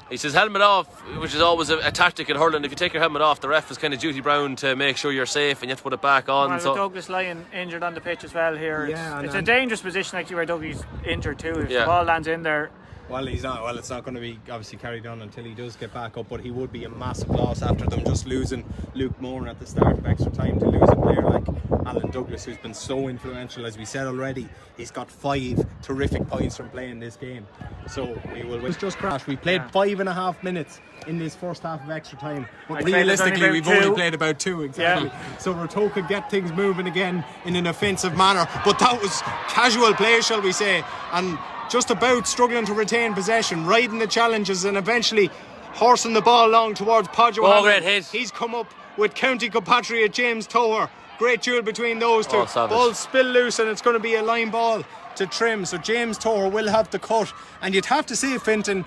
he says helmet off, which is always a tactic in hurling. If you take your helmet off, the ref is kind of duty bound to make sure you're safe, and you have to put it back on. Well, so Douglas lying injured on the pitch as well here. Yeah, it's a dangerous position actually where Dougie's injured too. If Yeah. the ball lands in there. Well, he's not. Well, it's not going to be obviously carried on until he does get back up. But he would be a massive loss after them just losing Luke Moore at the start of extra time, to lose a player like Alan Douglas, who's been so influential, as we said already. He's got 5 terrific points from playing this game. So we will. It's just crash. We played 5.5 minutes in this first half of extra time, but realistically we've only played about 2 exactly. Yeah. So Ratoath could get things moving again in an offensive manner. But that was casual play, shall we say, and just about struggling to retain possession, riding the challenges and eventually horsing the ball along towards Podjo. Oh, great hit. He's come up with county compatriot James Tower. Great duel between those two. Oh, ball spill loose and it's going to be a line ball to Trim. So James Tower will have the cut. And you'd have to say, Fintan,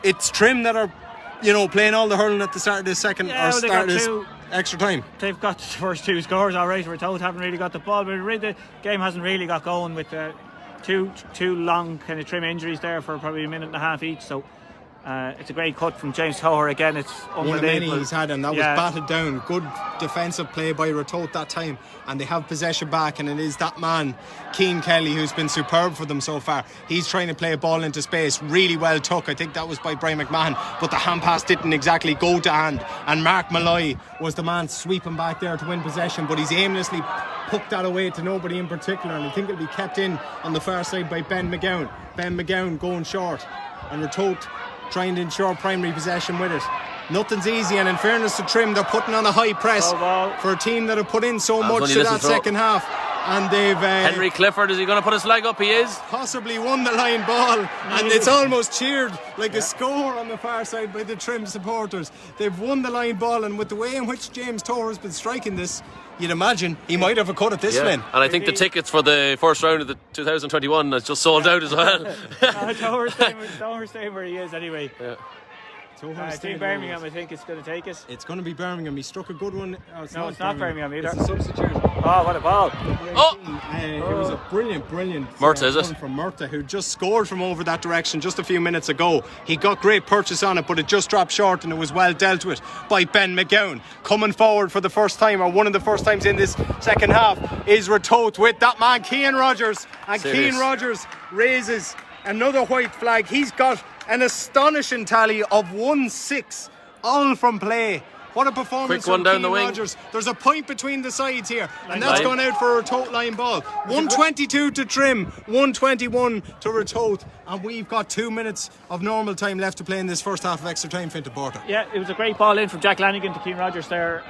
it's Trim that are, playing all the hurling at the start of this second start of this extra time. They've got the first 2 scores alright. Ratoath haven't really got the ball, but the game hasn't really got going with two long kind of Trim injuries there for probably a minute and a half each. So it's a great cut from James Tower again. It's one of many he's had, and that was Yeah. batted down. Good defensive play by Ratoath that time, and they have possession back, and it is that man Keane Kelly who's been superb for them so far. He's trying to play a ball into space, really well took. I think that was by Brian McMahon, but the hand pass didn't exactly go to hand, and Mark Malloy was the man sweeping back there to win possession, but he's aimlessly hooked that away to nobody in particular, and I think it'll be kept in on the far side by Ben Mcgowan. Ben Mcgowan going short, and Ratoath trying to ensure primary possession with it. Nothing's easy, and in fairness to Trim, they're putting on a high press for a team that have put in so much to that second half. And they've Henry Clifford, is he going to put his leg up? He is. Possibly won the line ball, and it's almost cheered like a score on the far side by the Trim supporters. They've won the line ball, and with the way in which James Tower has been striking this, you'd imagine he might have a cut at this win. And I think the tickets for the first round of the 2021 has just sold out as well. Tower's staying where he is anyway. Yeah. I think Birmingham, I think it's going to take us. It's going to be Birmingham. He struck a good one. It's not Birmingham either. It's a substitute. Oh, what a ball. It was a brilliant Murtagh, is it? one from Murtagh, who just scored from over that direction just a few minutes ago. He got great purchase on it, but it just dropped short, and it was well dealt with by Ben Mcgowan. Coming forward for the first time, or one of the first times in this second half, is Ratoath with that man Cian Rogers, and Cian Rogers raises another white flag. He's got an astonishing tally of 1-6, all from play. What a performance. Quick one down the wing. Rogers. There's a point between the sides here, and that's gone out for a Ratoath line ball. 122 to Trim, 121 to Ratoath, and we've got 2 minutes of normal time left to play in this first half of extra time. Fintan Porter. Yeah, it was a great ball in from Jack Lanigan to Cian Rogers there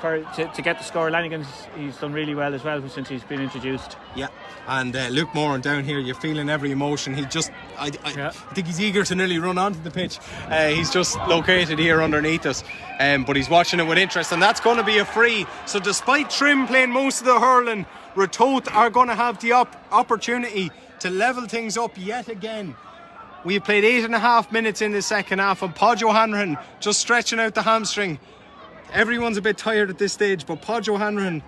to get the score. Lanigan, he's done really well as well since he's been introduced. Yeah, and Luke Moore down here, you're feeling every emotion. He just, I think he's eager to nearly run onto the pitch. He's just located here underneath us, but he's watching it with interest, and that's going to be a free. So despite Trim playing most of the hurling, Ratoath are going to have the opportunity to level things up yet again. We've played 8.5 minutes in the second half, and Podjo Hanrahan just stretching out the hamstring. Everyone's a bit tired at this stage, but Podjo Hanrahan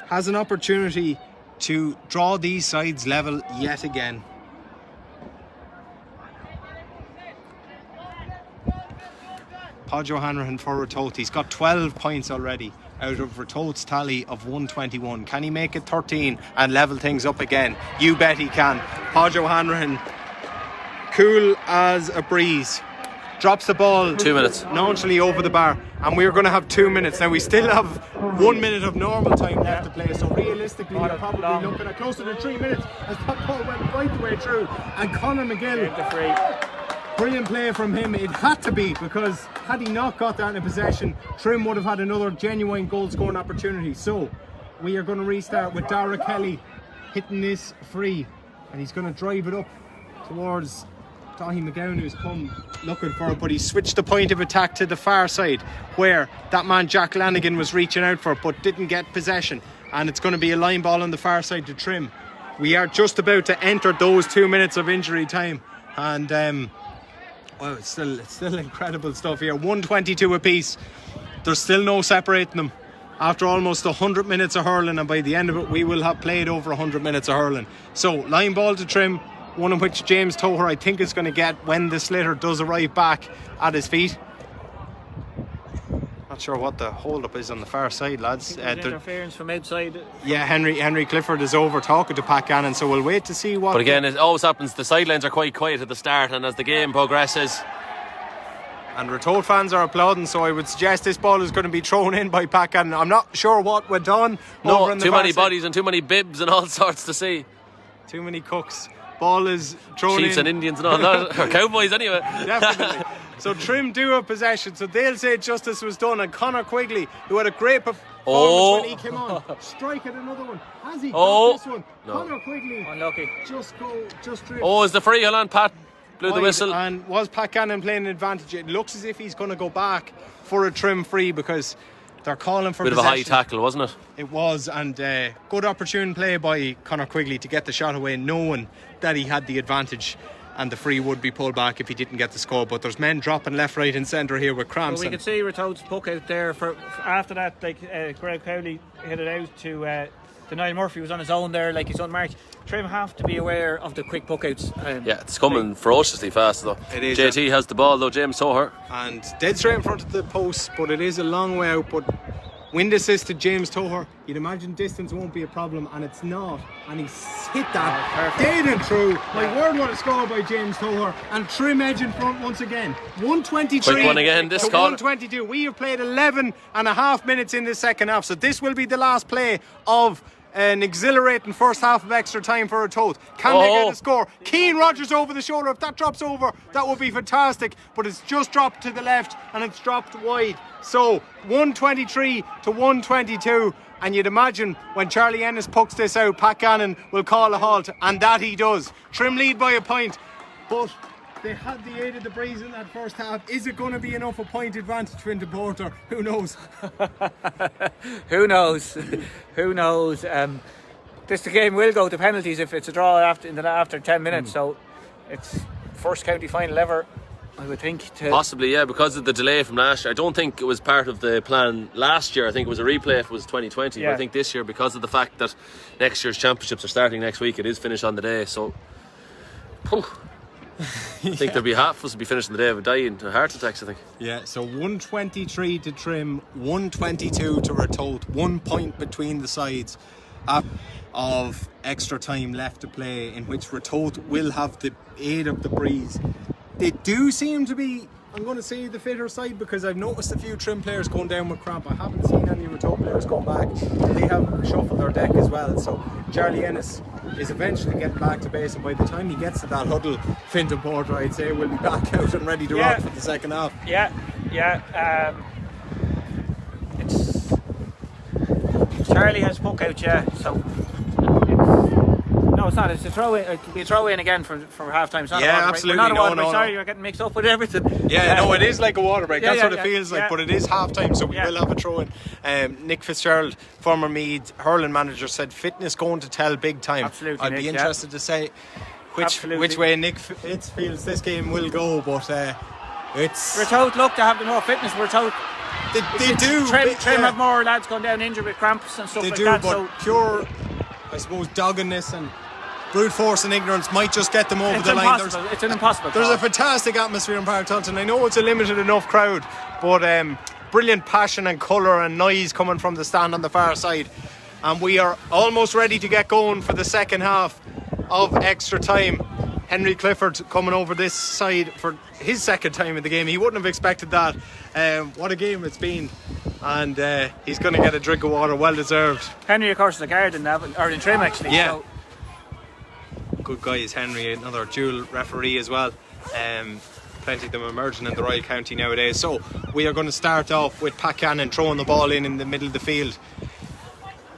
has an opportunity to draw these sides level yet again. Podjo Hanrahan for Ratoath. He's got 12 points already out of Ratoath's tally of 121. Can he make it 13 and level things up again? You bet he can. Podjo Hanrahan, cool as a breeze, drops the ball 2 minutes nonchalantly over the bar, and we're going to have 2 minutes. Now we still have 1 minute of normal time left to play, so realistically you're probably looking at closer to 3 minutes as that ball went right the way through. And Conor McGill, brilliant play from him. It had to be, because had he not got that in possession, Trim would have had another genuine goal scoring opportunity. So we are going to restart with Dara Kelly hitting this free, and he's going to drive it up towards Mcgowan who's come looking for it, but he switched the point of attack to the far side where that man Jack Lanigan was reaching out for, but didn't get possession. And it's going to be a line ball on the far side to Trim. We are just about to enter those 2 minutes of injury time, and well, it's still incredible stuff here. 122 apiece. There's still no separating them after almost 100 minutes of hurling, and by the end of it we will have played over 100 minutes of hurling. So line ball to Trim, one in which James Toher I think is going to get when the sliotar does arrive back at his feet. Not sure what the hold up is on the far side, lads. Interference from outside. Yeah, Henry Clifford is over talking to Pat Gannon, so we'll wait to see what. But again, it always happens, the sidelines are quite quiet at the start, and as the game progresses. And Ratoath fans are applauding, so I would suggest this ball is going to be thrown in by Pat Gannon. I'm not sure what went on. No, over in the too many far side. bodies and too many bibs and all sorts to see. Too many cooks. Ball is thrown Chiefs in. and Indians and all that, or Cowboys anyway. Definitely. So Trim do have possession, so they'll say justice was done. And Conor Quigley, who had a great performance when he came on, strike at another one. Has he got this one? No. Conor Quigley, Unlucky. just Trim. Oh, is the free? Hold on, Pat blew the Wide. whistle. And was Pat Gannon playing an advantage? It looks as if he's going to go back for a Trim free because they're calling for Bit of a possession. high tackle, wasn't it? It was, and good opportune play by Conor Quigley to get the shot away, knowing that he had the advantage, and the free would be pulled back if he didn't get the score. But there's men dropping left, right and centre here with cramps. Well, we could see Ratoath's puck out there. For after that, like Greg Cowley hit it out to Niall Murphy was on his own there, like he's unmarked. Trim have to be aware of the quick puck outs. Yeah, it's coming ferociously fast though. It is, JT has the ball though, James Toher. And dead straight in front of the post, but it is a long way out. But wind assisted James Toher, you'd imagine distance won't be a problem, and it's not. And he's hit that dead and true. My word, what a score by James Toher. And Trim edge in front once again. 123 Quick one again, this to call. 122. We have played 11 and a half minutes in the second half, so this will be the last play of an exhilarating first half of extra time for Ratoath. Can they get a score? Keane Rogers over the shoulder. If that drops over, that would be fantastic, but it's just dropped to the left and it's dropped wide. So 123 to 122, and you'd imagine when Charlie Ennis pucks this out, Pat Gannon will call a halt, and that he does. Trim lead by a point, but they had the aid of the breeze in that first half. Is it going to be enough a point advantage for Fintan Porter? Who knows? Who knows? Who knows? The game will go to penalties if it's a draw after 10 minutes. So it's first county final ever, I would think. Possibly, yeah, because of the delay from last year. I don't think it was part of the plan last year. I think it was a replay if it was 2020. Yeah. But I think this year, because of the fact that next year's championships are starting next week, it is finished on the day. So, I think there'll be half of us will be finished on the day of dying to heart attacks, I think. Yeah, so 123 to Trim, 122 to Ratoath, 1 point between the sides of extra time left to play, in which Ratoath will have the aid of the breeze. They do seem to be, I'm going to say, the fitter side, because I've noticed a few Trim players going down with cramp. I haven't seen any Ratoath players come back. They have shuffled their deck as well, so Charlie Ennis is eventually getting back to base, and by the time he gets to that huddle, Fintan Porter, I'd say, will be back out and ready to rock for the second half. It's Charlie has puck out, so no, it's not. It's a throw in. It'll be a throw in again for half time. Yeah, absolutely. Not a water break. No. Sorry, you're getting mixed up with everything. No, it is like a water break. That's what it feels like. Yeah. But it is half time, so we will have a throw in. Nick Fitzgerald, former Meath hurling manager, said fitness going to tell big time. Absolutely, I'd be interested to say which way Nick Fitz feels this game will go, but it's Ratoath look to have the more fitness. Ratoath they do. Trim have more lads going down injured with cramps and stuff They like do, that. but So pure, I suppose, doggedness and brute force and ignorance might just get them over the line. It's an impossible. There's call. a fantastic atmosphere in Park Tulton. I know it's a limited enough crowd, but brilliant passion and colour and noise coming from the stand on the far side. And we are almost ready to get going for the second half of extra time. Henry Clifford coming over this side for his second time in the game. He wouldn't have expected that. What a game it's been. And he's going to get a drink of water, well deserved. Henry, of course, is a guard in Trim actually. Yeah. So. Good guy is Henry, another dual referee as well. Plenty of them emerging in the Royal County nowadays. So we are going to start off with Pat Gannon throwing the ball in the middle of the field.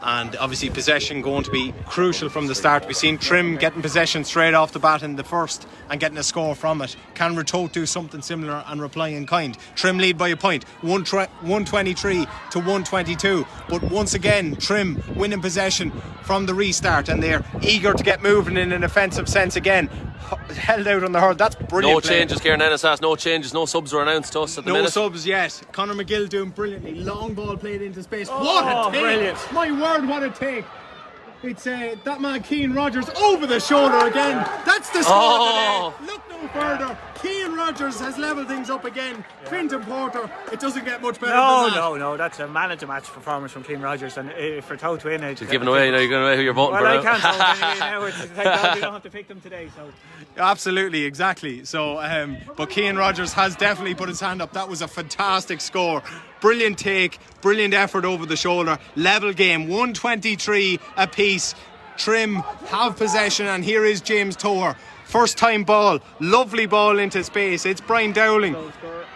And obviously possession going to be crucial from the start. We've seen Trim getting possession straight off the bat in the first and getting a score from it. Can Ratoath do something similar and reply in kind? Trim lead by a point, 123 to 122. But once again, Trim winning possession from the restart, and they're eager to get moving in an offensive sense again. Held out on the hurl. That's brilliant. No changes, Kieran Ennis asked. No changes, no subs were announced to us at the minute. No subs yet. Conor McGill doing brilliantly. Long ball played into space. Oh, what a take! brilliant. My word, what a take! It's that man Keane Rogers over the shoulder again. That's the score today. Look no further. Keane Rogers has levelled things up again. Quinton Porter. It doesn't get much better than that. No. That's a man-of-the-match performance from Keane Rogers, and if Ratoath win it, You're giving away. You're giving away who you're voting for. Well, I now. can't vote anyway now. It's thank God we don't have to pick them today. So Absolutely, exactly. So, but Keane Rogers has definitely put his hand up. That was a fantastic score. Brilliant take, brilliant effort over the shoulder. Level game, 123 apiece. Trim have possession, and here is James Toher. First time ball, lovely ball into space. It's Brian Dowling,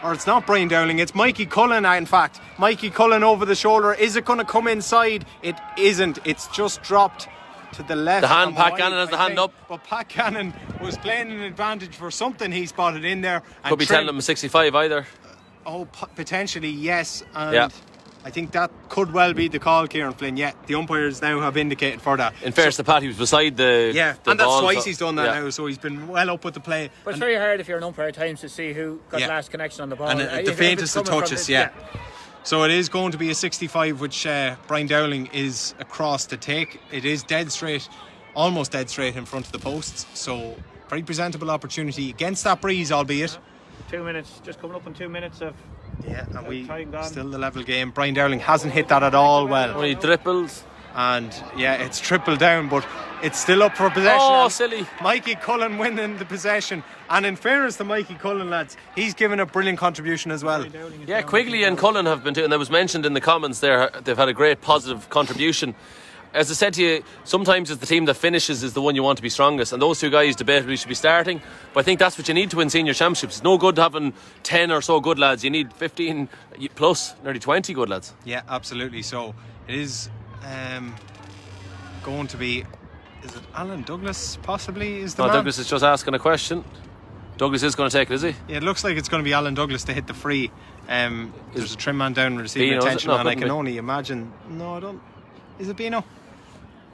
or it's not Brian Dowling, it's Mikey Cullen in fact. Mikey Cullen over the shoulder. Is it going to come inside? It isn't. It's just dropped to the left. The hand, Pat wide, Gannon has the I hand think. up. But Pat Gannon was playing an advantage for something he spotted in there. And Could be telling him 65 either. Oh, potentially, yes. And Yeah. I think that could well be the call, Kieran Flynn. Yeah, the umpires now have indicated for that. In fairness to Pat, he was beside the And that's ball, twice so- he's done that yeah. now, so he's been well up with the play. but it's very hard if you're an umpire at times to see who got Yeah. last connection on the ball. And If the it's faintest of coming from touches, it, yeah. So it is going to be a 65, which Brian Dowling is across to take. It is dead straight, almost dead straight in front of the posts. So very presentable opportunity against that breeze, albeit. 2 minutes, just coming up in 2 minutes of. Yeah, and we time gone. still the level game. Brian Dowling hasn't hit that at all well. Only dribbles. And yeah, it's tripled down, but it's still up for possession. Oh, And silly. Mikey Cullen winning the possession. And in fairness to Mikey Cullen, lads, he's given a brilliant contribution as well. Yeah, Quigley and Cullen have been doing. That was mentioned in the comments there. They've had a great positive contribution. As I said to you, sometimes it's the team that finishes is the one you want to be strongest, and those two guys debatably should be starting. But I think that's what you need to win senior championships. It's no good having 10 or so good lads. You need 15 plus, nearly 20 good lads. Yeah, absolutely. So it is going to be. Is it Alan Douglas? Possibly is the man? Douglas is just asking a question. Douglas is going to take it, is he? Yeah, it looks like it's going to be Alan Douglas to hit the free. There's a trim man down receiving Bino, is it? attention, No, and I couldn't can be. only imagine. No, I don't. Is it Bino?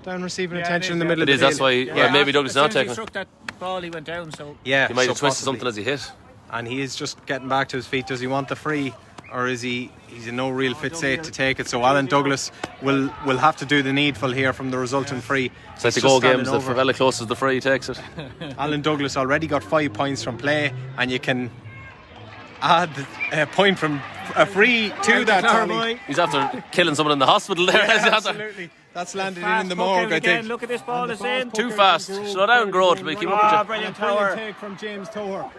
Down receiving Yeah, attention it in the is, middle It of is, the that's field. why maybe Douglas is not as soon taking as he it. struck that ball, he went down. So Yeah, He might so have twisted possibly. something as he hit. And he is just getting back to his feet. Does he want the free, or is he's in no real fit state to take it? So Alan Douglas will have to do the needful here from the resultant free. It's like the He's goal just games. The standing over. fella closest the free takes it. Alan Douglas already got 5 points from play, and you can add a point from a free to that tally. He's after killing someone in the hospital there. He's after- Absolutely, that's landed fast in the poke morgue. out I again. think. Look at this ball, it's in. Too fast. Slow down, Grove. We keep up with you. Brilliant And a tower. take from James Toher.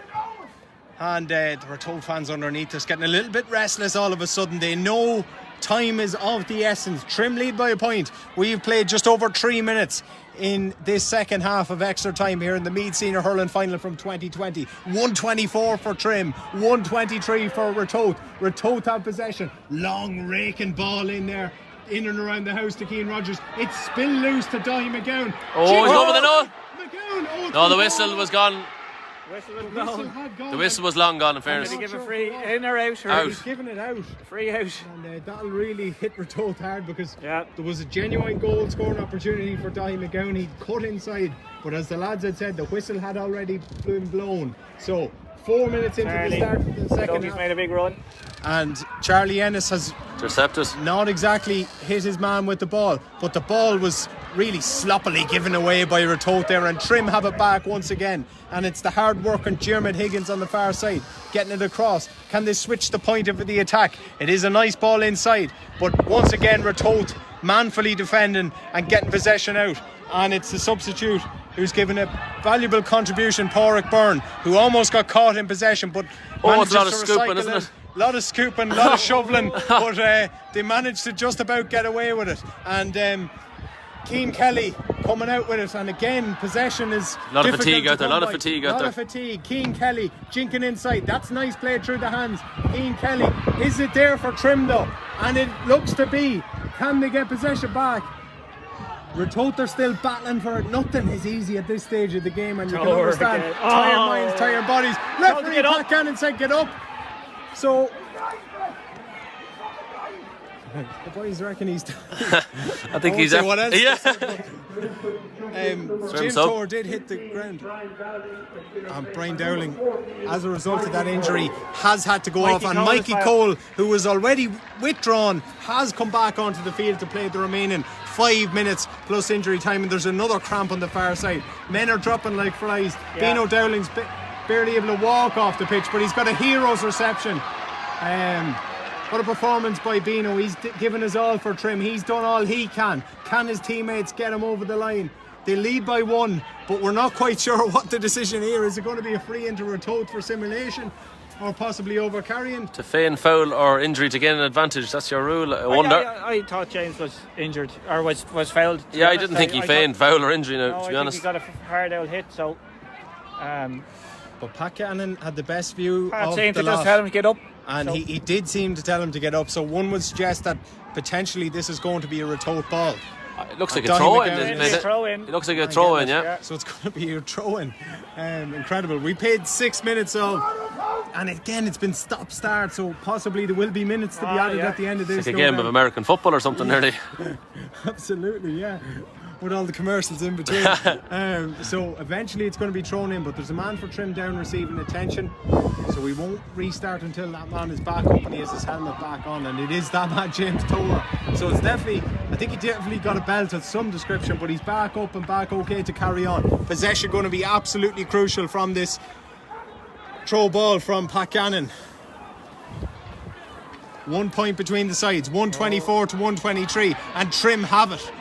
And the Ratoath fans underneath us getting a little bit restless all of a sudden. They know time is of the essence. Trim lead by a point. We've played just over 3 minutes in this second half of extra time here in the Meath Senior Hurling Final from 2020. 124 for Trim, 123 for Ratoath. Ratoath have possession. Long raking ball in there, in and around the house to Keane Rogers. It's spilled loose to Dahi Mcgowan. Oh, he's over the nose. Mcgowan, oh, No, the good whistle ball. was gone. Whistle was Whistle blown. had gone. The whistle was long gone, in fairness. Did he give a free in or out? Or Out. He's giving it out. Free out. And that'll really hit Ratoath hard, because Yeah. there was a genuine goal scoring opportunity for Dahi Mcgowan. He cut inside, but as the lads had said, the whistle had already been blown. So 4 minutes into the start of the second He's half, made a big run. and Charlie Ennis has Intercepted. not exactly hit his man with the ball, but the ball was really sloppily given away by Ratoath there, and Trim have it back once again, and it's the hard working Diarmuid Higgins on the far side getting it across. Can they switch the point of the attack? It is a nice ball inside, but once again Ratoath manfully defending and getting possession out, and it's the substitute who's given a valuable contribution, Pádraig Byrne, who almost got caught in possession, but Oh, it's a lot of manages to scooping, recycle isn't it? A lot of scooping, a lot of shoveling, but they managed to just about get away with it. And Keane Kelly coming out with it, and again possession is A lot of difficult fatigue to out there, come a lot of by. fatigue out Lot there. of fatigue. Keane Kelly jinking inside. That's nice play through the hands. Keane Kelly, is it there for Trim though? And it looks to be. Can they get possession back? Ratoath are still battling for it. Nothing is easy at this stage of the game, and you can Tower understand. again. Tired Oh. minds, tired bodies. Referee get up. Pat Cannon said get up. So the boys reckon he's I think he's say what else. Yeah. Jim sub. Tower did hit the ground. Brian Dowling, as a result of that injury, has had to go off, and Cole Mikey is Cole, who was already withdrawn, has come back onto the field to play the remaining 5 minutes plus injury time, and there's another cramp on the far side. Men are dropping like flies. Yeah. Dino Dowling's barely able to walk off the pitch, but he's got a hero's reception. What a performance by Bino. He's given his all for Trim. He's done all he can. Can his teammates get him over the line? They lead by 1, but we're not quite sure what the decision here is. It going to be a free into Ratoath for simulation, or possibly over carrying? To feign foul or injury to gain an advantage. That's your rule. I wonder. I thought James was injured or was fouled. Yeah, I didn't think he feigned foul or injury now, to be honest. I think he got a hard out hit, so But Pat Cannon had the best view Pat of seemed the to just lot. tell him to get up. And so. he did seem to tell him to get up. So one would suggest that potentially this is going to be a Ratoath ball. It looks like a Donny throw in, McGowan. isn't It's a it? throw in. It looks like a throw in, yeah. So it's going to be a throw-in. Incredible. We played 6 minutes of, and again it's been stop-start, so possibly there will be minutes to be added at the end of this. It's like a game of American football or something, nearly. Absolutely, yeah. With all the commercials in between. So eventually it's going to be thrown in, but there's a man for Trim down receiving attention. So we won't restart until that man is back up and he has his helmet back on, and it is that man, James Tower. So it's definitely, I think he definitely got a belt of some description, but he's back up and back okay to carry on. Possession going to be absolutely crucial from this throw ball from Pat Cannon. 1 point between the sides, 124 to 123, and Trim have it.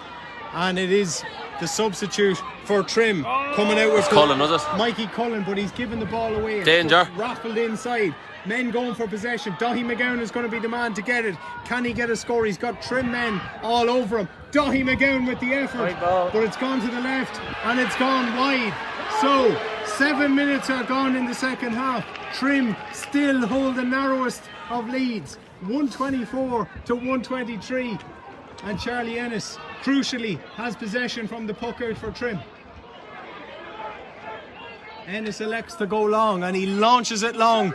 And it is the substitute for Trim coming out with Cullen, was it? Mikey Cullen, but he's given the ball away. Danger. Raffled inside. Men going for possession. Dahi McGowan is going to be the man to get it. Can he get a score? He's got Trim men all over him. Dahi McGowan with the effort, but it's gone to the left and it's gone wide. So 7 minutes are gone in the second half. Trim still hold the narrowest of leads, 124 to 123. And Charlie Ennis, crucially, has possession from the puck out for Trim. Ennis elects to go long, and he launches it long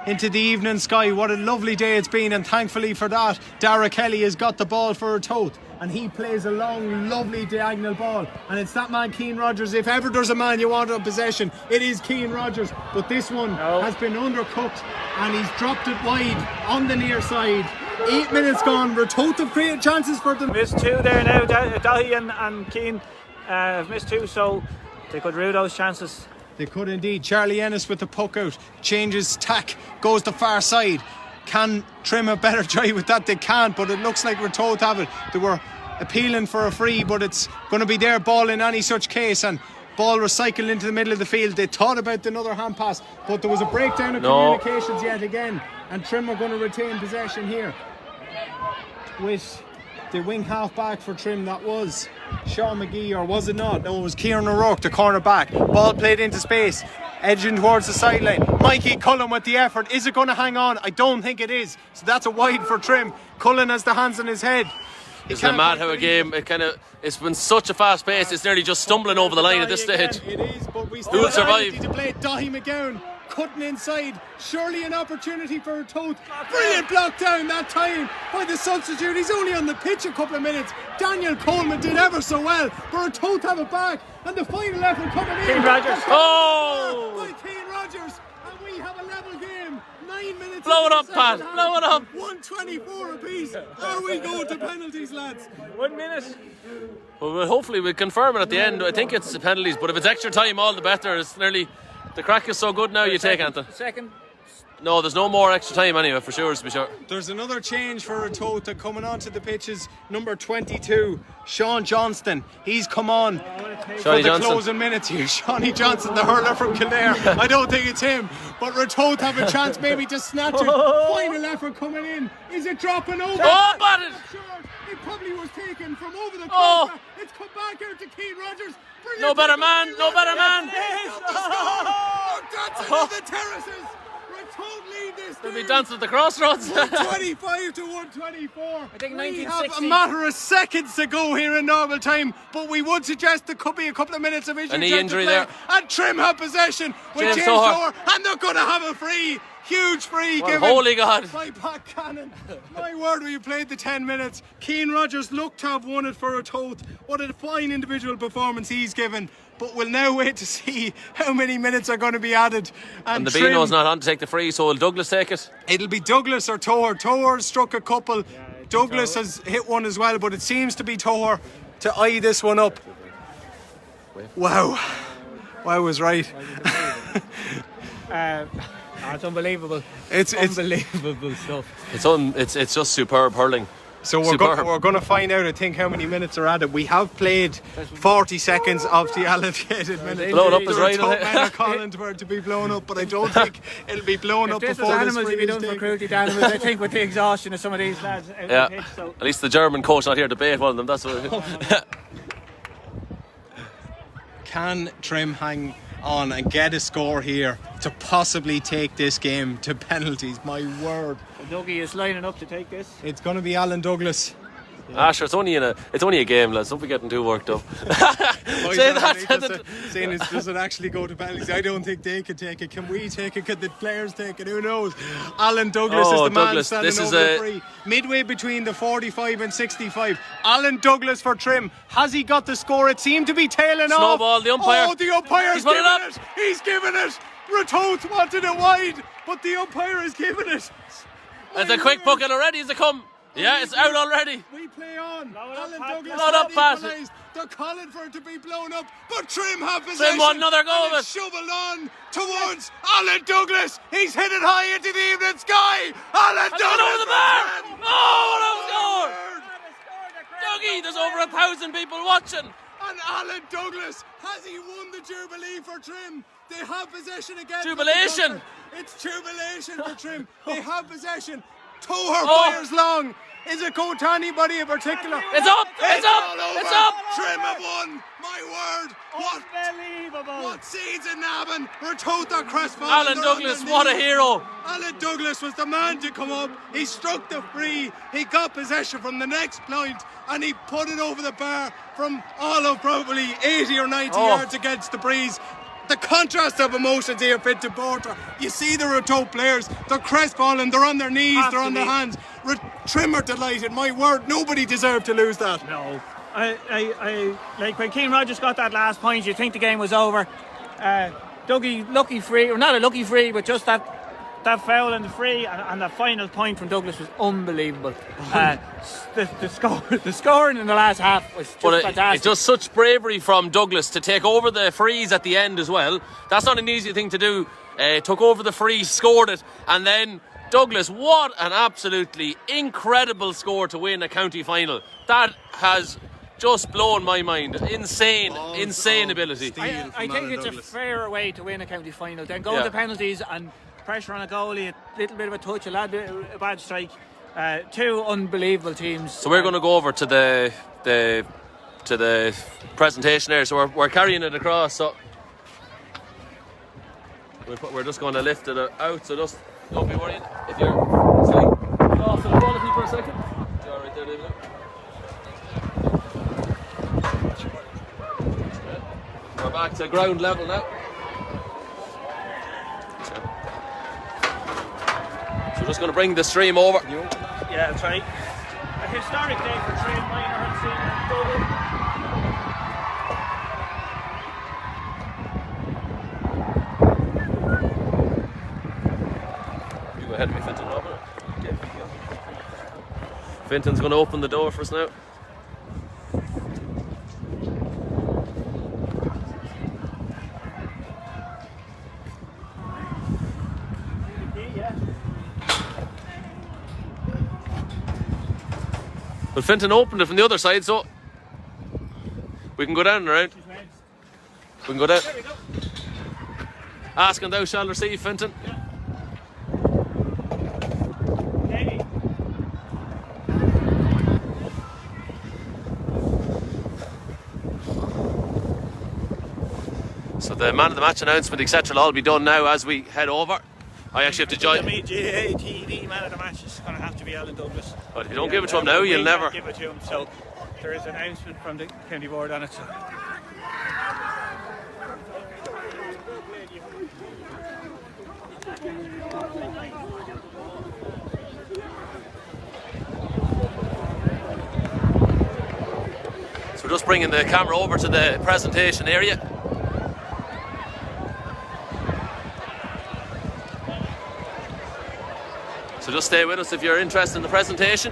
into the evening sky. What a lovely day it's been, and thankfully for that, Dara Kelly has got the ball for Ratoath, and he plays a long, lovely diagonal ball. And it's that man, Keane Rogers. If ever there's a man you want on possession, it is Keane Rogers. But this one has been undercooked, and he's dropped it wide on the near side. 8 minutes gone. Ratoath have created chances for them. Missed 2 there now. Dahi and Keane have missed 2, so they could rue those chances. They could indeed. Charlie Ennis with the puck out, changes tack, goes the far side. Can Trim a better try with that? They can't, but it looks like Ratoath have it. They were appealing for a free, but it's going to be their ball in any such case, and ball recycled into the middle of the field. They thought about another hand pass, but there was a breakdown of communications yet again, and Trim are going to retain possession here with the wing half back for Trim. That was Sean McGee, or was it not? No, it was Kieran O'Rourke, the corner back. Ball played into space, edging towards the sideline. Mikey Cullen with the effort. Is it going to hang on? I don't think it is. So that's a wide for Trim. Cullen has the hands on his head. Isn't it mad how a game, it's been such a fast pace, it's nearly just stumbling over the line at this stage. It is, but we Who will still survive? to play. Dahi McGowan cutting inside. Surely an opportunity for Ratoath. Brilliant block down that time by the substitute. He's only on the pitch a couple of minutes. Daniel Coleman did ever so well, but Ratoath have it back, and the final effort coming in. Keane Rogers. Oh! By Keane Rogers, and we have a level game. 9 minutes. Blow it into up, the Pat. second half. Blow it up. 124 apiece. Are we going to penalties, lads? 1 minute. Well, hopefully we'll confirm it at the end. I think it's penalties, but if it's extra time, all the better. It's nearly, the crack is so good now, you take, Anthony. Second. No, there's no more extra time anyway, for sure, to be sure. There's another change for Ratoath coming onto the pitches. Number 22, Sean Johnston. He's come on for Shawnee the Johnson. closing minutes here. Shawnee Johnson, the hurler from Kildare. I don't think it's him, but Ratoath have a chance maybe to snatch it. Final effort coming in. Is it dropping over? Oh, batted! Short. It probably was taken from over the Oh. crossbar. It's come back out to Keane Rogers. Brilliant. No better man, no better man. Oh, that's another terraces. Ratoath lead this They'll be dancing at the crossroads. 25 to 124. I think We have 1960. a matter of seconds to go here in normal time, but we would suggest there could be a couple of minutes of injury. A knee time to injury play. there. And Trim have possession with James James Doher. Doher, and they're going to have a free. Huge free Well, given holy God. by Pat Cannon. My word, we played the 10 minutes. Keane Rogers looked to have won it for Ratoath. What a fine individual performance he's given. But we'll now wait to see how many minutes are going to be added. And the Trim, Beano's not on to take the free, so will Douglas take it? it'll be Douglas or Toher. Toher struck a couple. Douglas has hit one as well, but it seems to be Toher to eye this one up. Wow. Wow was right. It's unbelievable. It's Unbelievable stuff. It's just superb hurling. So we're going to find out, I think, how many minutes are added. We have played 40 seconds of the allocated minutes. Blown up is The right, Ratoath isn't it? men are calling for it to be blown up, but I don't think it'll be blown up This is before this animals free to be is done for taken. cruelty to animals, I think, with the exhaustion of some of these lads out Yeah. on the pitch. So At least the German coach not here to bait one of them. That's what. Can Trim hang on and get a score here to possibly take this game to penalties? My word. Dougie is lining up to take this. It's going to be Alan Douglas. Sure, it's only a game, lads. Don't be getting too worked up. Oh, Say he's that. saying it doesn't actually go to penalties. I don't think they can take it. Can we take it? Can the players take it? Who knows? Alan Douglas is the man Douglas, standing this is over a- the free. Midway between the 45 and 65. Alan Douglas for Trim. Has he got the score? It seemed to be tailing off. Snowball, the umpire. Oh, the umpire's He's put it given up. it. He's given it. Ratoath wanted it wide, but the umpire has given it. It's a quick bucket already. Is it come? Yeah, it's out already. We play on. Load up, Alan Pat. Douglas Load up, had Pat. equalised. They're calling for it to be blown up, but Trim have possession. won another goal and of it's shoveled on towards Alan Douglas. He's hit it high into the evening sky. Alan Has it Douglas gone over the bar? for Trim. Oh, what a score! Word. Dougie, there's over 1,000 people watching. And Alan Douglas, has he won the Jubilee for Trim? They have possession again. Jubilation. It's jubilation for Trim. They have possession. Toher Oh. fires long. Is it going to anybody in particular? It's up! It's up! all over. It's up! Trim have won. My word. Unbelievable. What seeds in Navan? Ratoath are crestfallen. Alan They're Douglas, on their what a knees. hero! Alan Douglas was the man to come up. He struck the free. He got possession from the next point and he put it over the bar from all of probably 80 or 90 Oh. yards against the breeze. The contrast of emotions here fit to Porter. You see the Ratoath players, they're crestfallen, they're on their knees, Have they're to on their be. hands. Trim are delighted. My word, nobody deserved to lose that. No. I like when Keane Rogers got that last point, you think the game was over. Dougie, lucky free, or not a lucky free, but just that foul and the free and the final point from Douglas was unbelievable. The scoring in the last half was just But fantastic. it's just such bravery from Douglas to take over the frees at the end as well. That's not an easy thing to do. Took over the free, scored it, and then Douglas, what an absolutely incredible score to win a county final. That has just blown my mind. Insane ability. Steve. I from think Alan it's Douglas. a fair way to win a county final. Then go Yeah. to penalties and pressure on a goalie, a little bit of a touch, a bad strike. Two unbelievable teams. So we're going to go over to the presentation area. So we're carrying it across. So we're just going to lift it out. So just don't be worried if you're off to the quality for a second. You're all right there, David. We're back to ground level now. So we're just going to bring the stream over. Yeah, that's right. A historic day for Trim Minor and Senior Double. You go ahead of me, Finton. Finton's going to open the door for us now. But Finton opened it from the other side, so we can go down and around. We can go down. There we go. Ask and thou shalt receive, Finton. Davey. So the man of the match announcement, etc., will all be done now as we head over. I actually have to join. The GAA TV man of the match is going to have to be Alan Douglas. But if you don't give it to him now, you'll never give it to him. So there is an announcement from the county board on it. So. So we're just bringing the camera over to the presentation area. So just stay with us if you're interested in the presentation.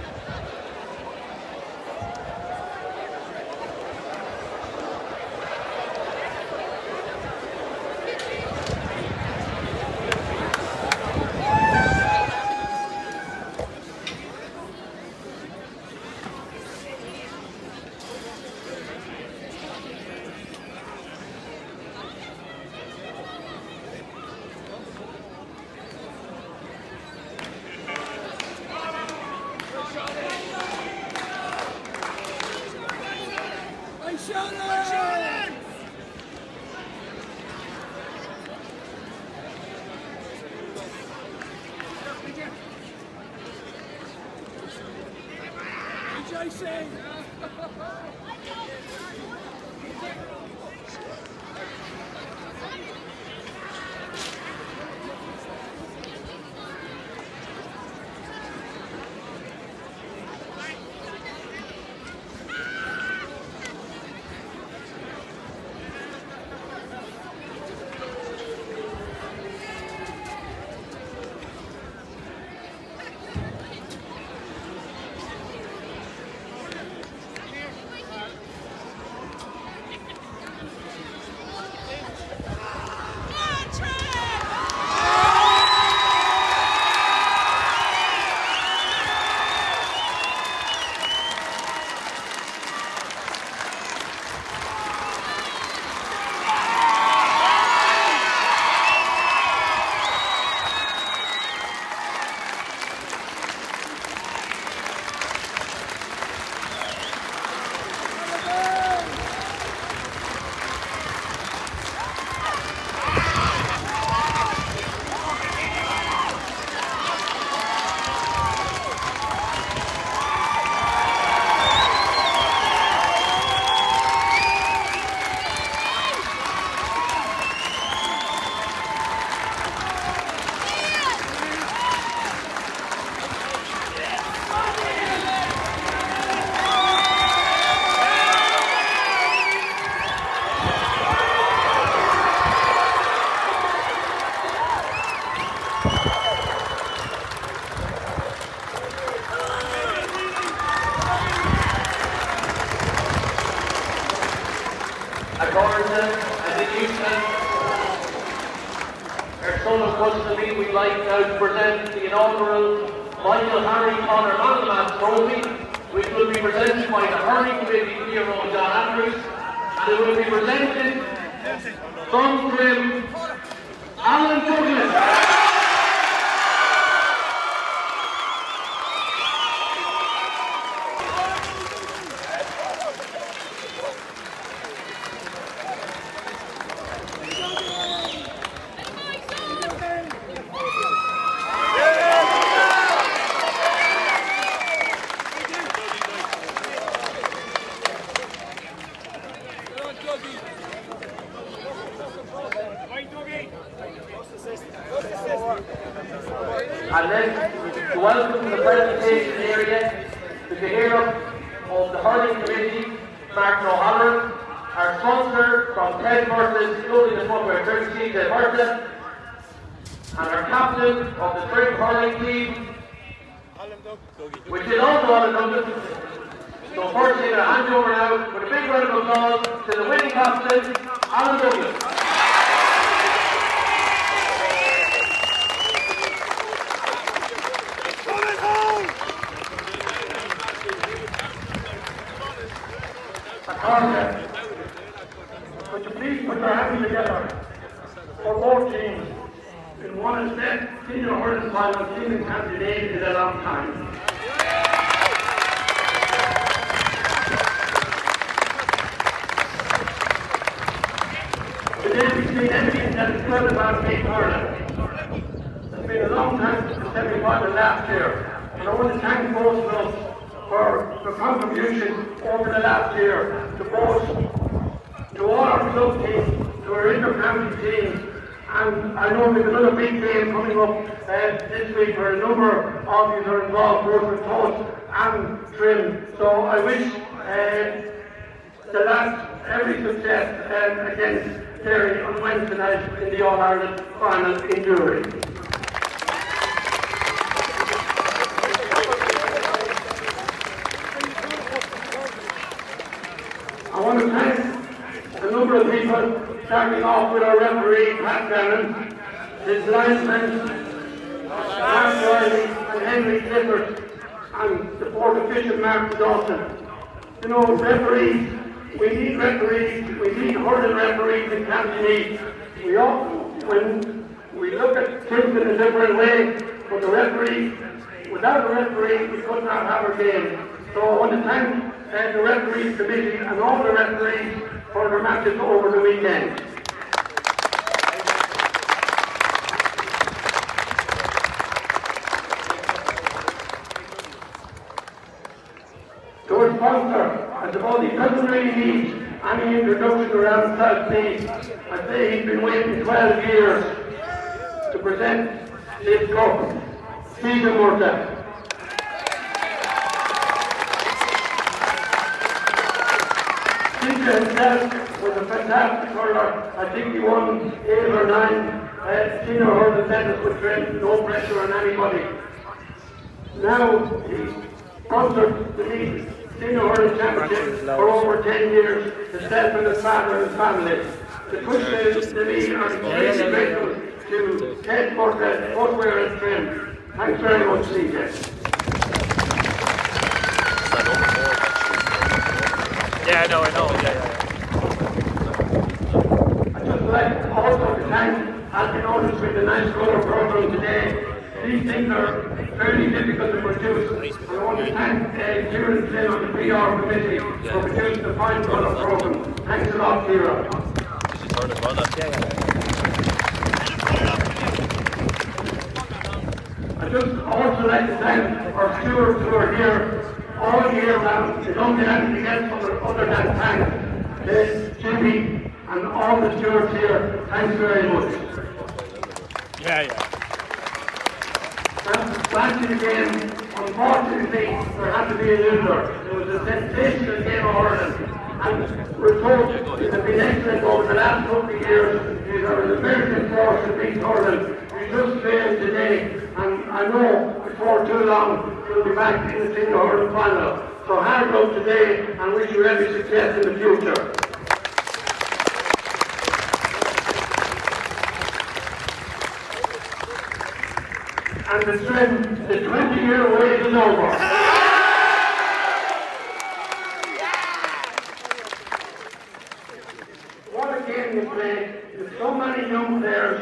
We'd like now to present the inaugural Michael Harry Connor Mandelman Trophy, which will be presented by the Hurling Committee CEO John Andrews, and it will be presented from Trim, Alan Douglas. And then to welcome to the presentation area the hero of the Hurling Committee, Martin O'Halloran, our sponsor from Ted Murtagh's Clothing and Footwear Courtesy, Ted Murtagh, and our captain of the Trim Hurling team, which is also Alan Douglas. So first I'm going to hand you over now with a big round of applause to the winning captain, Alan Douglas. Would you please put your hands together for both teams in one step senior hurling final team candidate in a long time. Today we see everything that is good about big hurling. The been a long time since the semi-final last year. And I want to thank both of us for the contribution over the last year to all our club teams, to our inter-county teams, and I know there's another big game coming up this week where a number of you are involved, both with Toast and Trim. So I wish the lads every success against Derry on Wednesday night in the All-Ireland final in Newry. I want to thank a number of people, starting off with our referee, Pat Gannon, his linesmen, Mark Riley and Henry Clifford, and the fourth official, Mark Dawson. You know, referees, we need hurling referees in County Meath. We often, when we look at things in a different way, but the referee, without a referee, we could not have our game. So I want to thank the referees committee and all the referees for their matches over the weekend. To our sponsor, I suppose he doesn't really need any introduction around South Meath. I say he's been waiting 12 years to present this cup. Stephen Murtagh. Stephen himself was a fantastic hurler. I think he won 8 or 9 senior hurling medals with Trent, no pressure on anybody. Now he sponsored the Meath Senior Hurling Championship for over 10 years, himself and his father and his family. The Twisters to me are extremely grateful to Ted Murtagh, footwear and trim. Thanks very much, CJ. Yeah, I know. I'd just like also to thank, as you noticed with the nice colour programme today, these things are fairly difficult to produce. I want to thank Kieran Flynn on the PR committee for producing the fine colour programme. Thanks a lot, Kieran. I'd just also like to thank our stewards who are here all year round. They don't get anything else other than thanks. Jimmy and all the stewards here, thanks very much. Last game, unfortunately, there had to be a loser. It was a sensational game of hurling. And we're told it has been excellent over the last couple of years. These are an American force in Meath hurling. We just failed today, and I know before too long we'll be back in the senior hurling final. So hard luck today, and wish you every success in the future. And the 20-year wait is over. What a game you play. With so many young players,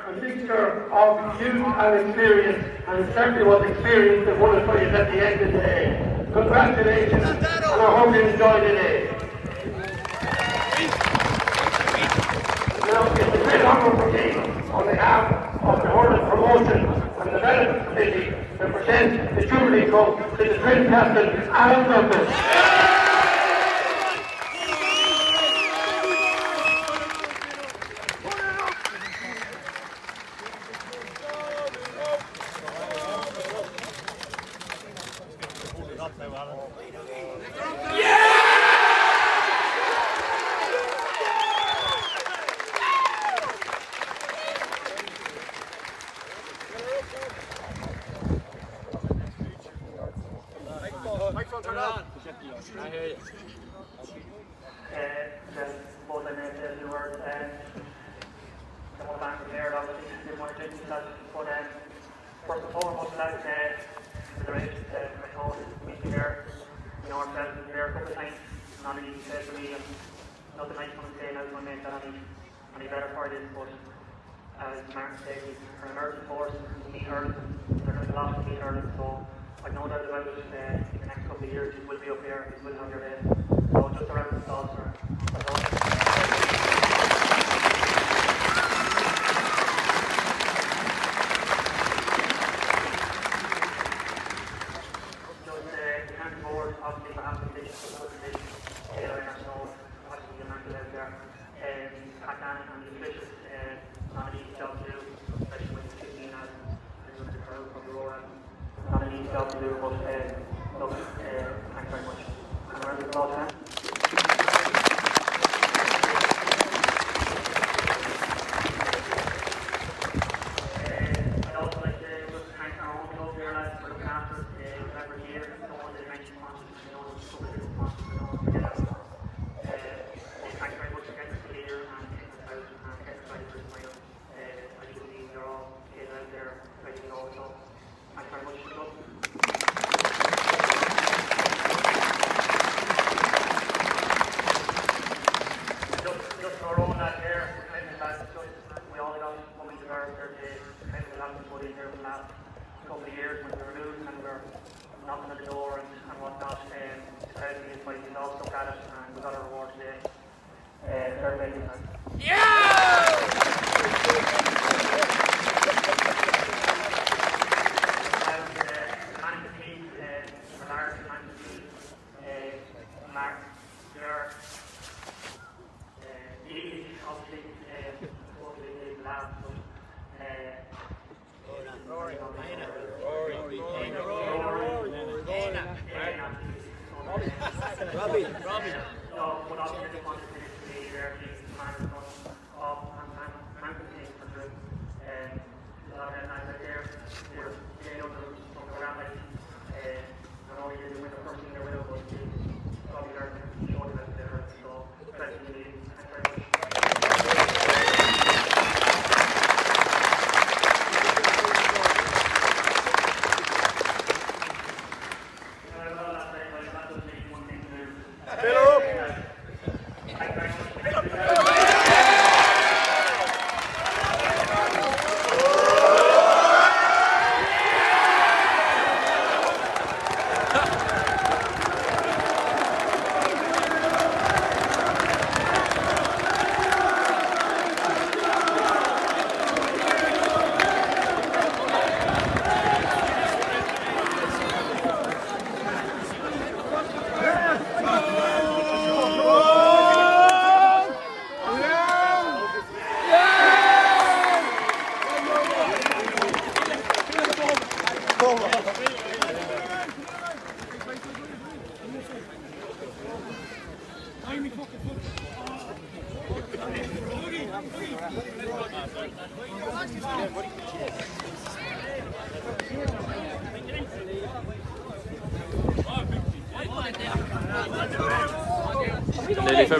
a mixture of youth and experience, and certainly was experience that won it for you at the end of the day. Congratulations, and I hope you enjoy the day. Now, it's a great honour for me, on behalf of the Hurling Promotion and the Development Committee, to present the Jubilee Cup to the Trim Captain, Alan Douglas. First and foremost, I'd like to federation to meet here, ourselves here a couple of times. Not an easy place for me, and nothing nice from the day now to make that any better for this, but as Martin said, we're an emerging force to meet Hurling. There's a lot to meet Hurling, so I've no doubt about it. In the next couple of years, you will be up here, you will have your day. So just a round of applause for to do, but look, thanks very much. And we're the ball time. I'd also like to just thank our own club here, lads, for looking after us every year. Don't want to mention sponsors, you know, there's so many sponsors, we don't want to forget about. Thanks very much again to the leader and exercise for Smile. I do believe they're all kids out there ready to go, so thanks very much for the club. Just for our own lads here, we all got what we deserve here today. We haven't put in here for the last couple of years when we were losing and we were knocking at the door and whatnot. Society is fighting, we all stuck at it and we got a reward today. Fair play to you, man. Mark, Gerard, obviously, the lab, Robbie. No, but obviously I just wanted to finish the year, the of and for good. A lot of nights out there, they're around like, not only did they win the first thing they win, but they probably learned to show them that they're hurt. So, thanks very much. Nearly fair,